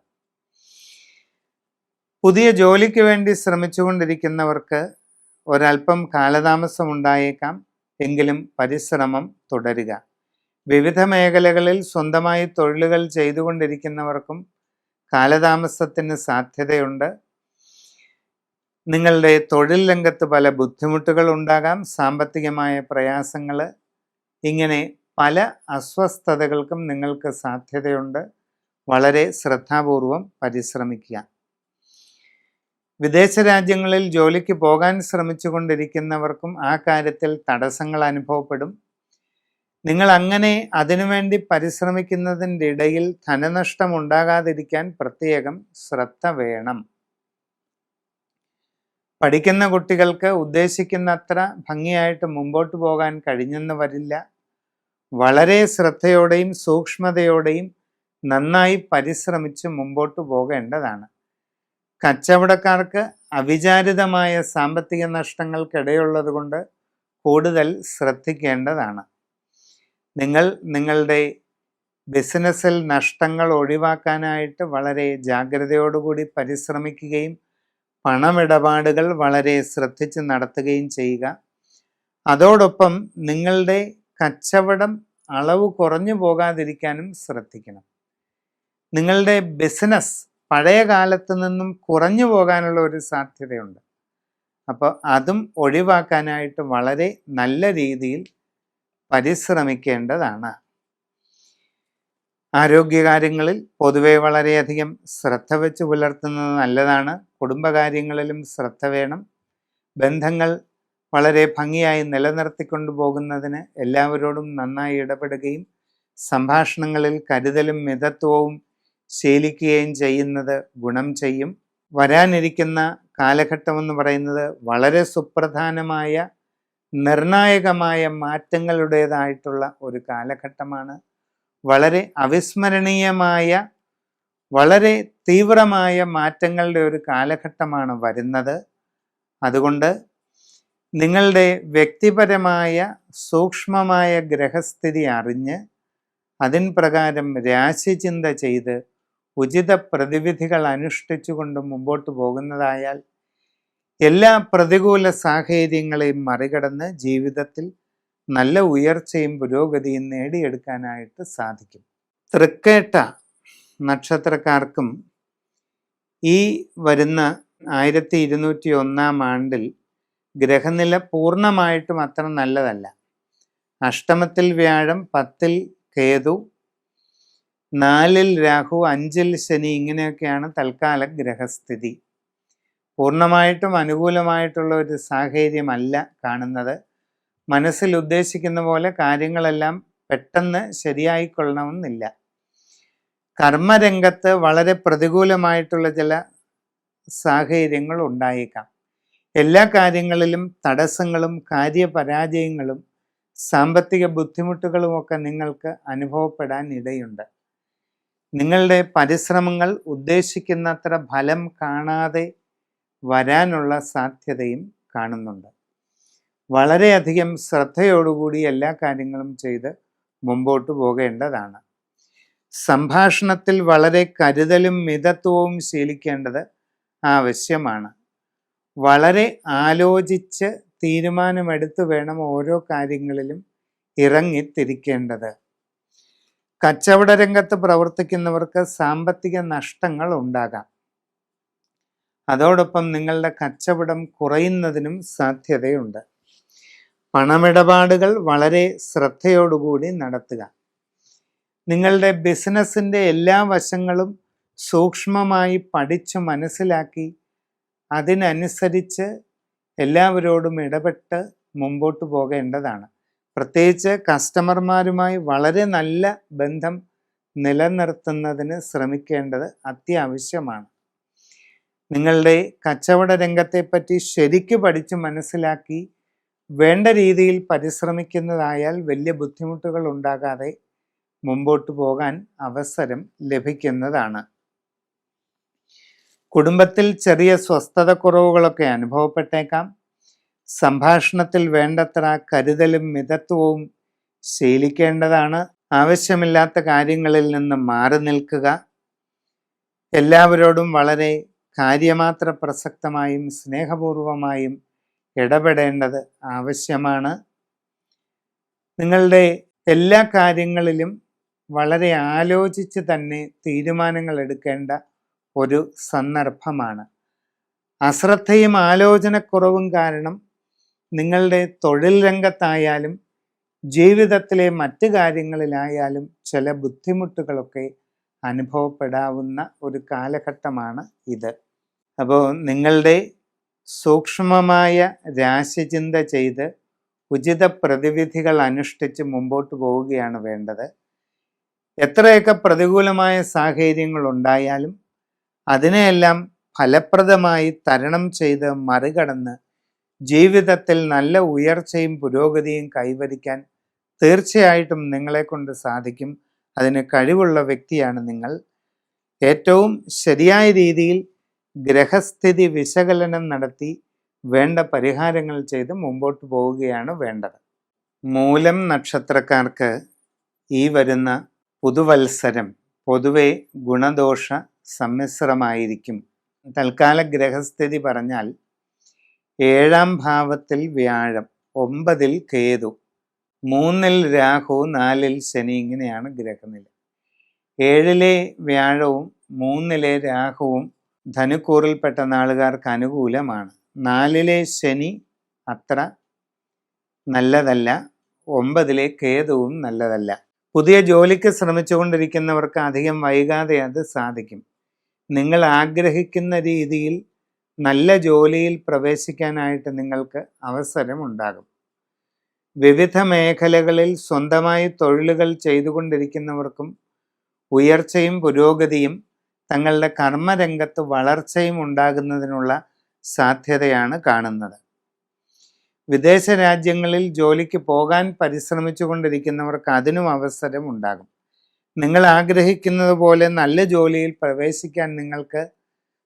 പുതിയ ജോലിക്ക് വേണ്ടി ശ്രമിച്ചുകൊണ്ടിരിക്കുന്നവർക്ക് ഒരല്പം കാലതാമസം ഉണ്ടായേക്കാം. എങ്കിലും പരിശ്രമം തുടരുക. വിവിധ മേഖലകളിൽ സ്വന്തമായി തൊഴിലുകൾ ചെയ്തുകൊണ്ടിരിക്കുന്നവർക്കും കാലതാമസത്തിന് സാധ്യതയുണ്ട്. നിങ്ങളുടെ തൊഴിൽ രംഗത്ത് പല ബുദ്ധിമുട്ടുകൾ ഉണ്ടാകാം. സാമ്പത്തികമായ പ്രയാസങ്ങൾ, ഇങ്ങനെ പല അസ്വസ്ഥതകൾക്കും നിങ്ങൾക്ക് സാധ്യതയുണ്ട്. വളരെ ശ്രദ്ധാപൂർവം പരിശ്രമിക്കുക. വിദേശ രാജ്യങ്ങളിൽ ജോലിക്ക് പോകാൻ ശ്രമിച്ചു കൊണ്ടിരിക്കുന്നവർക്കും ആ കാര്യത്തിൽ തടസ്സങ്ങൾ അനുഭവപ്പെടും. നിങ്ങൾ അങ്ങനെ അതിനുവേണ്ടി പരിശ്രമിക്കുന്നതിൻ്റെ ഇടയിൽ ധനനഷ്ടം ഉണ്ടാകാതിരിക്കാൻ പ്രത്യേകം ശ്രദ്ധ വേണം. പഠിക്കുന്ന കുട്ടികൾക്ക് ഉദ്ദേശിക്കുന്നത്ര ഭംഗിയായിട്ട് മുമ്പോട്ട് പോകാൻ കഴിഞ്ഞെന്ന് വരില്ല. വളരെ ശ്രദ്ധയോടെയും സൂക്ഷ്മതയോടെയും നന്നായി പരിശ്രമിച്ച് മുമ്പോട്ട് പോകേണ്ടതാണ്. കച്ചവടക്കാർക്ക് അവിചാരിതമായ സാമ്പത്തിക നഷ്ടങ്ങൾക്കിടയുള്ളത് കൊണ്ട് കൂടുതൽ ശ്രദ്ധിക്കേണ്ടതാണ്. നിങ്ങൾ നിങ്ങളുടെ ബിസിനസ്സിൽ നഷ്ടങ്ങൾ ഒഴിവാക്കാനായിട്ട് വളരെ ജാഗ്രതയോടുകൂടി പരിശ്രമിക്കുകയും പണമിടപാടുകൾ വളരെ ശ്രദ്ധിച്ച് നടത്തുകയും ചെയ്യുക. അതോടൊപ്പം നിങ്ങളുടെ കച്ചവടം അളവ് കുറഞ്ഞു പോകാതിരിക്കാനും ശ്രദ്ധിക്കണം. നിങ്ങളുടെ ബിസിനസ് പഴയ കാലത്ത് നിന്നും കുറഞ്ഞു പോകാനുള്ള ഒരു സാധ്യതയുണ്ട്. അപ്പോൾ അതും ഒഴിവാക്കാനായിട്ട് വളരെ നല്ല രീതിയിൽ പരിശ്രമിക്കേണ്ടതാണ്. ആരോഗ്യകാര്യങ്ങളിൽ പൊതുവെ വളരെയധികം ശ്രദ്ധ വെച്ച് പുലർത്തുന്നത് നല്ലതാണ്. കുടുംബകാര്യങ്ങളിലും ശ്രദ്ധ വേണം. ബന്ധങ്ങൾ വളരെ ഭംഗിയായി നിലനിർത്തിക്കൊണ്ടു പോകുന്നതിന് എല്ലാവരോടും നന്നായി ഇടപെടുകയും സംഭാഷണങ്ങളിൽ കരുതലും മിതത്വവും ശീലിക്കുകയും ചെയ്യുന്നത് ഗുണം ചെയ്യും. വരാനിരിക്കുന്ന കാലഘട്ടമെന്ന് പറയുന്നത് വളരെ സുപ്രധാനമായ നിർണായകമായ മാറ്റങ്ങളുടേതായിട്ടുള്ള ഒരു കാലഘട്ടമാണ്. വളരെ അവിസ്മരണീയമായ വളരെ തീവ്രമായ മാറ്റങ്ങളുടെ ഒരു കാലഘട്ടമാണ് വരുന്നത്. അതുകൊണ്ട് നിങ്ങളുടെ വ്യക്തിപരമായ സൂക്ഷ്മമായ ഗ്രഹസ്ഥിതി അറിഞ്ഞ് അതിൻ പ്രകാരം രാശിചിന്ത ചെയ്ത് ഉചിത പ്രതിവിധികൾ അനുഷ്ഠിച്ചുകൊണ്ട് മുമ്പോട്ട് പോകുന്നതായാൽ എല്ലാ പ്രതികൂല സാഹചര്യങ്ങളെയും മറികടന്ന് ജീവിതത്തിൽ നല്ല ഉയർച്ചയും പുരോഗതിയും നേടിയെടുക്കാനായിട്ട് സാധിക്കും. തൃക്കേട്ട നക്ഷത്രക്കാർക്കും ഈ വരുന്ന 1201 ആണ്ടിൽ ഗ്രഹനില പൂർണ്ണമായിട്ടും അത്ര നല്ലതല്ല. അഷ്ടമത്തിൽ വ്യാഴം, 10ൽ കേതു, 4ൽ രാഹു, 5ൽ ശനി, ഇങ്ങനെയൊക്കെയാണ് തൽക്കാല ഗ്രഹസ്ഥിതി. പൂർണ്ണമായിട്ടും അനുകൂലമായിട്ടുള്ള ഒരു സാഹചര്യമല്ല കാണുന്നത്. മനസ്സിൽ ഉദ്ദേശിക്കുന്ന പോലെ കാര്യങ്ങളെല്ലാം പെട്ടെന്ന് ശരിയായിക്കൊള്ളണമെന്നില്ല. കർമ്മരംഗത്ത് വളരെ പ്രതികൂലമായിട്ടുള്ള ചില സാഹചര്യങ്ങൾ ഉണ്ടായേക്കാം. എല്ലാ കാര്യങ്ങളിലും തടസ്സങ്ങളും കാര്യപരാജയങ്ങളും സാമ്പത്തിക ബുദ്ധിമുട്ടുകളുമൊക്കെ നിങ്ങൾക്ക് അനുഭവപ്പെടാൻ ഇടയുണ്ട്. നിങ്ങളുടെ പരിശ്രമങ്ങൾ ഉദ്ദേശിക്കുന്നത്ര ഫലം കാണാതെ വരാനുള്ള സാധ്യതയും കാണുന്നുണ്ട്. വളരെയധികം ശ്രദ്ധയോടുകൂടി എല്ലാ കാര്യങ്ങളും ചെയ്ത് മുമ്പോട്ട് പോകേണ്ടതാണ്. സംഭാഷണത്തിൽ വളരെ കരുതലും മിതത്വവും ശീലിക്കേണ്ടത് ആവശ്യമാണ്. വളരെ ആലോചിച്ച് തീരുമാനമെടുത്ത് വേണം ഓരോ കാര്യങ്ങളിലും ഇറങ്ങിത്തിരിക്കേണ്ടത്. കച്ചവട രംഗത്ത് പ്രവർത്തിക്കുന്നവർക്ക് സാമ്പത്തിക നഷ്ടങ്ങൾ ഉണ്ടാകാം. അതോടൊപ്പം നിങ്ങളുടെ കച്ചവടം കുറയുന്നതിനും സാധ്യതയുണ്ട്. പണമിടപാടുകൾ വളരെ ശ്രദ്ധയോടുകൂടി നടത്തുക. നിങ്ങളുടെ ബിസിനസ്സിൻ്റെ എല്ലാ വശങ്ങളും സൂക്ഷ്മമായി പഠിച്ചു മനസ്സിലാക്കി അതിനനുസരിച്ച് എല്ലാവരോടും ഇടപെട്ട് മുമ്പോട്ട് പോകേണ്ടതാണ്. പ്രത്യേകിച്ച് കസ്റ്റമർമാരുമായി വളരെ നല്ല ബന്ധം നിലനിർത്തുന്നതിന് ശ്രമിക്കേണ്ടത് അത്യാവശ്യമാണ്. നിങ്ങളുടെ കച്ചവട രംഗത്തെപ്പറ്റി ശരിക്കു പഠിച്ച് മനസ്സിലാക്കി വേണ്ട രീതിയിൽ പരിശ്രമിക്കുന്നതായാൽ വലിയ ബുദ്ധിമുട്ടുകൾ ഉണ്ടാകാതെ മുമ്പോട്ട് പോകാൻ അവസരം ലഭിക്കുന്നതാണ്. കുടുംബത്തിൽ ചെറിയ സ്വസ്ഥതക്കുറവുകളൊക്കെ അനുഭവപ്പെട്ടേക്കാം. സംഭാഷണത്തിൽ വേണ്ടത്ര കരുതലും മിതത്വവും ശീലിക്കേണ്ടതാണ്. ആവശ്യമില്ലാത്ത കാര്യങ്ങളിൽ നിന്ന് മാറി നിൽക്കുക. എല്ലാവരോടും വളരെ കാര്യമാത്ര പ്രസക്തമായും സ്നേഹപൂർവമായും ഇടപെടേണ്ടത് ആവശ്യമാണ്. നിങ്ങളുടെ എല്ലാ കാര്യങ്ങളിലും വളരെ ആലോചിച്ച് തന്നെ തീരുമാനങ്ങൾ എടുക്കേണ്ട ഒരു സന്ദർഭമാണ്. അശ്രദ്ധയും ആലോചനക്കുറവും കാരണം നിങ്ങളുടെ തൊഴിൽ രംഗത്തായാലും ജീവിതത്തിലെ മറ്റ് കാര്യങ്ങളിലായാലും ചില ബുദ്ധിമുട്ടുകളൊക്കെ അനുഭവപ്പെടാവുന്ന ഒരു കാലഘട്ടമാണ് ഇത്. അപ്പോൾ നിങ്ങളുടെ സൂക്ഷ്മമായ രാശിചിന്ത ചെയ്ത് ഉചിത പ്രതിവിധികൾ അനുഷ്ഠിച്ച് മുമ്പോട്ട് പോവുകയാണ് വേണ്ടത്. എത്രയൊക്കെ പ്രതികൂലമായ സാഹചര്യങ്ങൾ ഉണ്ടായാലും അതിനെയെല്ലാം ഫലപ്രദമായി തരണം ചെയ്ത് മറികടന്ന് ജീവിതത്തിൽ നല്ല ഉയർച്ചയും പുരോഗതിയും കൈവരിക്കാൻ തീർച്ചയായിട്ടും നിങ്ങളെക്കൊണ്ട് സാധിക്കും. അതിന് കഴിവുള്ള വ്യക്തിയാണ് നിങ്ങൾ. ഏറ്റവും ശരിയായ രീതിയിൽ ഗ്രഹസ്ഥിതി വിശകലനം നടത്തി വേണ്ട പരിഹാരങ്ങൾ ചെയ്ത് മുമ്പോട്ട് പോവുകയാണ് വേണ്ടത്. മൂലം നക്ഷത്രക്കാർക്ക് ഈ വരുന്ന പുതുവത്സരം പൊതുവെ ഗുണദോഷ സമ്മിശ്രമായിരിക്കും. തൽക്കാല ഗ്രഹസ്ഥിതി പറഞ്ഞാൽ 7ാം ഭാവത്തിൽ വ്യാഴം, 9-ൽ കേതു, 3-ൽ രാഹു, 4-ൽ ശനി. ഇങ്ങനെയാണ് ഗ്രഹനില. 7-ലെ വ്യാഴവും 3-ലെ രാഹുവും ധനുക്കൂറിൽപ്പെട്ട നാളുകാർക്ക് അനുകൂലമാണ്. 4-ലെ ശനി അത്ര നല്ലതല്ല. 9-ലെ കേതുവും നല്ലതല്ല. പുതിയ ജോലിക്ക് ശ്രമിച്ചുകൊണ്ടിരിക്കുന്നവർക്ക് അധികം വൈകാതെ അത് സാധിക്കും. നിങ്ങൾ ആഗ്രഹിക്കുന്ന രീതിയിൽ നല്ല ജോലിയിൽ പ്രവേശിക്കാനായിട്ട് നിങ്ങൾക്ക് അവസരമുണ്ടാകും. വിവിധ മേഖലകളിൽ സ്വന്തമായി തൊഴിലുകൾ ചെയ്തുകൊണ്ടിരിക്കുന്നവർക്കും ഉയർച്ചയും പുരോഗതിയും തങ്ങളുടെ കർമ്മരംഗത്ത് വളർച്ചയും ഉണ്ടാകുന്നതിനുള്ള സാധ്യതയാണ് കാണുന്നത്. വിദേശ രാജ്യങ്ങളിൽ ജോലിക്ക് പോകാൻ പരിശ്രമിച്ചു കൊണ്ടിരിക്കുന്നവർക്ക് അതിനും അവസരം ഉണ്ടാകും. നിങ്ങൾ ആഗ്രഹിക്കുന്നത് പോലെ നല്ല ജോലിയിൽ പ്രവേശിക്കാൻ നിങ്ങൾക്ക്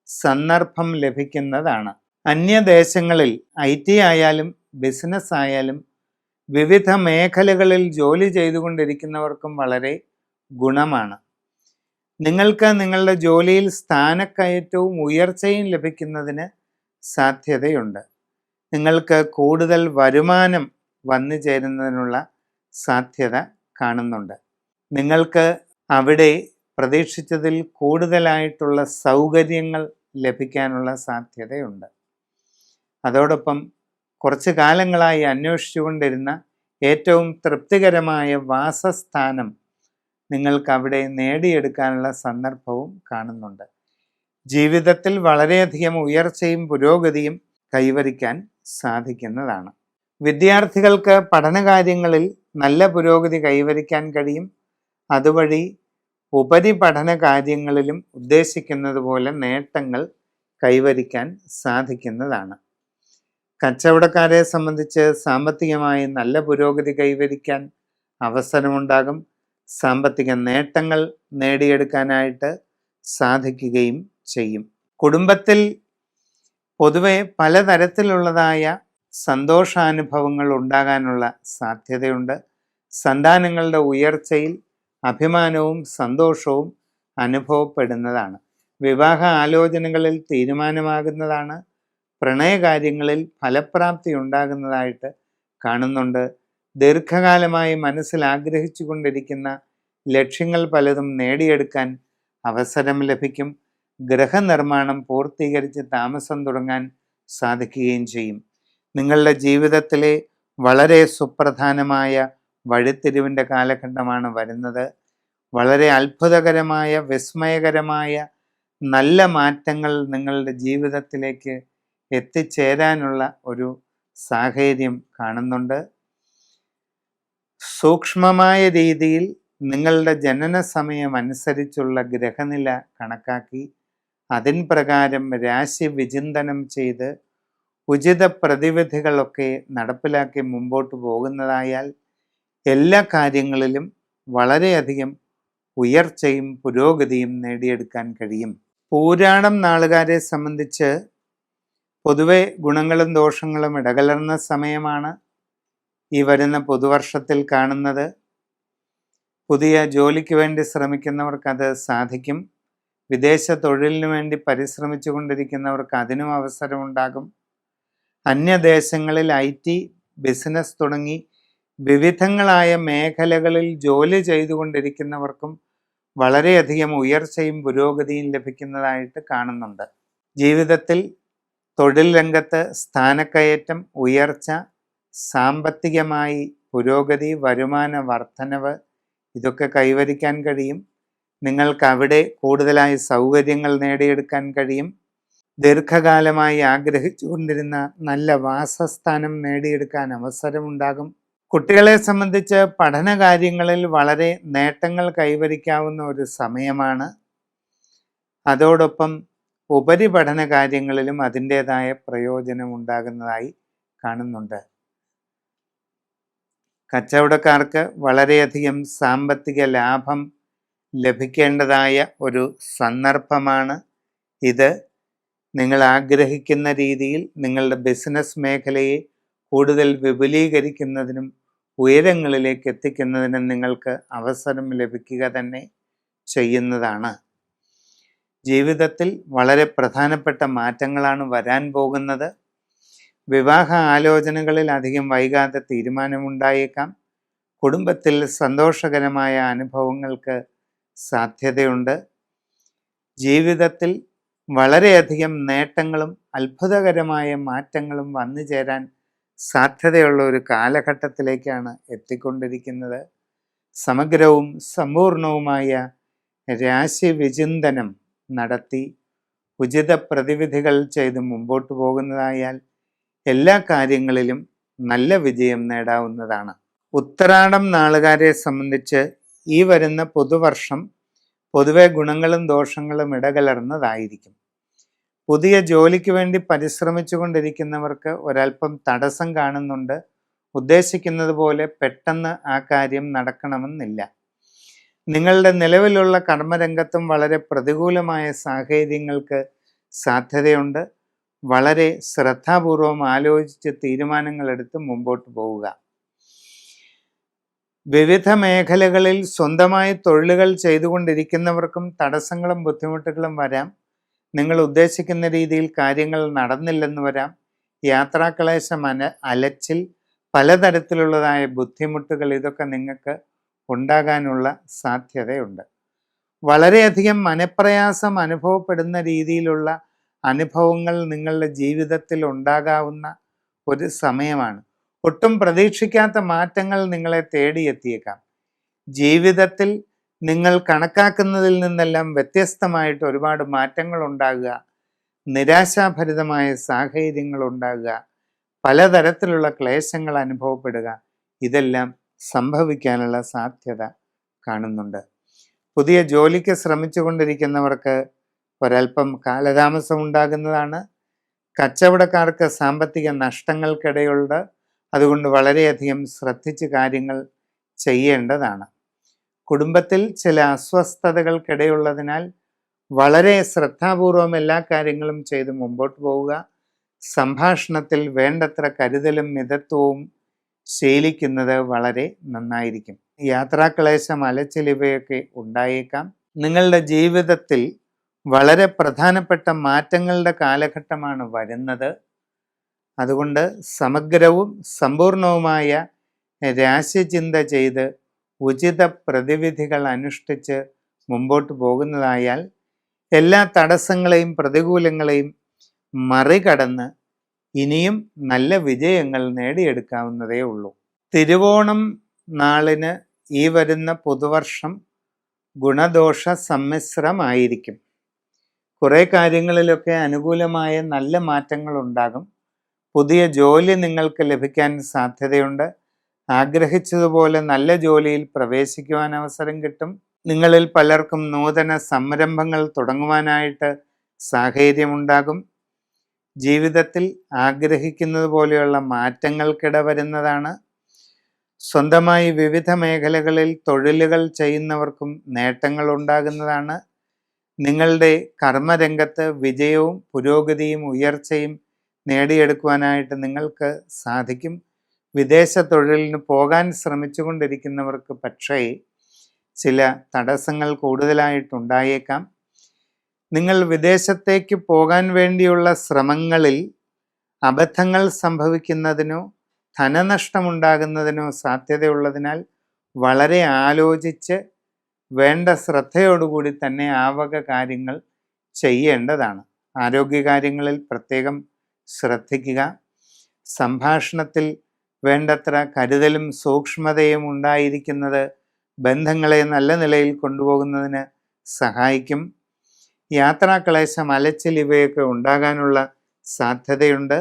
സന്ദർഭം ലഭിക്കുന്നതാണ്. അന്യദേശങ്ങളിൽ IT ആയാലും ബിസിനസ് ആയാലും വിവിധ മേഖലകളിൽ ജോലി ചെയ്തുകൊണ്ടിരിക്കുന്നവർക്കും വളരെ ഗുണമാണ്. നിങ്ങൾക്ക് നിങ്ങളുടെ ജോലിയിൽ സ്ഥാനക്കയറ്റവും ഉയർച്ചയും ലഭിക്കുന്നതിന് സാധ്യതയുണ്ട്. നിങ്ങൾക്ക് കൂടുതൽ വരുമാനം വന്നു ചേരുന്നതിനുള്ള സാധ്യത കാണുന്നുണ്ട്. നിങ്ങൾക്ക് അവിടെ പ്രതീക്ഷിച്ചതിൽ കൂടുതലായിട്ടുള്ള സൗകര്യങ്ങൾ ലഭിക്കാനുള്ള സാധ്യതയുണ്ട്. അതോടൊപ്പം കുറച്ച് കാലങ്ങളായി അന്വേഷിച്ചുകൊണ്ടിരുന്ന ഏറ്റവും തൃപ്തികരമായ വാസസ്ഥാനം നിങ്ങൾക്ക് അവിടെ നേടിയെടുക്കാനുള്ള സന്ദർഭവും കാണുന്നുണ്ട്. ജീവിതത്തിൽ വളരെയധികം ഉയർച്ചയും പുരോഗതിയും കൈവരിക്കാൻ സാധിക്കുന്നതാണ്. വിദ്യാർത്ഥികൾക്ക് പഠനകാര്യങ്ങളിൽ നല്ല പുരോഗതി കൈവരിക്കാൻ കഴിയും. അതുവഴി ഉപരിപഠന കാര്യങ്ങളിലും ഉദ്ദേശിക്കുന്നത് പോലെ നേട്ടങ്ങൾ കൈവരിക്കാൻ സാധിക്കുന്നതാണ്. കച്ചവടക്കാരെ സംബന്ധിച്ച് സാമ്പത്തികമായി നല്ല പുരോഗതി കൈവരിക്കാൻ അവസരമുണ്ടാകും. സാമ്പത്തിക നേട്ടങ്ങൾ നേടിയെടുക്കാനായിട്ട് സാധിക്കുകയും ചെയ്യും. കുടുംബത്തിൽ പൊതുവെ പലതരത്തിലുള്ളതായ സന്തോഷാനുഭവങ്ങൾ ഉണ്ടാകാനുള്ള സാധ്യതയുണ്ട്. സന്താനങ്ങളുടെ ഉയർച്ചയിൽ അഭിമാനവും സന്തോഷവും അനുഭവപ്പെടുന്നതാണ്. വിവാഹ ആലോചനകളിൽ തീരുമാനമാകുന്നതാണ്. പ്രണയകാര്യങ്ങളിൽ ഫലപ്രാപ്തി ഉണ്ടാകുന്നതായിട്ട് കാണുന്നുണ്ട്. ദീർഘകാലമായി മനസ്സിൽ ആഗ്രഹിച്ചു കൊണ്ടിരിക്കുന്ന ലക്ഷ്യങ്ങൾ പലതും നേടിയെടുക്കാൻ അവസരം ലഭിക്കും. ഗൃഹനിർമ്മാണം പൂർത്തീകരിച്ച് താമസം തുടങ്ങാൻ സാധിക്കുകയും ചെയ്യും. നിങ്ങളുടെ ജീവിതത്തിലെ വളരെ സുപ്രധാനമായ വഴിത്തിരിവിൻ്റെ കാലഘട്ടമാണ് വരുന്നത്. വളരെ അത്ഭുതകരമായ വിസ്മയകരമായ നല്ല മാറ്റങ്ങൾ നിങ്ങളുടെ ജീവിതത്തിലേക്ക് എത്തിച്ചേരാനുള്ള ഒരു സാഹചര്യം കാണുന്നുണ്ട്. സൂക്ഷ്മമായ രീതിയിൽ നിങ്ങളുടെ ജനന സമയം അനുസരിച്ചുള്ള ഗ്രഹനില കണക്കാക്കി അതിൻ പ്രകാരം രാശി വിചിന്തനം ചെയ്ത് ഉചിത പ്രതിവിധികളൊക്കെ നടപ്പിലാക്കി മുമ്പോട്ട് പോകുന്നതായാൽ എല്ലാ കാര്യങ്ങളിലും വളരെയധികം ഉയർച്ചയും പുരോഗതിയും നേടിയെടുക്കാൻ കഴിയും. പൂരാടം നാളുകാരെ സംബന്ധിച്ച് പൊതുവെ ഗുണങ്ങളും ദോഷങ്ങളും ഇടകലർന്ന സമയമാണ് ഈ വരുന്ന പുതുവർഷത്തിൽ കാണുന്നത്. പുതിയ ജോലിക്ക് വേണ്ടി ശ്രമിക്കുന്നവർക്കത് സാധിക്കും. വിദേശ തൊഴിലിനു വേണ്ടി പരിശ്രമിച്ചു കൊണ്ടിരിക്കുന്നവർക്ക് അതിനും അവസരമുണ്ടാകും. അന്യദേശങ്ങളിൽ IT, ബിസിനസ് തുടങ്ങി വിവിധങ്ങളായ മേഖലകളിൽ ജോലി ചെയ്തുകൊണ്ടിരിക്കുന്നവർക്കും വളരെയധികം ഉയർച്ചയും പുരോഗതിയും ലഭിക്കുന്നതായിട്ട് കാണുന്നുണ്ട്. ജീവിതത്തിൽ തൊഴിൽ രംഗത്ത് സ്ഥാനക്കയറ്റം, ഉയർച്ച, സാമ്പത്തികമായി പുരോഗതി, വരുമാന വർധനവ് ഇതൊക്കെ കൈവരിക്കാൻ കഴിയും. നിങ്ങൾക്ക് അവിടെ കൂടുതലായി സൗകര്യങ്ങൾ നേടിയെടുക്കാൻ കഴിയും. ദീർഘകാലമായി ആഗ്രഹിച്ചു കൊണ്ടിരുന്ന നല്ല വാസസ്ഥാനം നേടിയെടുക്കാൻ അവസരമുണ്ടാകും. കുട്ടികളെ സംബന്ധിച്ച് പഠനകാര്യങ്ങളിൽ വളരെ നേട്ടങ്ങൾ കൈവരിക്കാവുന്ന ഒരു സമയമാണ്. അതോടൊപ്പം ഉപരിപഠന കാര്യങ്ങളിലും അതിൻ്റെതായ പ്രയോജനം ഉണ്ടാകുന്നതായി കാണുന്നുണ്ട്. കച്ചവടക്കാർക്ക് വളരെയധികം സാമ്പത്തിക ലാഭം ലഭിക്കേണ്ടതായ ഒരു സന്ദർഭമാണ് ഇത്. നിങ്ങൾ ആഗ്രഹിക്കുന്ന രീതിയിൽ നിങ്ങളുടെ ബിസിനസ് മേഖലയെ കൂടുതൽ വിപുലീകരിക്കുന്നതിനും ഉയരങ്ങളിലേക്ക് എത്തിക്കുന്നതിനും നിങ്ങൾക്ക് അവസരം ലഭിക്കുക തന്നെ ചെയ്യുന്നതാണ്. ജീവിതത്തിൽ വളരെ പ്രധാനപ്പെട്ട മാറ്റങ്ങളാണ് വരാൻ പോകുന്നത്. വിവാഹ ആലോചനകളിൽ അധികം വൈകാതെ തീരുമാനമുണ്ടായേക്കാം. കുടുംബത്തിൽ സന്തോഷകരമായ അനുഭവങ്ങൾക്ക് സാധ്യതയുണ്ട്. ജീവിതത്തിൽ വളരെയധികം നേട്ടങ്ങളും അത്ഭുതകരമായ മാറ്റങ്ങളും വന്നു ചേരാൻ സാധ്യതയുള്ള ഒരു കാലഘട്ടത്തിലേക്കാണ് എത്തിക്കൊണ്ടിരിക്കുന്നത്. സമഗ്രവും സമ്പൂർണവുമായ രാശി വിചിന്തനം നടത്തി ഉചിത പ്രതിവിധികൾ ചെയ്ത് മുമ്പോട്ട് പോകുന്നതായാൽ എല്ലാ കാര്യങ്ങളിലും നല്ല വിജയം നേടാവുന്നതാണ്. ഉത്തരാടം നാളുകാരെ സംബന്ധിച്ച് ഈ വരുന്ന പുതുവർഷം പൊതുവെ ഗുണങ്ങളും ദോഷങ്ങളും ഇടകലർന്നതായിരിക്കും. പുതിയ ജോലിക്ക് വേണ്ടി പരിശ്രമിച്ചു കൊണ്ടിരിക്കുന്നവർക്ക് ഒരൽപ്പം തടസ്സം കാണുന്നുണ്ട്. ഉദ്ദേശിക്കുന്നത് പോലെ പെട്ടെന്ന് ആ കാര്യം നടക്കണമെന്നില്ല. നിങ്ങളുടെ നിലവിലുള്ള കർമ്മരംഗത്തും വളരെ പ്രതികൂലമായ സാഹചര്യങ്ങൾക്ക് സാധ്യതയുണ്ട്. വളരെ ശ്രദ്ധാപൂർവം ആലോചിച്ച് തീരുമാനങ്ങളെടുത്ത് മുമ്പോട്ട് പോവുക. വിവിധ മേഖലകളിൽ സ്വന്തമായി തൊഴിലുകൾ ചെയ്തുകൊണ്ടിരിക്കുന്നവർക്കും തടസ്സങ്ങളും ബുദ്ധിമുട്ടുകളും വരാം. നിങ്ങൾ ഉദ്ദേശിക്കുന്ന രീതിയിൽ കാര്യങ്ങൾ നടന്നില്ലെന്ന് വരാം. യാത്രാക്ലേശം, അലച്ചിൽ, പലതരത്തിലുള്ളതായ ബുദ്ധിമുട്ടുകൾ, ഇതൊക്കെ നിങ്ങൾക്ക് ഉണ്ടാകാനുള്ള സാധ്യതയുണ്ട്. വളരെയധികം മനപ്രയാസം അനുഭവപ്പെടുന്ന രീതിയിലുള്ള അനുഭവങ്ങൾ നിങ്ങളുടെ ജീവിതത്തിൽ ഉണ്ടാകാവുന്ന ഒരു സമയമാണ്. ഒട്ടും പ്രതീക്ഷിക്കാത്ത മാറ്റങ്ങൾ നിങ്ങളെ തേടിയെത്തിയേക്കാം. ജീവിതത്തിൽ നിങ്ങൾ കണക്കാക്കുന്നതിൽ നിന്നെല്ലാം വ്യത്യസ്തമായിട്ട് ഒരുപാട് മാറ്റങ്ങൾ ഉണ്ടാകുക, നിരാശാഭരിതമായ സാഹചര്യങ്ങൾ ഉണ്ടാകുക, പലതരത്തിലുള്ള ക്ലേശങ്ങൾ അനുഭവപ്പെടുക, ഇതെല്ലാം സംഭവിക്കാനുള്ള സാധ്യത കാണുന്നുണ്ട്. പുതിയ ജോലിക്ക് ശ്രമിച്ചു കൊണ്ടിരിക്കുന്നവർക്ക് ഒരൽപ്പം കാലതാമസം ഉണ്ടാകുന്നതാണ്. കച്ചവടക്കാർക്ക് സാമ്പത്തിക നഷ്ടങ്ങൾക്കിടയുണ്ട്. അതുകൊണ്ട് വളരെയധികം ശ്രദ്ധിച്ച് കാര്യങ്ങൾ ചെയ്യേണ്ടതാണ്. കുടുംബത്തിൽ ചില അസ്വസ്ഥതകൾക്കിടയുള്ളതിനാൽ വളരെ ശ്രദ്ധാപൂർവം എല്ലാ കാര്യങ്ങളും ചെയ്ത് മുമ്പോട്ട് പോവുക. സംഭാഷണത്തിൽ വേണ്ടത്ര കരുതലും മിതത്വവും ശീലിക്കുന്നത് വളരെ നന്നായിരിക്കും. യാത്രാക്ലേശം, അലച്ചിൽ ഇവയൊക്കെ ഉണ്ടായേക്കാം. നിങ്ങളുടെ ജീവിതത്തിൽ വളരെ പ്രധാനപ്പെട്ട മാറ്റങ്ങളുടെ കാലഘട്ടമാണ് വരുന്നത്. അതുകൊണ്ട് സമഗ്രവും സമ്പൂർണവുമായ രാശിചിന്ത ചെയ്ത് ഉചിത പ്രതിവിധികൾ അനുഷ്ഠിച്ച് മുമ്പോട്ട് പോകുന്നതായാൽ എല്ലാ തടസ്സങ്ങളെയും പ്രതികൂലങ്ങളെയും മറികടന്ന് ഇനിയും നല്ല വിജയങ്ങൾ നേടിയെടുക്കാവുന്നതേ ഉള്ളൂ. തിരുവോണം നാളിന് ഈ വരുന്ന പുതുവർഷം ഗുണദോഷ സമ്മിശ്രമായിരിക്കും. കുറേ കാര്യങ്ങളിലൊക്കെ അനുകൂലമായ നല്ല മാറ്റങ്ങൾ ഉണ്ടാകും. പുതിയ ജോലി നിങ്ങൾക്ക് ലഭിക്കാൻ സാധ്യതയുണ്ട്. ആഗ്രഹിച്ചതുപോലെ നല്ല ജോലിയിൽ പ്രവേശിക്കുവാൻ അവസരം കിട്ടും. നിങ്ങളിൽ പലർക്കും നൂതന സംരംഭങ്ങൾ തുടങ്ങുവാനായിട്ട് സാഹചര്യമുണ്ടാകും. ജീവിതത്തിൽ ആഗ്രഹിക്കുന്നത് പോലെയുള്ള മാറ്റങ്ങൾക്കിട വരുന്നതാണ്. സ്വന്തമായി വിവിധ മേഖലകളിൽ തൊഴിലുകൾ ചെയ്യുന്നവർക്കും നേട്ടങ്ങൾ ഉണ്ടാകുന്നതാണ്. നിങ്ങളുടെ കർമ്മരംഗത്ത് വിജയവും പുരോഗതിയും ഉയർച്ചയും നേടിയെടുക്കുവാനായിട്ട് നിങ്ങൾക്ക് സാധിക്കും. വിദേശ തൊഴിലിന് പോകാൻ ശ്രമിച്ചു കൊണ്ടിരിക്കുന്നവർക്ക് പക്ഷേ ചില തടസ്സങ്ങൾ കൂടുതലായിട്ടുണ്ടായേക്കാം. നിങ്ങൾ വിദേശത്തേക്ക് പോകാൻ വേണ്ടിയുള്ള ശ്രമങ്ങളിൽ അബദ്ധങ്ങൾ സംഭവിക്കുന്നതിനോ ധനനഷ്ടമുണ്ടാകുന്നതിനോ സാധ്യതയുള്ളതിനാൽ വളരെ ആലോചിച്ച് വേണ്ട ശ്രദ്ധയോടുകൂടി തന്നെ ആ വക കാര്യങ്ങൾ ചെയ്യേണ്ടതാണ്. ആരോഗ്യകാര്യങ്ങളിൽ പ്രത്യേകം ശ്രദ്ധിക്കുക. സംഭാഷണത്തിൽ വേണ്ടത്ര കരുതലും സൂക്ഷ്മതയും ഉണ്ടായിരിക്കുന്നത് ബന്ധങ്ങളെ നല്ല നിലയിൽ കൊണ്ടുപോകുന്നതിന് സഹായിക്കും. യാത്രാക്ലേശം, അലച്ചിൽ ഇവയൊക്കെ ഉണ്ടാകാനുള്ള സാധ്യതയുണ്ട്.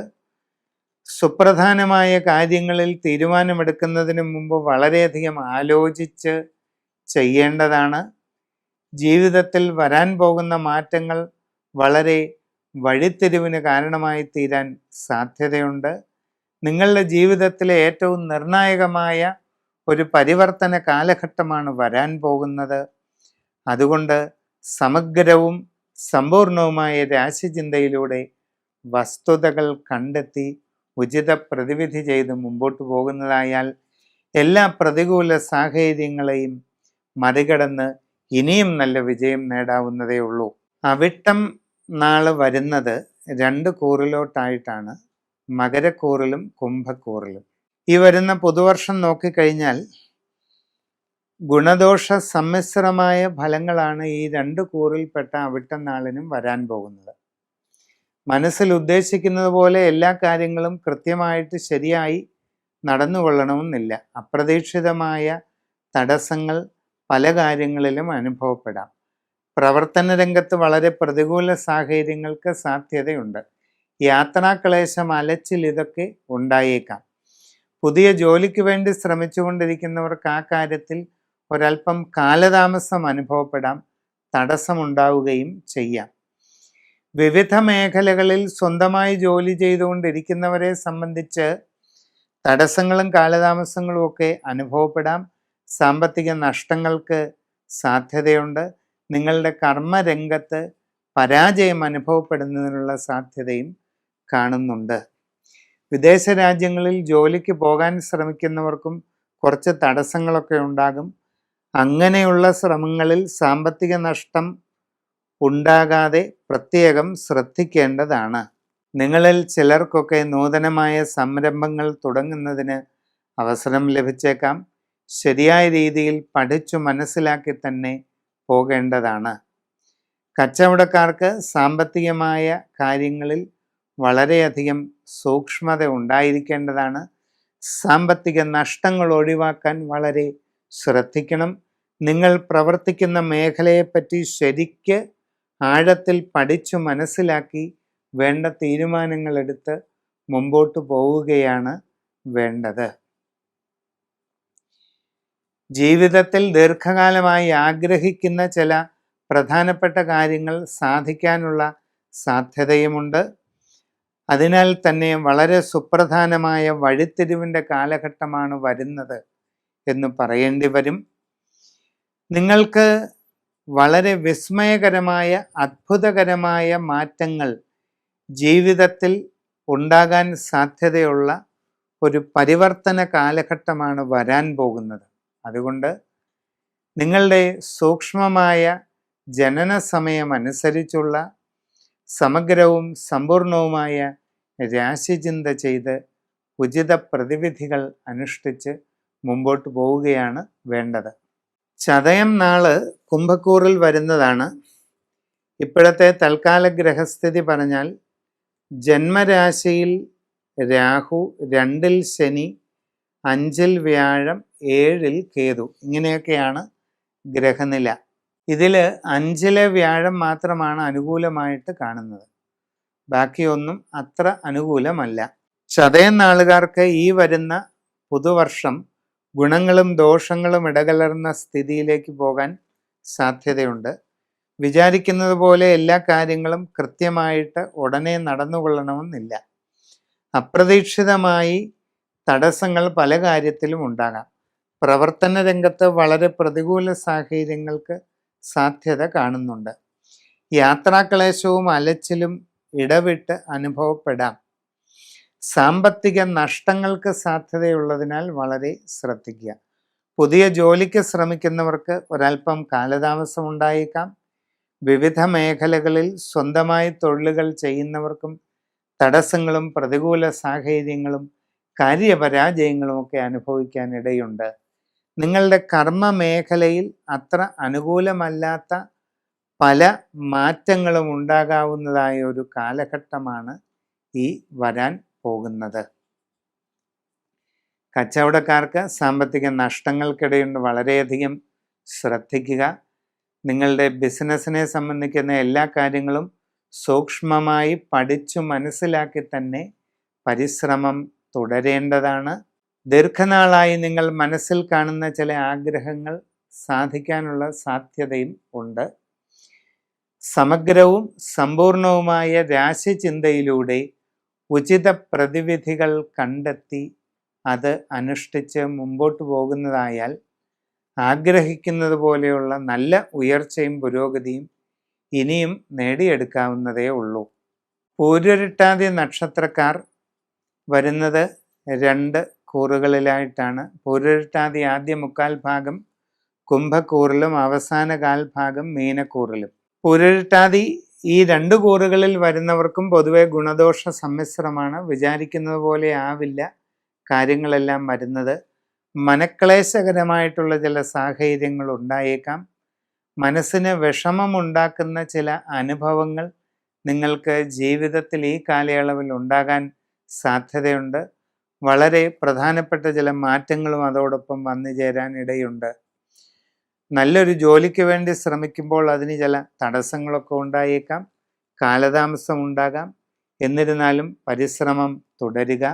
സുപ്രധാനമായ കാര്യങ്ങളിൽ തീരുമാനമെടുക്കുന്നതിന് മുമ്പ് വളരെയധികം ആലോചിച്ച് ചെയ്യേണ്ടതാണ്. ജീവിതത്തിൽ വരാൻ പോകുന്ന മാറ്റങ്ങൾ വളരെ വഴിത്തിരിവിന് കാരണമായി തീരാൻ സാധ്യതയുണ്ട്. നിങ്ങളുടെ ജീവിതത്തിലെ ഏറ്റവും നിർണായകമായ ഒരു പരിവർത്തന കാലഘട്ടമാണ് വരാൻ പോകുന്നത്. അതുകൊണ്ട് സമഗ്രവും സമ്പൂർണവുമായ രാശിചിന്തയിലൂടെ വസ്തുതകൾ കണ്ടെത്തി ഉചിത പ്രതിവിധി ചെയ്ത് മുമ്പോട്ട് പോകുന്നതായാൽ എല്ലാ പ്രതികൂല സാഹചര്യങ്ങളെയും മറികടന്ന് ഇനിയും നല്ല വിജയം നേടാവുന്നതേ ഉള്ളൂ. അവിട്ടം നാള് വരുന്നത് 2 കൂറിലോട്ടായിട്ടാണ്. മകരക്കൂറിലും കുംഭക്കൂറിലും. ഈ വരുന്ന പുതുവർഷം നോക്കിക്കഴിഞ്ഞാൽ ഗുണദോഷ സമ്മിശ്രമായ ഫലങ്ങളാണ് ഈ 2 കൂറിൽപ്പെട്ട അവിട്ടം നാളിനും വരാൻ പോകുന്നത്. മനസ്സിൽ ഉദ്ദേശിക്കുന്നത് പോലെ എല്ലാ കാര്യങ്ങളും കൃത്യമായിട്ട് ശരിയായി നടന്നുകൊള്ളണമെന്നില്ല. അപ്രതീക്ഷിതമായ തടസ്സങ്ങൾ പല കാര്യങ്ങളിലും അനുഭവപ്പെടാം. പ്രവർത്തന രംഗത്ത് വളരെ പ്രതികൂല സാഹചര്യങ്ങൾക്ക് സാധ്യതയുണ്ട്. യാത്രാക്ലേശം, അലച്ചിൽ ഇതൊക്കെ ഉണ്ടായേക്കാം. പുതിയ ജോലിക്ക് വേണ്ടി ശ്രമിച്ചുകൊണ്ടിരിക്കുന്നവർക്ക് ആ കാര്യത്തിൽ ഒരല്പം കാലതാമസം അനുഭവപ്പെടാം, തടസ്സമുണ്ടാവുകയും ചെയ്യാം. വിവിധ മേഖലകളിൽ സ്വന്തമായി ജോലി ചെയ്തുകൊണ്ടിരിക്കുന്നവരെ സംബന്ധിച്ച് തടസ്സങ്ങളും കാലതാമസങ്ങളും ഒക്കെ അനുഭവപ്പെടാം. സാമ്പത്തിക നഷ്ടങ്ങൾക്ക് സാധ്യതയുണ്ട്. നിങ്ങളുടെ കർമ്മരംഗത്ത് പരാജയം അനുഭവപ്പെടുന്നതിനുള്ള സാധ്യതയും കാണുന്നുണ്ട്. വിദേശ രാജ്യങ്ങളിൽ ജോലിക്ക് പോകാൻ ശ്രമിക്കുന്നവർക്കും കുറച്ച് തടസ്സങ്ങളൊക്കെ ഉണ്ടാകും. അങ്ങനെയുള്ള ശ്രമങ്ങളിൽ സാമ്പത്തിക നഷ്ടം ഉണ്ടാകാതെ പ്രത്യേകം ശ്രദ്ധിക്കേണ്ടതാണ്. നിങ്ങളിൽ ചിലർക്കൊക്കെ നൂതനമായ സംരംഭങ്ങൾ തുടങ്ങുന്നതിന് അവസരം ലഭിച്ചേക്കാം. ശരിയായ രീതിയിൽ പഠിച്ചു മനസ്സിലാക്കി തന്നെ പോകേണ്ടതാണ്. കച്ചവടക്കാർക്ക് സാമ്പത്തികമായ കാര്യങ്ങളിൽ വളരെയധികം സൂക്ഷ്മത ഉണ്ടായിരിക്കേണ്ടതാണ്. സാമ്പത്തിക നഷ്ടങ്ങൾ ഒഴിവാക്കാൻ വളരെ ശ്രദ്ധിക്കണം. നിങ്ങൾ പ്രവർത്തിക്കുന്ന മേഖലയെപ്പറ്റി ശരിക്ക് ആഴത്തിൽ പഠിച്ചു മനസ്സിലാക്കി വേണ്ട തീരുമാനങ്ങളെടുത്ത് മുമ്പോട്ട് പോവുകയാണ് വേണ്ടത്. ജീവിതത്തിൽ ദീർഘകാലമായി ആഗ്രഹിക്കുന്ന ചില പ്രധാനപ്പെട്ട കാര്യങ്ങൾ സാധിക്കാനുള്ള സാധ്യതയുമുണ്ട്. അതിനാൽ തന്നെ വളരെ സുപ്രധാനമായ വഴിത്തിരിവിൻ്റെ കാലഘട്ടമാണ് വരുന്നത് എന്ന് പറയേണ്ടി വരും. നിങ്ങൾക്ക് വളരെ വിസ്മയകരമായ, അത്ഭുതകരമായ മാറ്റങ്ങൾ ജീവിതത്തിൽ ഉണ്ടാകാൻ സാധ്യതയുള്ള ഒരു പരിവർത്തന കാലഘട്ടമാണ് വരാൻ പോകുന്നത്. അതുകൊണ്ട് നിങ്ങളുടെ സൂക്ഷ്മമായ ജനന സമയം അനുസരിച്ചുള്ള സമഗ്രവും സമ്പൂർണവുമായ രാശിചിന്ത ചെയ്ത് ഉചിത പ്രതിവിധികൾ അനുഷ്ഠിച്ച് മുമ്പോട്ട് പോവുകയാണ് വേണ്ടത്. ചതയം നാള് കുംഭക്കൂറിൽ വരുന്നതാണ്. ഇപ്പോഴത്തെ തൽക്കാല ഗ്രഹസ്ഥിതി പറഞ്ഞാൽ ജന്മരാശിയിൽ രാഹു, 2-ൽ ശനി, 5-ൽ വ്യാഴം, 7-ൽ കേതു, ഇങ്ങനെയൊക്കെയാണ് ഗ്രഹനില. ഇതിൽ 5-ലെ വ്യാഴം മാത്രമാണ് അനുകൂലമായിട്ട് കാണുന്നത്. ബാക്കിയൊന്നും അത്ര അനുകൂലമല്ല. ചതയം നാളുകാർക്ക് ഈ വരുന്ന പുതുവർഷം ഗുണങ്ങളും ദോഷങ്ങളും ഇടകലർന്ന സ്ഥിതിയിലേക്ക് പോകാൻ സാധ്യതയുണ്ട്. വിചാരിക്കുന്നത് പോലെ എല്ലാ കാര്യങ്ങളും കൃത്യമായിട്ട് ഉടനെ നടന്നുകൊള്ളണമെന്നില്ല. അപ്രതീക്ഷിതമായി തടസ്സങ്ങൾ പല കാര്യത്തിലും ഉണ്ടാകാം. പ്രവർത്തന രംഗത്ത് വളരെ പ്രതികൂല സാഹചര്യങ്ങൾക്ക് സാധ്യത കാണുന്നുണ്ട്. യാത്രാക്ലേശവും അലച്ചിലും ഇടവിട്ട് അനുഭവപ്പെടാം. സാമ്പത്തിക നഷ്ടങ്ങൾക്ക് സാധ്യതയുള്ളതിനാൽ വളരെ ശ്രദ്ധിക്കുക. പുതിയ ജോലിക്ക് ശ്രമിക്കുന്നവർക്ക് ഒരല്പം കാലതാമസം ഉണ്ടായേക്കാം. വിവിധ മേഖലകളിൽ സ്വന്തമായി തൊഴിലുകൾ ചെയ്യുന്നവർക്കും തടസ്സങ്ങളും പ്രതികൂല സാഹചര്യങ്ങളും കാര്യപരാജയങ്ങളും ഒക്കെ അനുഭവിക്കാൻ ഇടയുണ്ട്. നിങ്ങളുടെ കർമ്മ മേഖലയിൽ അത്ര അനുകൂലമല്ലാത്ത പല മാറ്റങ്ങളും ഉണ്ടാകാവുന്നതായ ഒരു കാലഘട്ടമാണ് ഈ വരാൻ പോകുന്നത്. കച്ചവടക്കാർക്ക് സാമ്പത്തിക നഷ്ടങ്ങൾക്കിടയുണ്ട്. വളരെയധികം ശ്രദ്ധിക്കുക. നിങ്ങളുടെ ബിസിനസ്സിനെ സംബന്ധിക്കുന്ന എല്ലാ കാര്യങ്ങളും സൂക്ഷ്മമായി പഠിച്ചു മനസ്സിലാക്കി തന്നെ പരിശ്രമം തുടരേണ്ടതാണ്. ദീർഘനാളായി നിങ്ങൾ മനസ്സിൽ കാണുന്ന ചില ആഗ്രഹങ്ങൾ സാധിക്കാനുള്ള സാധ്യതയും ഉണ്ട്. സമഗ്രവും സമ്പൂർണവുമായ രാശിചിന്തയിലൂടെ ഉചിത പ്രതിവിധികൾ കണ്ടെത്തി അത് അനുഷ്ഠിച്ച് മുമ്പോട്ട് പോകുന്നതായാൽ ആഗ്രഹിക്കുന്നത് പോലെയുള്ള നല്ല ഉയർച്ചയും പുരോഗതിയും ഇനിയും നേടിയെടുക്കാവുന്നതേ ഉള്ളൂ. പൂരുരുട്ടാതി നക്ഷത്രക്കാർ വരുന്നത് 2 കൂറുകളിലായിട്ടാണ്. പൂരുരുട്ടാതി ആദ്യ 3/4 ഭാഗം കുംഭക്കൂറിലും അവസാന 1/4 ഭാഗം മീനക്കൂറിലും. പൂരുരുട്ടാതി ഈ 2 കൂറുകളിൽ വരുന്നവർക്കും പൊതുവെ ഗുണദോഷ സമ്മിശ്രമാണ്. വിചാരിക്കുന്നത് പോലെ ആവില്ല കാര്യങ്ങളെല്ലാം വരുന്നത്. മനക്ലേശകരമായിട്ടുള്ള ചില സാഹചര്യങ്ങൾ ഉണ്ടായേക്കാം. മനസ്സിന് വിഷമമുണ്ടാക്കുന്ന ചില അനുഭവങ്ങൾ നിങ്ങൾക്ക് ജീവിതത്തിൽ ഈ കാലയളവിൽ ഉണ്ടാകാൻ സാധ്യതയുണ്ട്. വളരെ പ്രധാനപ്പെട്ട ചില മാറ്റങ്ങളും അതോടൊപ്പം വന്നു ചേരാൻ ഇടയുണ്ട്. നല്ലൊരു ജോലിക്ക് വേണ്ടി ശ്രമിക്കുമ്പോൾ അതിന് ചില തടസ്സങ്ങളൊക്കെ ഉണ്ടായേക്കാം, കാലതാമസം ഉണ്ടാകാം. എന്നിരുന്നാലും പരിശ്രമം തുടരുക.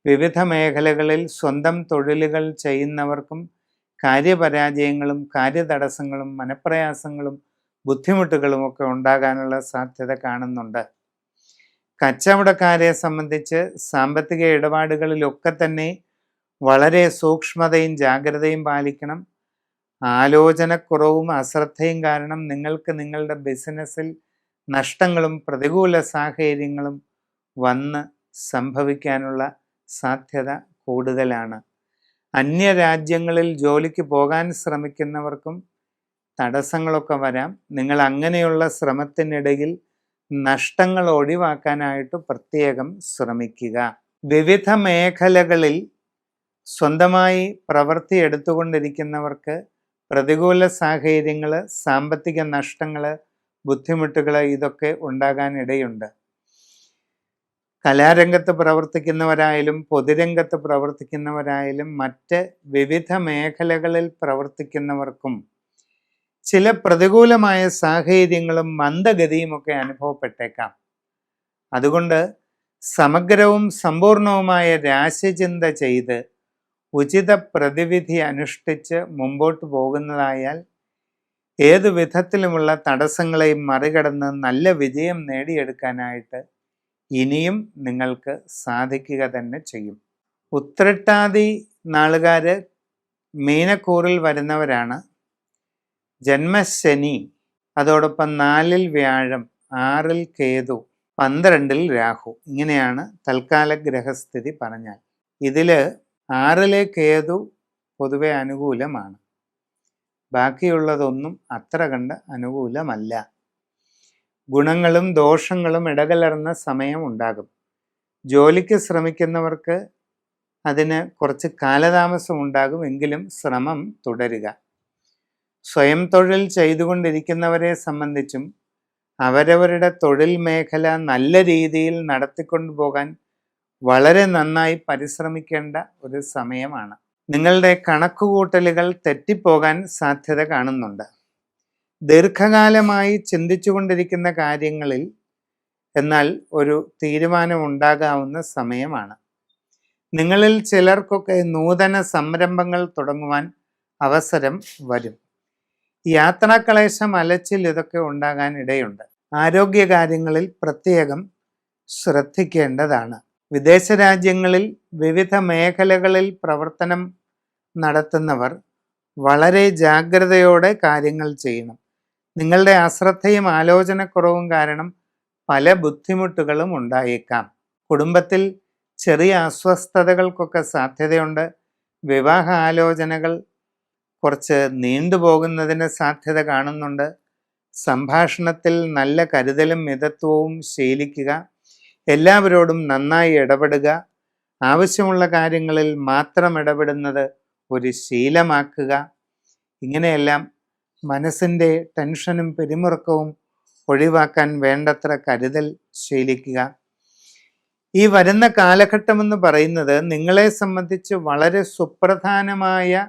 വിവിധ മേഖലകളിൽ സ്വന്തം തൊഴിലുകൾ ചെയ്യുന്നവർക്കും കാര്യപരാജയങ്ങളും കാര്യതടസ്സങ്ങളും മനപ്രയാസങ്ങളും ബുദ്ധിമുട്ടുകളും ഒക്കെ ഉണ്ടാകാനുള്ള സാധ്യത കാണുന്നുണ്ട്. കച്ചവടക്കാരെ സംബന്ധിച്ച് സാമ്പത്തിക ഇടപാടുകളിലൊക്കെ തന്നെ വളരെ സൂക്ഷ്മതയും ജാഗ്രതയും പാലിക്കണം. ആലോചനക്കുറവും അശ്രദ്ധയും കാരണം നിങ്ങൾക്ക് നിങ്ങളുടെ ബിസിനസ്സിൽ നഷ്ടങ്ങളും പ്രതികൂല സാഹചര്യങ്ങളും വന്ന് സംഭവിക്കാനുള്ള സാധ്യത കൂടുതലാണ്. അന്യരാജ്യങ്ങളിൽ ജോലിക്ക് പോകാൻ ശ്രമിക്കുന്നവർക്കും തടസ്സങ്ങളൊക്കെ വരാം. നിങ്ങൾ അങ്ങനെയുള്ള ശ്രമത്തിനിടയിൽ നഷ്ടങ്ങൾ ഒഴിവാക്കാനായിട്ട് പ്രത്യേകം ശ്രമിക്കുക. വിവിധ മേഖലകളിൽ സ്വന്തമായി പ്രവൃത്തി എടുത്തുകൊണ്ടിരിക്കുന്നവർക്ക് പ്രതികൂല സാഹചര്യങ്ങൾ, സാമ്പത്തിക നഷ്ടങ്ങൾ, ബുദ്ധിമുട്ടുകൾ ഇതൊക്കെ ഉണ്ടാകാൻ ഇടയുണ്ട്. കലാരംഗത്ത് പ്രവർത്തിക്കുന്നവരായാലും പൊതുരംഗത്ത് പ്രവർത്തിക്കുന്നവരായാലും മറ്റ് വിവിധ മേഖലകളിൽ പ്രവർത്തിക്കുന്നവർക്കും ചില പ്രതികൂലമായ സാഹചര്യങ്ങളും മന്ദഗതിയുമൊക്കെ അനുഭവപ്പെട്ടേക്കാം. അതുകൊണ്ട് സമഗ്രവും സമ്പൂർണവുമായ രാശിചിന്ത ചെയ്ത് ഉചിത പ്രതിവിധി അനുഷ്ഠിച്ച് മുമ്പോട്ട് പോകുന്നതായാൽ ഏതു വിധത്തിലുമുള്ള തടസ്സങ്ങളെയും മറികടന്ന് നല്ല വിജയം നേടിയെടുക്കാനായിട്ട് ഇനിയും നിങ്ങൾക്ക് സാധിക്കുക തന്നെ ചെയ്യും. ഉത്രട്ടാതി നാളുകാർ മീനക്കൂറിൽ വരുന്നവരാണ്. ജന്മശനി, അതോടൊപ്പം 4-ൽ വ്യാഴം, 6-ൽ കേതു, 12-ൽ രാഹു, ഇങ്ങനെയാണ് തൽക്കാല ഗ്രഹസ്ഥിതി പറഞ്ഞാൽ. ഇതിൽ 6-ലെ കേതു പൊതുവെ അനുകൂലമാണ്. ബാക്കിയുള്ളതൊന്നും അത്ര കണ്ട് അനുകൂലമല്ല. ഗുണങ്ങളും ദോഷങ്ങളും ഇടകലർന്ന സമയം ഉണ്ടാകും. ജോലിക്ക് ശ്രമിക്കുന്നവർക്ക് അതിന് കുറച്ച് കാലതാമസം ഉണ്ടാകും. എങ്കിലും ശ്രമം തുടരുക. സ്വയം തൊഴിൽ ചെയ്തുകൊണ്ടിരിക്കുന്നവരെ സംബന്ധിച്ചും അവരവരുടെ തൊഴിൽ മേഖല നല്ല രീതിയിൽ നടത്തിക്കൊണ്ടു പോകാൻ വളരെ നന്നായി പരിശ്രമിക്കേണ്ട ഒരു സമയമാണ്. നിങ്ങളുടെ കണക്കുകൂട്ടലുകൾ തെറ്റിപ്പോകാൻ സാധ്യത കാണുന്നുണ്ട്. ദീർഘകാലമായി ചിന്തിച്ചുകൊണ്ടിരിക്കുന്ന കാര്യങ്ങളിൽ എന്നാൽ ഒരു തീരുമാനം ഉണ്ടാകാവുന്ന സമയമാണ്. നിങ്ങളിൽ ചിലർക്കൊക്കെ നൂതന സംരംഭങ്ങൾ തുടങ്ങുവാൻ അവസരം വരും. യാത്രാക്ലേശം, അലച്ചിൽ ഇതൊക്കെ ഉണ്ടാകാൻ ഇടയുണ്ട്. ആരോഗ്യകാര്യങ്ങളിൽ പ്രത്യേകം ശ്രദ്ധിക്കേണ്ടതാണ്. വിദേശ രാജ്യങ്ങളിൽ വിവിധ മേഖലകളിൽ പ്രവർത്തനം നടത്തുന്നവർ വളരെ ജാഗ്രതയോടെ കാര്യങ്ങൾ ചെയ്യണം. നിങ്ങളുടെ അശ്രദ്ധയും ആലോചനക്കുറവും കാരണം പല ബുദ്ധിമുട്ടുകളും ഉണ്ടായേക്കാം. കുടുംബത്തിൽ ചെറിയ അസ്വസ്ഥതകൾക്കൊക്കെ സാധ്യതയുണ്ട്. വിവാഹ ആലോചനകൾ കുറച്ച് നീണ്ടുപോകുന്നതിന് സാധ്യത കാണുന്നുണ്ട്. സംഭാഷണത്തിൽ നല്ല കരുതലും മിതത്വവും ശീലിക്കുക. എല്ലാവരോടും നന്നായി ഇടപെടുക. ആവശ്യമുള്ള കാര്യങ്ങളിൽ മാത്രം ഇടപെടുന്നത് ഒരു ശീലമാക്കുക. ഇങ്ങനെയെല്ലാം മനസ്സിൻ്റെ ടെൻഷനും പിരിമുറുക്കവും ഒഴിവാക്കാൻ വേണ്ടത്ര കരുതൽ ശീലിക്കുക. ഈ വരുന്ന കാലഘട്ടമെന്ന് പറയുന്നത് നിങ്ങളെ സംബന്ധിച്ച് വളരെ സുപ്രധാനമായ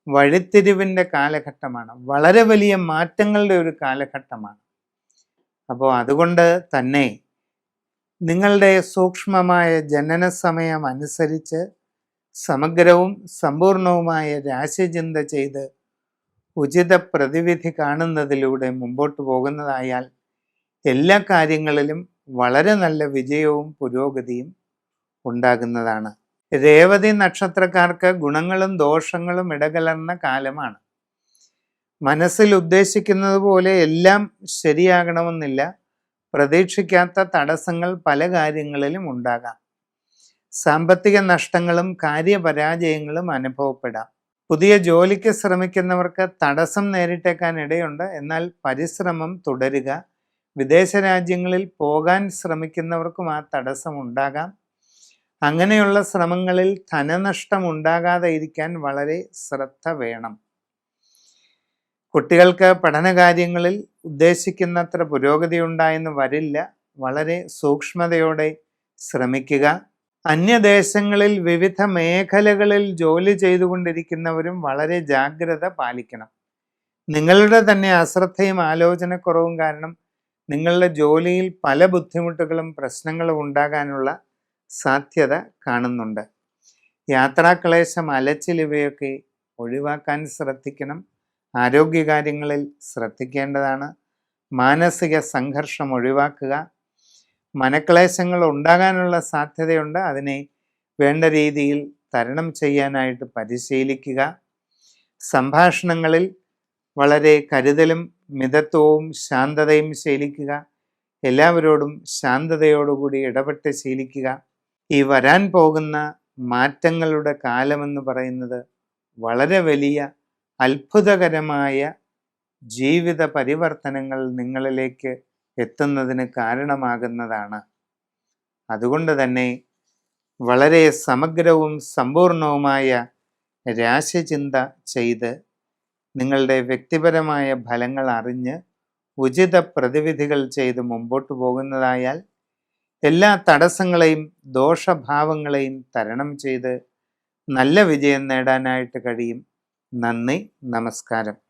വഴിത്തിരിവിൻ്റെ കാലഘട്ടമാണ്. വളരെ വലിയ മാറ്റങ്ങളുടെ ഒരു കാലഘട്ടമാണ്. അപ്പോൾ അതുകൊണ്ട് തന്നെ നിങ്ങളുടെ സൂക്ഷ്മമായ ജനന സമയം അനുസരിച്ച് സമഗ്രവും സമ്പൂർണവുമായ രാശിചിന്ത ചെയ്ത് ഉചിത പ്രതിവിധി കാണുന്നതിലൂടെ മുമ്പോട്ട് പോകുന്നതായാൽ എല്ലാ കാര്യങ്ങളിലും വളരെ നല്ല വിജയവും പുരോഗതിയും ഉണ്ടാകുന്നതാണ്. രേവതി നക്ഷത്രക്കാർക്ക് ഗുണങ്ങളും ദോഷങ്ങളും ഇടകലർന്ന കാലമാണ്. മനസ്സിൽ ഉദ്ദേശിക്കുന്നത് പോലെ എല്ലാം ശരിയാകണമെന്നില്ല. പ്രതീക്ഷിക്കാത്ത തടസ്സങ്ങൾ പല കാര്യങ്ങളിലും ഉണ്ടാകാം. സാമ്പത്തിക നഷ്ടങ്ങളും കാര്യപരാജയങ്ങളും അനുഭവപ്പെടാം. പുതിയ ജോലിക്ക് ശ്രമിക്കുന്നവർക്ക് തടസ്സം നേരിട്ടേക്കാൻ ഇടയുണ്ട്. എന്നാൽ പരിശ്രമം തുടരുക. വിദേശ രാജ്യങ്ങളിൽ പോകാൻ ശ്രമിക്കുന്നവർക്കും ആ തടസ്സം ഉണ്ടാകാം. അങ്ങനെയുള്ള ശ്രമങ്ങളിൽ ധനനഷ്ടം ഉണ്ടാകാതെ ഇരിക്കാൻ വളരെ ശ്രദ്ധ വേണം. കുട്ടികൾക്ക് പഠനകാര്യങ്ങളിൽ ഉദ്ദേശിക്കുന്നത്ര പുരോഗതി ഉണ്ടായെന്ന് വരില്ല. വളരെ സൂക്ഷ്മതയോടെ ശ്രമിക്കുക. അന്യദേശങ്ങളിൽ വിവിധ മേഖലകളിൽ ജോലി ചെയ്തുകൊണ്ടിരിക്കുന്നവരും വളരെ ജാഗ്രത പാലിക്കണം. നിങ്ങളുടെ തന്നെ അശ്രദ്ധയും ആലോചനക്കുറവും കാരണം നിങ്ങളുടെ ജോലിയിൽ പല ബുദ്ധിമുട്ടുകളും പ്രശ്നങ്ങളും ഉണ്ടാകാനുള്ള സാധ്യത കാണുന്നുണ്ട്. യാത്രാക്ലേശം, അലച്ചിൽ ഇവയൊക്കെ ഒഴിവാക്കാൻ ശ്രദ്ധിക്കണം. ആരോഗ്യകാര്യങ്ങളിൽ ശ്രദ്ധിക്കേണ്ടതാണ്. മാനസിക സംഘർഷം ഒഴിവാക്കുക. മനക്ലേശങ്ങൾ ഉണ്ടാകാനുള്ള സാധ്യതയുണ്ട്. അതിനെ വേണ്ട രീതിയിൽ തരണം ചെയ്യാനായിട്ട് പരിശീലിക്കുക. സംഭാഷണങ്ങളിൽ വളരെ കരുതലും മിതത്വവും ശാന്തതയും ശീലിക്കുക. എല്ലാവരോടും ശാന്തതയോടുകൂടി ഇടപെട്ട് ശീലിക്കുക. ഈ വരാൻ പോകുന്ന മാറ്റങ്ങളുടെ കാലമെന്ന് പറയുന്നത് വളരെ വലിയ അത്ഭുതകരമായ ജീവിത പരിവർത്തനങ്ങൾ നിങ്ങളിലേക്ക് എത്തുന്നതിന് കാരണമാകുന്നതാണ്. അതുകൊണ്ട് തന്നെ വളരെ സമഗ്രവും സമ്പൂർണവുമായ രാശിചിന്ത ചെയ്ത് നിങ്ങളുടെ വ്യക്തിപരമായ ഫലങ്ങൾ അറിഞ്ഞ് ഉചിത പ്രതിവിധികൾ ചെയ്ത് മുമ്പോട്ട് പോകുന്നതായാൽ എല്ലാ തടസ്സങ്ങളെയും ദോഷഭാവങ്ങളെയും തരണം ചെയ്ത് നല്ല വിജയം നേടാനായിട്ട് കഴിയും. നന്ദി, നമസ്കാരം.